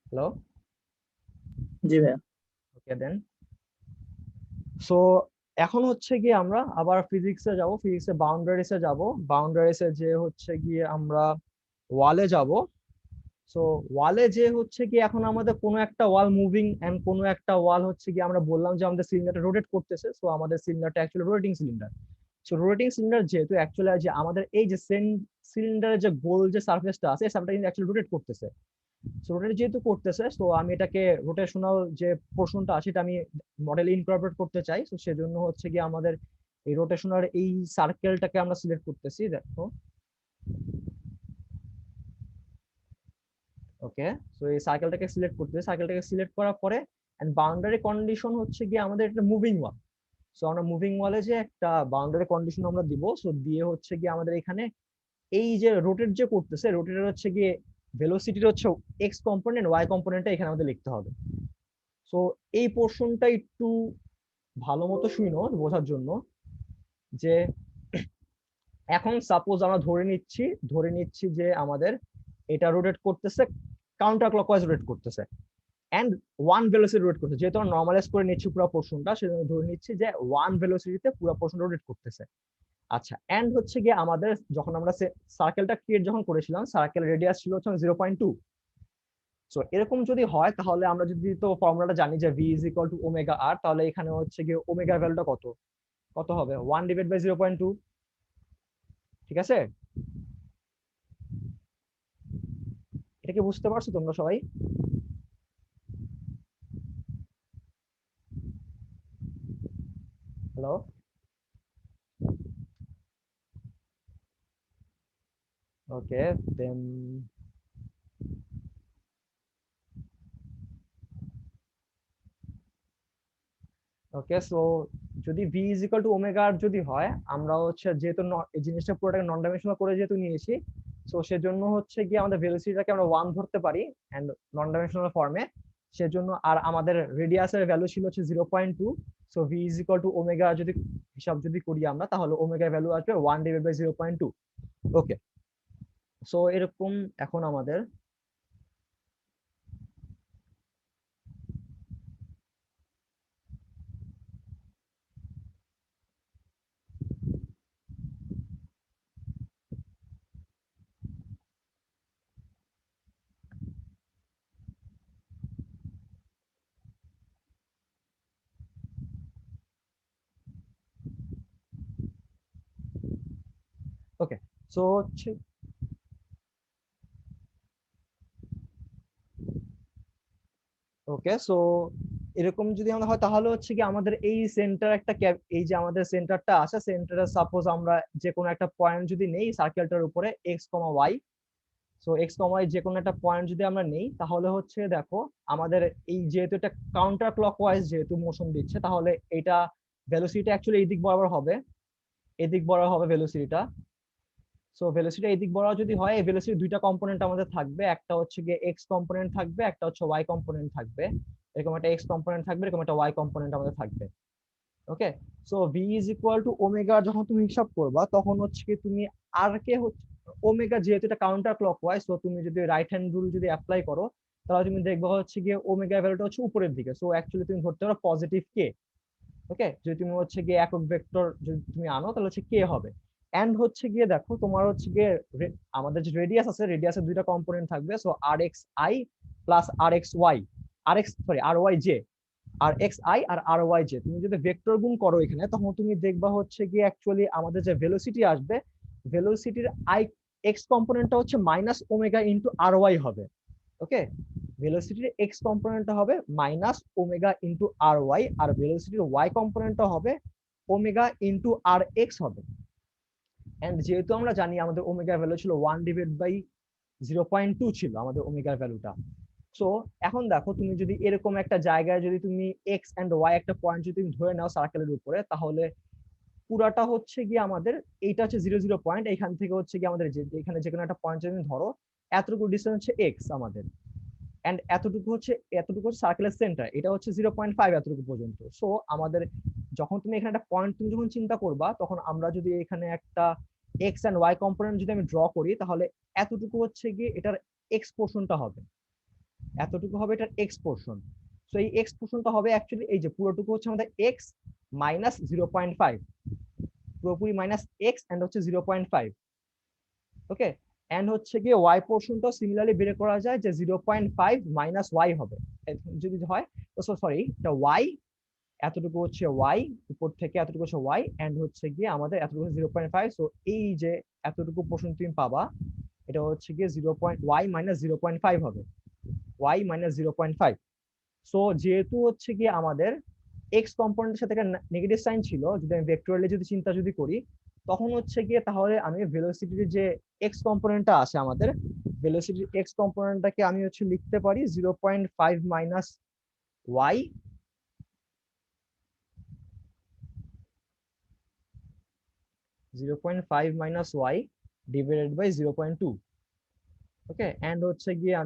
হ্যালো? জি ভাইয়া। ওকে দেন। সো এখন হচ্ছে গিয়ে আমরা আবার ফিজিক্সে যাব, ফিজিক্সে বাউন্ডারিসে যাব। বাউন্ডারিসে যে হচ্ছে গিয়ে আমরা ওয়ালে যাব। সো ওয়ালে যে হচ্ছে কি এখন আমাদের কোনো একটা ওয়াল মুভিং এন্ড কোনো একটা ওয়াল হচ্ছে কি আমরা বললাম যে আমাদের সিলিন্ডারটা রোটেট করতেছে। সো আমাদের সিলিন্ডারটা actually rotating cylinder. So rotating cylinder যেহেতু অ্যাকচুয়ালি যে আমাদের এই যে সিলিন্ডারের যে গোল যে সারফেসটা আছে সারফেসটা কিন্তু অ্যাকচুয়ালি রোটেট করতেছে। সো রোটেট যেহেতু করতেছে, সো আমি এটাকে রোটেশনাল যে পোর্শনটা আছে এটা আমি মডেলে ইনকর্পোরেট করতে চাই। সো সেজন্য হচ্ছে কি আমাদের এই রোটেশনাল এই সার্কেলটাকে আমরা সিলেক্ট করতেছি, দেখো। ওকে, সো এই সার্কেলটাকে সিলেক্ট করতে, সার্কেলটাকে সিলেক্ট করার পরে এন্ড বাউন্ডারি কন্ডিশন হচ্ছে গিয়ে আমাদের একটা মুভিং ওয়াল। সো আমরা মুভিং ওয়ালে যে একটা বাউন্ডারি কন্ডিশন আমরা দিব, সো দিয়ে হচ্ছে গিয়ে আমাদের এখানে এই যে রোটেট যে করতেছে রোটেটের হচ্ছে গিয়ে ভেলোসিটির হচ্ছে এক্স কম্পোনেন্ট ওয়াই কম্পোনেন্টটা এখানে আমাদের লিখতে হবে। সো এই পোর্শনটা একটু ভালো মতো শুনো বোঝার জন্য, যে এখন সাপোজ আমরা ধরে নিচ্ছি যে আমাদের এটা রোটেট করতেছে কাউন্টার ক্লকওয়াইজ রোটেট করতেছে এন্ড ওয়ান ভেলোসিটি রোটেট করতেছে। যেহেতু আমরা নর্মালাইজ করে নিচ্ছি পুরো পোর্শনটা, সেজন্য ধরে নিচ্ছি যে ওয়ান ভেলোসিটিতে পুরো পোর্শন রোটেট করতেছে। আচ্ছা, এন্ড হচ্ছে গিয়ে আমাদের যখন আমরা সার্কেলটা ক্রিয়েট যখন করেছিলাম সার্কেল রেডিয়াস ছিল হচ্ছে 0.2। সো এরকম যদি হয় তাহলে আমরা যদি তো ফর্মুলাটা জানি যে v is equal to omega R, তাহলে এখানে হচ্ছে গিয়ে ওমেগা ভ্যালুটা কত কত হবে 1 ডিভাইড বাই 0.2। ঠিক আছে, এটা কি বুঝতে পারছো তোমরা সবাই? Hello? Okay then okay, so যদি v is equal to omega R যদি হয়, আমরা হচ্ছে যেহেতু এই জিনিসটা পুরোটাকে নন ডাইমেনশনাল করে যেহেতু নিয়েছি, সো সেজন্য হচ্ছে কি আমাদের ভেলোসিটিটাকে আমরা 1 ধরতে পারি এন্ড নন ডাইমেনশনাল ফর্মে। সেজন্য আর আমাদের রেডিয়াসের ভ্যালু ছিল হচ্ছে 0.2। So v is equal to omega যদি হিসাব যদি করি আমরা, তাহলে ওমেগার ভ্যালু আসবে 1 ডিভাইড বাই 0.2। ওকে, সো এরকম এখন আমাদের সো হচ্ছে ওকে, সো এরকম যদি আমরা হয় তাহলে হচ্ছে কি আমাদের এই সেন্টার একটা এই যে আমাদের সেন্টারটা আছে, সেন্টারে সাপোজ আমরা যে কোনো একটা পয়েন্ট যদি নেই সার্কেলটার উপরে এক্স কমা ওয়াই, সো এক্স কমা ওয়াই যে কোনো একটা পয়েন্ট যদি আমরা নেই, তাহলে হচ্ছে দেখো আমাদের এই যেহেতু এটা কাউন্টার ক্লকওয়াইজ যেহেতু মোশন দিচ্ছে, তাহলে এটা ভেলোসিটি অ্যাকচুয়ালি এই দিক বরাবর হবে, এদিক বরাবর হবে ভেলোসিটিটা। সো ভেলোসিটি এই দিক বরাবর যদি হয়, এই ভেলোসিটির দুইটা কম্পোনেন্ট আমাদের থাকবে, একটা হচ্ছে গিয়ে এক্স কম্পোনেন্ট থাকবে, একটা হচ্ছে ওয়াই কম্পোনেন্ট থাকবে। এরকম একটা এক্স কম্পোনেন্ট থাকবে, এরকম একটা ওয়াই কম্পোনেন্ট আমাদের থাকবে। Okay, so V is equal to omega যখন তুমি হিসাব করবা, তখন হচ্ছে কি তুমি আর কে হচ্ছে ওমেগা, যেহেতু এটা কাউন্টার ক্লকওয়াইজ, সো তুমি যদি রাইট হ্যান্ড রুল যদি অ্যাপ্লাই করো, তাহলে তুমি দেখবা হচ্ছে গিয়ে ওমেগা ভ্যালুটা হচ্ছে উপরের দিকে, সো অ্যাকচুয়ালি তুমি ধরতে পারো পজিটিভ কে। ওকে, যদি তুমি হচ্ছে গিয়ে একক ভেক্টর যদি তুমি আনো, তাহলে হচ্ছে কে হবে। এন্ড হচ্ছে গিয়ে দেখো তোমার হচ্ছে গিয়ে আমাদের যে রেডিয়াস আছে, রেডিয়াসের দুইটা কম্পোনেন্ট থাকবে, so R X I plus R X Y, R X sorry R Y J, R X I R Y J. তুমি যদি ভেক্টর গুণ করো এখানে, তখন তুমি দেখবা হচ্ছে গিয়ে অ্যাকচুয়ালি আমাদের যে ভেলোসিটি আসবে, ভেলোসিটির আই এক্স কম্পোনেন্টটা হচ্ছে মাইনাস ওমেগা ইন্টু আর ওয়াই হবে। ওকে, ভেলোসিটির এক্স কম্পোনেন্টটা হবে মাইনাস ওমেগা ইন্টু আর ওয়াই, আর ভেলোসিটির ওয়াই কম্পোনেন্টটা হবে ওমেগা ইন্টু আর এক্স হবে। এন্ড যেহেতু আমরা জানি আমাদের ওমেগা ভ্যালু ছিল 1/0.2 ছিল আমাদের ওমেগার ভ্যালুটা। সো এখন দেখো তুমি যদি এরকম একটা জায়গায় যদি তুমি এক্স এন্ড ওয়াই একটা পয়েন্ট যদি তুমি ধরে নাও সার্কেলের উপরে, তাহলে পুরাটা হচ্ছে গিয়ে আমাদের এইটা হচ্ছে 0 0 পয়েন্ট, এখান থেকে হচ্ছে গিয়ে আমাদের এখানে যে কোনো একটা পয়েন্ট যদি ধরো, এতটুকু ডিস্টেন্স হচ্ছে এক্স আমাদের, এন্ড এতটুকু হচ্ছে সার্কেলের সেন্টার, এটা হচ্ছে 0.5 এতটুকু পর্যন্ত। সো আমাদের যখন তুমি এখানে একটা পয়েন্ট তুমি যখন চিন্তা করবা, তখন আমরা যদি এখানে একটা এক্স এন্ড ওয়াই কম্পোনেন্ট যদি আমি ড্র করি, তাহলে এতটুকু হচ্ছে গিয়ে এটার এক্স পোর্শনটা হবে, এতটুকু হবে এটার এক্স পোর্শন। সো এই এক্স পোর্শনটা হবে অ্যাকচুয়ালি এই যে পুরোটুকু হচ্ছে আমাদের এক্স মাইনাস 0.5, পুরোপুরি মাইনাস এক্স এন্ড হচ্ছে 0.5। ওকে, এন্ড হচ্ছে গিয়ে ওয়াই পোর্শনটা সিমিলারলি বের করা যায় যে 0.5 মাইনাস ওয়াই হবে যদি হয়, তো সরি এটা ওয়াই, এতটুকু হচ্ছে ওয়াই, উপর থেকে এতটুকু হচ্ছে ওয়াই, এন্ড হচ্ছে গিয়ে আমাদের এতটুকু 0.5। সো এই যে এতটুকু পোর্শন তুমি পাবা, এটা হচ্ছে গিয়ে ওয়াই মাইনাস 0.5 হবে, ওয়াই মাইনাস 0.5। সো যেহেতু হচ্ছে গিয়ে আমাদের এক্স কম্পোনেন্টের সাথে একটা নেগেটিভ সাইন ছিল, যদি আমি ভেক্টরিয়ালি যদি চিন্তা যদি করি, তখন হচ্ছে গিয়ে তাহলে আমি ভেলোসিটির যে এক্স কম্পোনেন্টটা আছে আমাদের, ভেলোসিটির এক্স কম্পোনেন্টটাকে আমি হচ্ছে লিখতে পারি 0.5 minus Y, 0.5 minus Y divided by 0.2। Okay, and হচ্ছে গিয়ে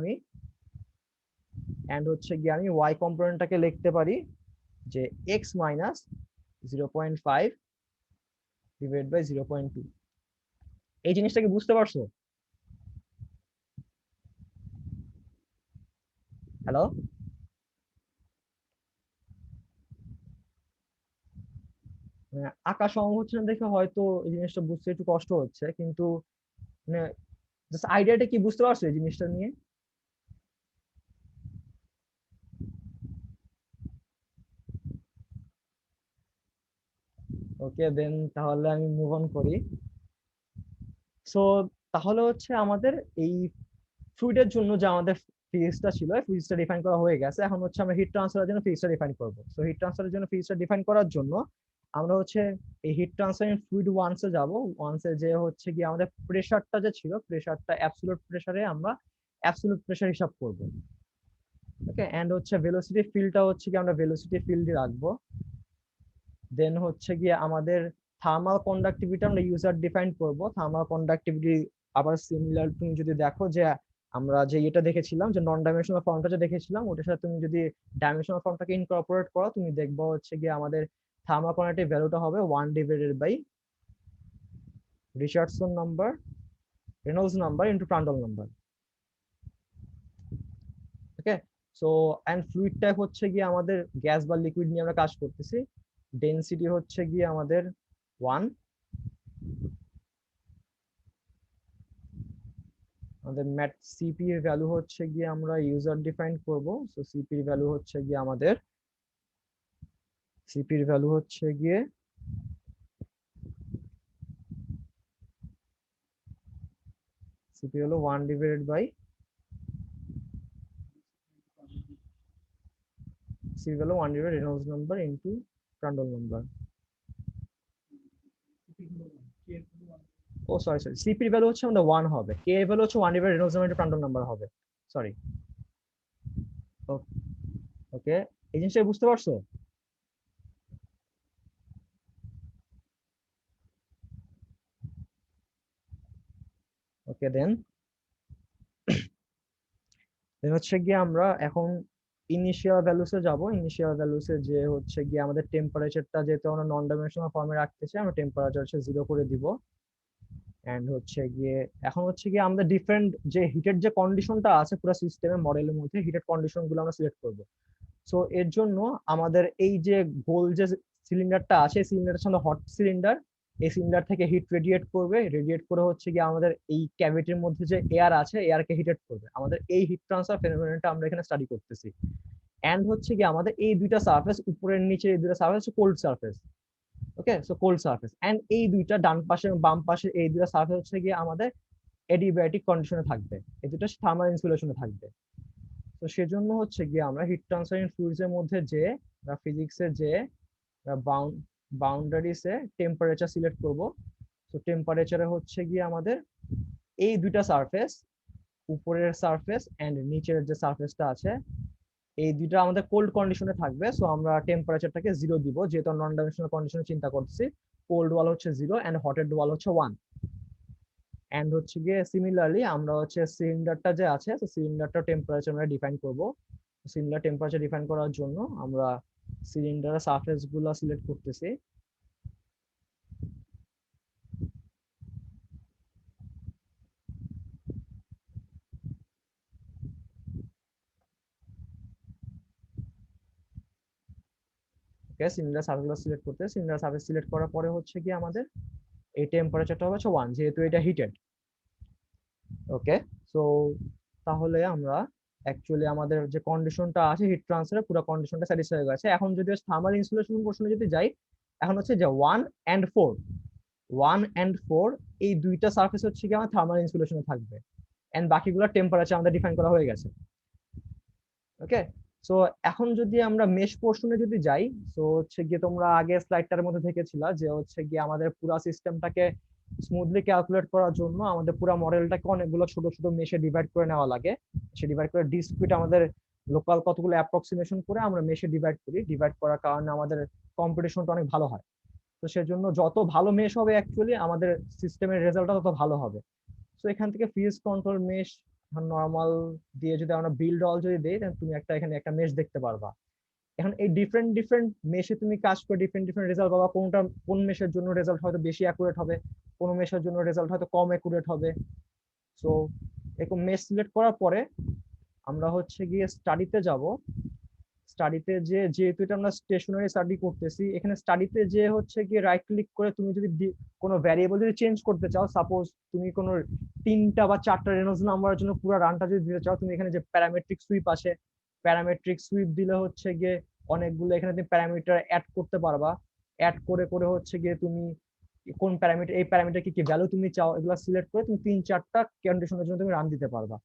আমি ওয়াই কম্পোনেন্টটাকে লিখতে পারি যে এক্স মাইনাস 0.5 ডিভাইড বাই 0.2। এই জিনিসটা কি বুঝতে পারছো? হ্যালো, আঁকা সম্ভব হচ্ছে না দেখে হয়তো এই জিনিসটা বুঝতে একটু কষ্ট হচ্ছে, কিন্তু মানে জাস্ট আইডিয়াটা কি বুঝতে পারছো এই জিনিসটা নিয়ে? ওকে, দেন তাহলে আমি মুভ অন করি। সো তাহলে হচ্ছে আমাদের এই ফ্লুইডের জন্য যে আমাদের ফিজিক্সটা ছিল, ফিজিক্সটা ডিফাইন করা হয়ে গেছে। এখন হচ্ছে আমরা হিট ট্রান্সফারের জন্য ফিজিক্সটা ডিফাইন করব। সো হিট ট্রান্সফারের জন্য ফিজিক্সটা ডিফাইন করার জন্য আমরা হচ্ছে এই হিট ট্রান্সফার ইন ফ্লুইড ওয়ান্সে যাব। ওয়ান্সে যে হচ্ছে কি আমাদের প্রেসারটা যে ছিল, প্রেসারটা অ্যাবসলিউট প্রেসারে আমরা অ্যাবসলিউট প্রেসার হিসাব করব। ওকে, এন্ড হচ্ছে ভেলোসিটি ফিল্ডটা হচ্ছে কি আমরা ভেলোসিটি ফিল্ডে রাখবো। দেন হচ্ছে গিয়ে আমাদের থার্মাল কন্ডাক্টিভিটি আমরা ইউজার ডিফাইন করব। থার্মাল কন্ডাক্টিভিটি আবার সিমিলার, তুমি যদি দেখো যে আমরা যে এটা দেখেছিলাম যে নন ডাইমেনশনাল ফর্মটা যে দেখেছিলাম, ওটার সাথে তুমি যদি ডাইমেনশনাল ফর্মটাকে ইনকর্পোরেট করো, তুমি দেখবো হচ্ছে গিয়ে আমাদের থার্মাল কন্ডাক্টিভ ভ্যালুটা হবে 1 divided by Richardson number, Reynolds number into Prandtl number. Okay, so and fluid type হচ্ছে গিয়ে আমাদের গ্যাস বা লিকুইড নিয়ে আমরা কাজ করতেছি। ডেনসিটি হচ্ছে গিয়ে আমাদের 1, আমাদের ম্যাট সিপি এর ভ্যালু হচ্ছে গিয়ে আমরা ইউজার ডিফাইন করব। সো সিপি এর ভ্যালু হচ্ছে গিয়ে আমাদের সিপি এর ভ্যালু হচ্ছে গিয়ে সিপি হলো 1 ডিভাইডেড বাই সিপি হলো 1 divided Reynolds number into Prandtl number. Oh sorry sorry, সিপির ভ্যালু হচ্ছে আমাদের 1 হবে, কে এর ভ্যালু হচ্ছে 1 divided Reynolds number into Prandtl number হবে। সরি, ওকে, এই জিনিসটা বুঝতে পারছো? ওকে, দেন হচ্ছে গিয়ে আমরা এখন ইনিশিয়াল ভ্যালুসে যাব। ইনিশিয়াল ভ্যালুসে যে হচ্ছে গিয়ে আমাদের টেম্পারেচারটা যেহেতু আমরা নন ডাইমেনশনাল ফর্মে রাখতেছি, আমরা টেম্পারেচার হচ্ছে 0 করে দিব। এন্ড হচ্ছে গিয়ে এখন হচ্ছে গিয়ে আমাদের ডিফারেন্ট যে হিটের যে কন্ডিশনটা আছে পুরো সিস্টেমে মডেলের মধ্যে হিটেড কন্ডিশন গুলো আমরা সিলেক্ট করব। সো এর জন্য আমাদের এই যে গোল যে সিলিন্ডারটা আছে, সিলিন্ডারটার সামনে হট সিলিন্ডার, এই সিলিন্ডার থেকে হিট রেডিয়েট করবে, রেডিয়েট করে হচ্ছে গিয়ে আমাদের এই ক্যাভিটির মধ্যে যে এয়ার আছে এয়ারকে হিটেড করবে। আমাদের এই হিট ট্রান্সফার ফেনোমেননটা আমরা এখানে স্টাডি করতেছি। এন্ড হচ্ছে গিয়ে আমাদের এই দুইটা সারফেস, উপরের নিচে এই দুইটা surface cold surface. Okay, so cold surface and এই দুইটা ডান পাশে এবং বাম পাশে এই দুইটা সারফেস হচ্ছে গিয়ে আমাদের এডিয়াব্যাটিক কন্ডিশনে থাকবে, এই দুটো থার্মাল ইনসুলেশনে থাকবে। তো সেজন্য হচ্ছে গিয়ে আমরা হিট ট্রান্সফারিং ফ্লুইডস এর মধ্যে যে ফিজিক্সের যে বাউন্ডারিসে টেম্পারেচার সিলেক্ট করব। তো টেম্পারেচারে হচ্ছে গিয়ে আমাদের এই দুইটা সারফেস, উপরের সারফেস এন্ড নিচের যে সারফেসটা আছে, এই দুইটা আমাদের কোল্ড কন্ডিশনে থাকবে। সো আমরা টেম্পারেচারটাকে 0 দিব, যেহেতু নন ডাইমেনশনাল কন্ডিশনে চিন্তা করতেছি। কোল্ড ওয়াল হচ্ছে 0 এন্ড হটেড ওয়াল হচ্ছে 1। এন্ড হচ্ছে গিয়ে সিমিলারলি আমরা হচ্ছে সিলিন্ডারটা যে আছে, তো সিলিন্ডারটা টেম্পারেচার আমরা ডিফাইন করব। সিমিলার টেম্পারেচার ডিফাইন করার জন্য আমরা সিলিন্ডারের সারফেস গুলো সিলেক্ট করতেছি। ওকে, সিলিন্ডার সারফেসগুলো সিলেক্ট করতে, সিলিন্ডার সারফেস সিলেক্ট করার পরে হচ্ছে কি আমাদের এই টেম্পারেচারটা হচ্ছে 1, যেহেতু এটা হিটেড। ওকে, সো তাহলে আমরা অ্যাকচুয়ালি আমাদের যে কন্ডিশনটা আছে হিট ট্রান্সফারের পুরো কন্ডিশনটা স্যাটিসফাই হয়ে গেছে। এখন যদি থার্মাল ইনসুলেশন পোর্শনে যদি যাই, এখন হচ্ছে যে 1 এন্ড 4, 1 এন্ড 4 এই দুইটা সারফেস হচ্ছে কি আমার থার্মাল ইনসুলেশনে থাকবে এন্ড বাকিগুলো টেম্পারেচার আমাদের ডিফাইন করা হয়ে গেছে। ওকে, সো এখন যদি আমরা মেশ পোর্শনে যদি যাই, সো হচ্ছে গিয়ে তোমরা আগে স্লাইডটার মধ্যে দেখেছিলা যে হচ্ছে গিয়ে আমাদের পুরো সিস্টেমটাকে স্মুথলি ক্যালকুলেট করার জন্য আমাদের পুরো মডেলটাকে অনেকগুলো ছোট ছোট মেশে ডিভাইড করে নেওয়া লাগে। সে ডিভাইড করে ডিসক্রিট আমাদের লোকাল কতগুলো অ্যাপ্রক্সিমেশন করে আমরা মেশে ডিভাইড করি। ডিভাইড করার কারণে আমাদের কম্পিটিশনটা অনেক ভালো হয়। তো সেজন্য যত ভালো মেশ হবে অ্যাকচুয়ালি আমাদের সিস্টেমের রেজাল্টটা তত ভালো হবে। সো এখান থেকে ফিজ কন্ট্রোল মেশ নরমাল দিয়ে যদি আমরা বিল্ড অল যদি দেই, তাহলে তুমি এখানে একটা মেশ দেখতে পারবা। এখন এই ডিফারেন্ট ডিফারেন্ট মেশে তুমি কাজ করে ডিফারেন্ট ডিফারেন্ট রেজাল্ট পাবা। কোন মেশের জন্য রেজাল্ট হয়তো বেশি অ্যাকুরেট হবে, কোন মেশের জন্য রেজাল্ট হয়তো কম অ্যাকুরেট হবে। সো এরকম মেশ সিলেক্ট করার পরে আমরা হচ্ছে গিয়ে স্টাডিতে যাব। স্টাডিতে যেহেতু এটা আমরা স্টেশনারি স্টাডি করতেছি, এখানে স্টাডিতে যে হচ্ছে গিয়ে রাইট ক্লিক করে তুমি যদি কোনো ভ্যারিয়েবল যদি চেঞ্জ করতে চাও, সাপোজ তুমি কোনো 3টা বা 4টা রেনল্ডস নাম্বারের জন্য পুরো রানটা যদি দিতে চাও, তুমি এখানে যে প্যারামেট্রিক সুইপ আছে, প্যারামেট্রিক সুইপ দিলে হচ্ছে গিয়ে অনেকগুলো এখানে তুমি প্যারামিটার অ্যাড করতে পারবা। অ্যাড করে করে হচ্ছে গিয়ে তুমি কোন প্যারামিটার, এই প্যারামিটার কি কি ভ্যালু তুমি চাও, এগুলো সিলেক্ট করে তুমি 3-4টা কন্ডিশনের জন্য তুমি রান দিতে পারবা।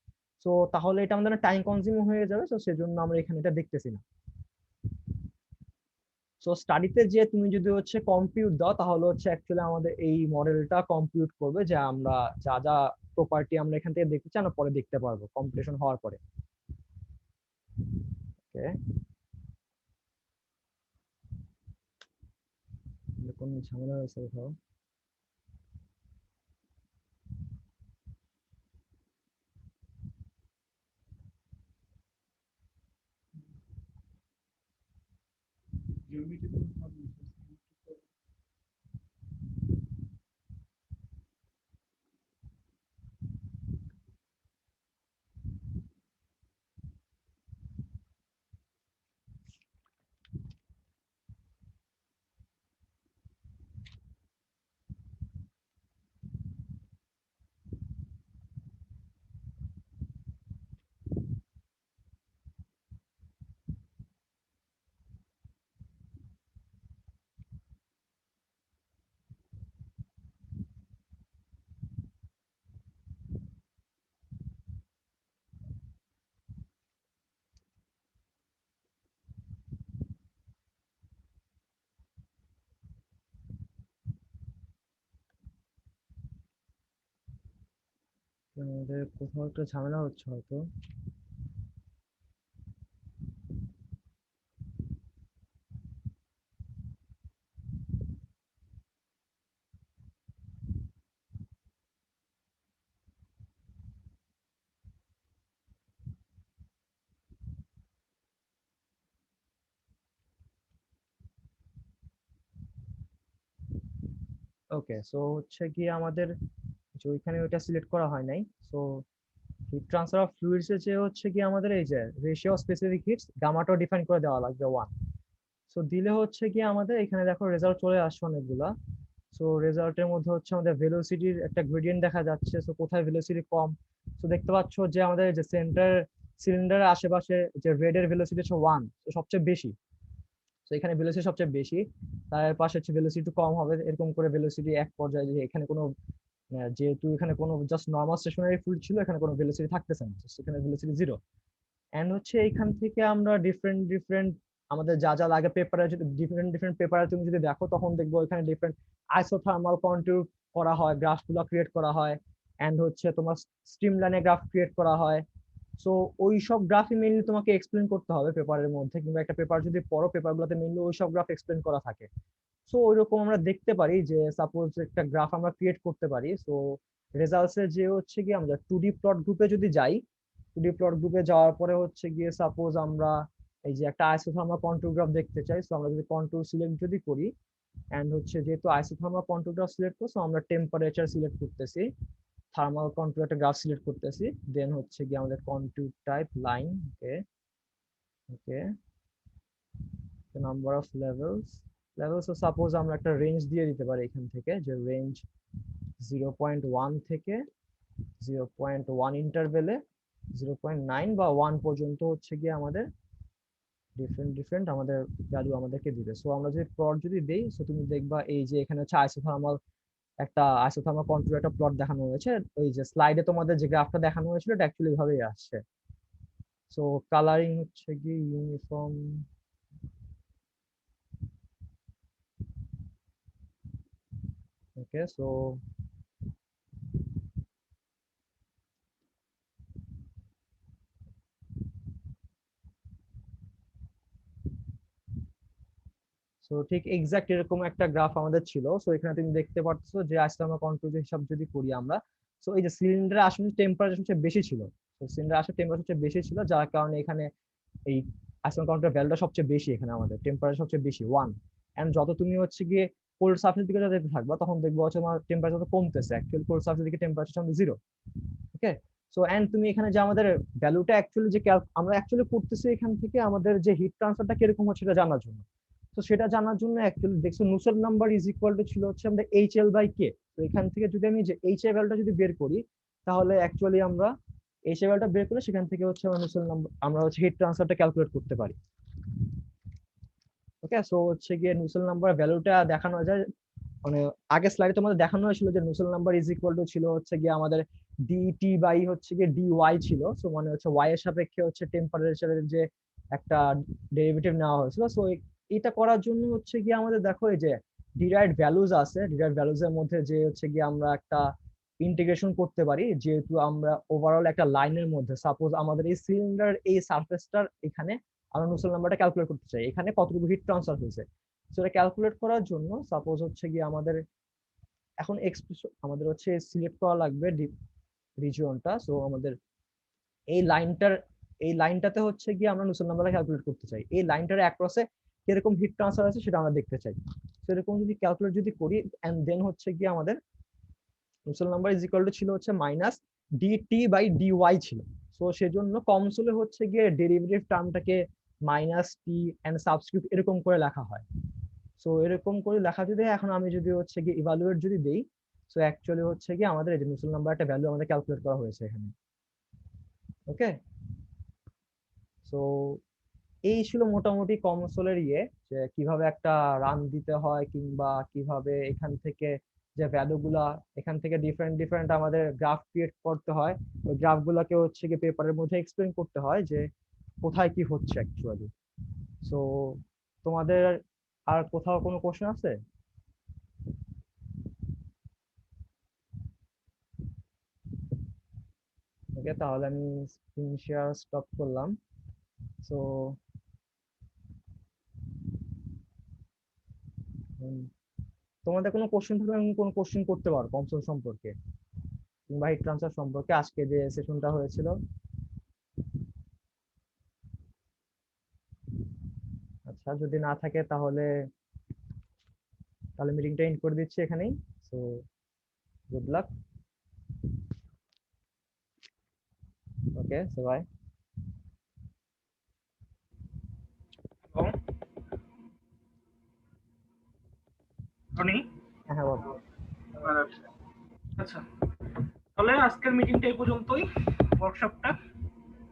সো তাহলে এটা আমাদের টাইম কনজিউমিং হয়ে যাবে। সো সেজন্য আমরা এখানে এটা দেখতেছি না। সো স্টাডিতে যে তুমি যদি হচ্ছে কম্পিউট দাও, তাহলে হচ্ছে অ্যাকচুয়ালি আমাদের এই মডেলটা কম্পিউট করবে, যে আমরা যা যা প্রপার্টি আমরা এখান থেকে দেখতে চাই আমরা পরে দেখতে পারবো কম্পিটিশন হওয়ার পরে। ওকে, কোন ঝামেলা হয়েছে কোথাও? আমাদের কোথাও একটা ঝামেলা হচ্ছে হয়তো। ওকে, সো হচ্ছে কি আমাদের যে ওইখানে ওইটা সিলেক্ট করা হয় নাই। So heat transfer of fluids এর যে হচ্ছে কি আমাদের এই যে রেশিও অফ স্পেসিফিক হিটস গামাটাও ডিফাইন করে দেওয়া লাগবে 1। সো দিলে হচ্ছে কি আমাদের এখানে দেখো রেজাল্ট চলে আসছে অনেকগুলা। সো রেজাল্টের মধ্যে হচ্ছে আমাদের ভেলোসিটির একটা গ্রেডিয়েন্ট দেখা যাচ্ছে। সো কোথায় ভেলোসিটি কম, সো দেখতে পাচ্ছ যে আমাদের যে সেন্টার সিলিন্ডারের আশেপাশে যে রেড এর ভেলোসিটি হচ্ছে 1, সবচেয়ে বেশি। তো এখানে ভেলোসিটি সবচেয়ে বেশি, তার পাশে হচ্ছে ভেলোসিটি একটু কম হবে, এরকম করে ভেলোসিটি এক পর্যায়ে যে এখানে কোনো যেহেতু এখানে কোনো জাস্ট নর্মাল স্টেশনারি ফ্লুইড ছিল, এখানে কোনো ভেলোসিটি থাকতেছে না, সেখানে ভেলোসিটি 0। এন্ড হচ্ছে এইখান থেকে আমরা ডিফারেন্ট ডিফারেন্ট আমাদের যা যা লাগে পেপারে, যদি ডিফারেন্ট ডিফারেন্ট পেপারে তুমি যদি দেখো তখন দেখবো এখানে ডিফারেন্ট আইসোথার্মাল কন্ট্যুর করা হয়, গ্রাফগুলো ক্রিয়েট করা হয়। এন্ড হচ্ছে তোমার স্ট্রিমলাইনে গ্রাফ ক্রিয়েট করা হয়। সো ওই সব গ্রাফই মেইনলি তোমাকে এক্সপ্লেন করতে হবে পেপারের মধ্যে, কিংবা একটা পেপার যদি পড়ো পেপারগুলোতে মেইনলি ওই সব গ্রাফ এক্সপ্লেন করা থাকে। সো ওইরকম আমরা দেখতে পারি যে সাপোজ একটা গ্রাফ আমরা ক্রিয়েট করতে পারি। সো রেজাল্টস এর যে হচ্ছে কি আমরা 2D প্লট গ্রুপে যদি যাই, 2D প্লট গ্রুপে যাওয়ার পরে হচ্ছে গিয়ে সাপোজ আমরা এই যে একটা আইসোথার্মাল কন্ট্যুর গ্রাফ দেখতে চাই। সো আমরা যদি কন্ট্যুর সিলেক্ট যদি করি, এন্ড হচ্ছে যেহেতু আইসোথার্মাল কন্ট্যুর গ্রাফ সিলেক্ট করছি, আমরা টেম্পারেচার সিলেক্ট করতেছি, থার্মাল কন্ট্যুর একটা গ্রাফ সিলেক্ট করতেছি, দেন হচ্ছে গিয়ে আমাদের contour type line. Okay, okay, number of levels, levels suppose আমরা একটা রেঞ্জ দিয়ে দিতে পারি এখান থেকে, যে রেঞ্জ 0.1 থেকে 0.1 ইন্টারভেলে 0.9 বা 1 পর্যন্ত হচ্ছে গিয়ে আমাদের ডিফারেন্ট ডিফারেন্ট আমাদের ভ্যালু আমাদেরকে দিবে। সো আমরা যদি প্লট যদি দেই, সো তুমি দেখবা এই যে এখানে হচ্ছে আইসোথার্মাল একটা আইসোথার্মাল কন্ট্রোল একটা প্লট দেখানো হয়েছে। ওই যে স্লাইডে তোমাদের যে গ্রাফটা দেখানো হয়েছিল এটা অ্যাকচুয়ালি এভাবেই আসছে। সো কালারিং হচ্ছে কি ইউনিফর্ম। ওকে, সো সো ঠিক এক্সাক্ট এরকম একটা গ্রাফ আমাদের ছিল। সো এখানে তুমি দেখতে পাচ্ছ যে আজকে আমরা কন্ট্রোল হিসাব যদি করি আমরা, সো এই যে সিলিন্ডারের আসলে টেম্পারেচার সবচেয়ে বেশি ছিল। তো সিলিন্ডার আসলে টেম্পারেচার সবচেয়ে বেশি ছিল, যার কারণে এখানে এই আসলে কাউন্টার ভ্যালুটা সবচেয়ে বেশি, এখানে আমাদের টেম্পারেচার সবচেয়ে বেশি 1। এন্ড যত তুমি হচ্ছে গিয়ে কোল্ড সারফেস দিকে যেতে থাকবা, তখন দেখবো হচ্ছে তোমার টেম্পারেচার কমতেছে, অ্যাকচুয়ালি কোল্ড সারফেস দিকে টেম্পারেচার আমাদের 0। ওকে, সো এন্ড তুমি এখানে যে আমাদের ভ্যালুটা অ্যাকচুয়ালি যে আমরা অ্যাকচুয়ালি করতেছি এখান থেকে আমাদের যে হিট ট্রান্সফারটা কিরকম হচ্ছে সেটা জানার জন্য। তো সেটা জানার জন্য অ্যাকচুয়ালি দেখছো নুসেল নাম্বার ইজ ইকুয়াল টু ছিল হচ্ছে আমাদের HL/K। তো এখান থেকে যদি আমি যে HL ভ্যালুটা যদি বের করি, তাহলে অ্যাকচুয়ালি আমরা HL ভ্যালুটা বের করলে সেখান থেকে হচ্ছে আমরা নুসেল নাম্বার আমরা হচ্ছে হিট ট্রান্সফারটা ক্যালকুলেট করতে পারি। ওকে, সো হচ্ছে গিয়ে নুসেল নাম্বার ভ্যালুটা দেখানো যায়, মানে আগের স্লাইডে তোমাদের দেখানো হয়েছিল যে নুসেল নাম্বার ইজ ইকুয়াল টু ছিল হচ্ছে গিয়ে আমাদের ডিটি বাই হচ্ছে গিয়ে ডিওয়াই ছিল। সো মানে হচ্ছে ওয়াই এর সাপেক্ষে হচ্ছে টেম্পারেচারের যে একটা ডেরিভেটিভ নেওয়া হয়েছিল। সো এটা করার জন্য হচ্ছে গিয়ে আমাদের দেখো এই যে ডিরাইভড ভ্যালুজ আছে, ডিরাইভড ভ্যালুজ এর মধ্যে যে হচ্ছে গিয়ে আমরা একটা ইন্টিগ্রেশন করতে পারি। যেহেতু আমরা ওভারঅল একটা লাইনের মধ্যে সাপোজ আমাদের এই সিলিন্ডার এই সারফেসটার এখানে আমরা নুসেল নাম্বারটা ক্যালকুলেট করতে চাই, এখানে কতটুকু হিট ট্রান্সফার হয়েছে। সেটা ক্যালকুলেট করার জন্য সাপোজ হচ্ছে গিয়ে আমাদের এখন এক্সপ্রেশন আমাদের হচ্ছে সিলেক্ট করা লাগবে রিজিয়নটা। সো আমাদের এই লাইনটার এই লাইনটাতে হচ্ছে গিয়ে আমরা নুসেল নাম্বারটা ক্যালকুলেট করতে চাই, এই লাইনটার অ্যাক্রসে কিরকম হিট ট্রান্সফার আছে সেটা আমরা দেখতে চাই। সেরকম যদি ক্যালকুলেট যদি করি, এন্ড দেন হচ্ছে গিয়ে আমাদের নুসেল নাম্বার ইজ ইকুয়াল টু ছিল হচ্ছে মাইনাস DT/DY ছিল। সো সেজন্য কমসোলে হচ্ছে গিয়ে ডেরিভেটিভ টার্মটাকে মাইনাস টি এন্ড সাবস্ক্রিপ্ট এরকম করে লেখা হয়। সো এরকম করে লেখা যদি এখন আমি যদি হচ্ছে গিয়ে ইভালুয়েট যদি দেই, সো অ্যাকচুয়ালি হচ্ছে গিয়ে আমাদের এই যে নুসেল নাম্বার একটা ভ্যালু আমাদের ক্যালকুলেট করা হয়েছে এখানে। ওকে, সো এই ছিল মোটামুটি কনসোলের যে কিভাবে একটা রান দিতে হয়, কিংবা কিভাবে এখান থেকে যে ভ্যালু গুলা এখান থেকে ডিফারেন্ট ডিফারেন্ট আমাদের গ্রাফ ক্রিয়েট করতে হয়, ওই গ্রাফ গুলাকে হচ্ছে গিয়ে পেপারের মধ্যে এক্সপ্লেন করতে হয় যে কোথায় কি হচ্ছে অ্যাকচুয়ালি। সো তোমাদের আর কোথাও কোনো কোশ্চেন আছে? ওকে, তাহলে আমি স্ক্রিন শেয়ার স্টপ করলাম। সো তোমাদের কোনো কোশ্চেন থাকলে আমি কোনো কোশ্চেন করতে পারো কনসোল সম্পর্কে কিংবা হিট ট্রান্সফার সম্পর্কে আজকে যে সেশনটা হয়েছিল। আচ্ছা, যদি না থাকে তাহলে মিটিংটা এন্ড করে দিচ্ছি এখানেই। So good luck. Okay, so bye. Rony, হ্যাঁ হ্যাঁ বাবু। আচ্ছা তাহলে আজকের মিটিংটা এই পর্যন্তই, ওয়ার্কশপটা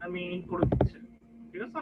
আমি করে দিচ্ছি, ঠিক আছে?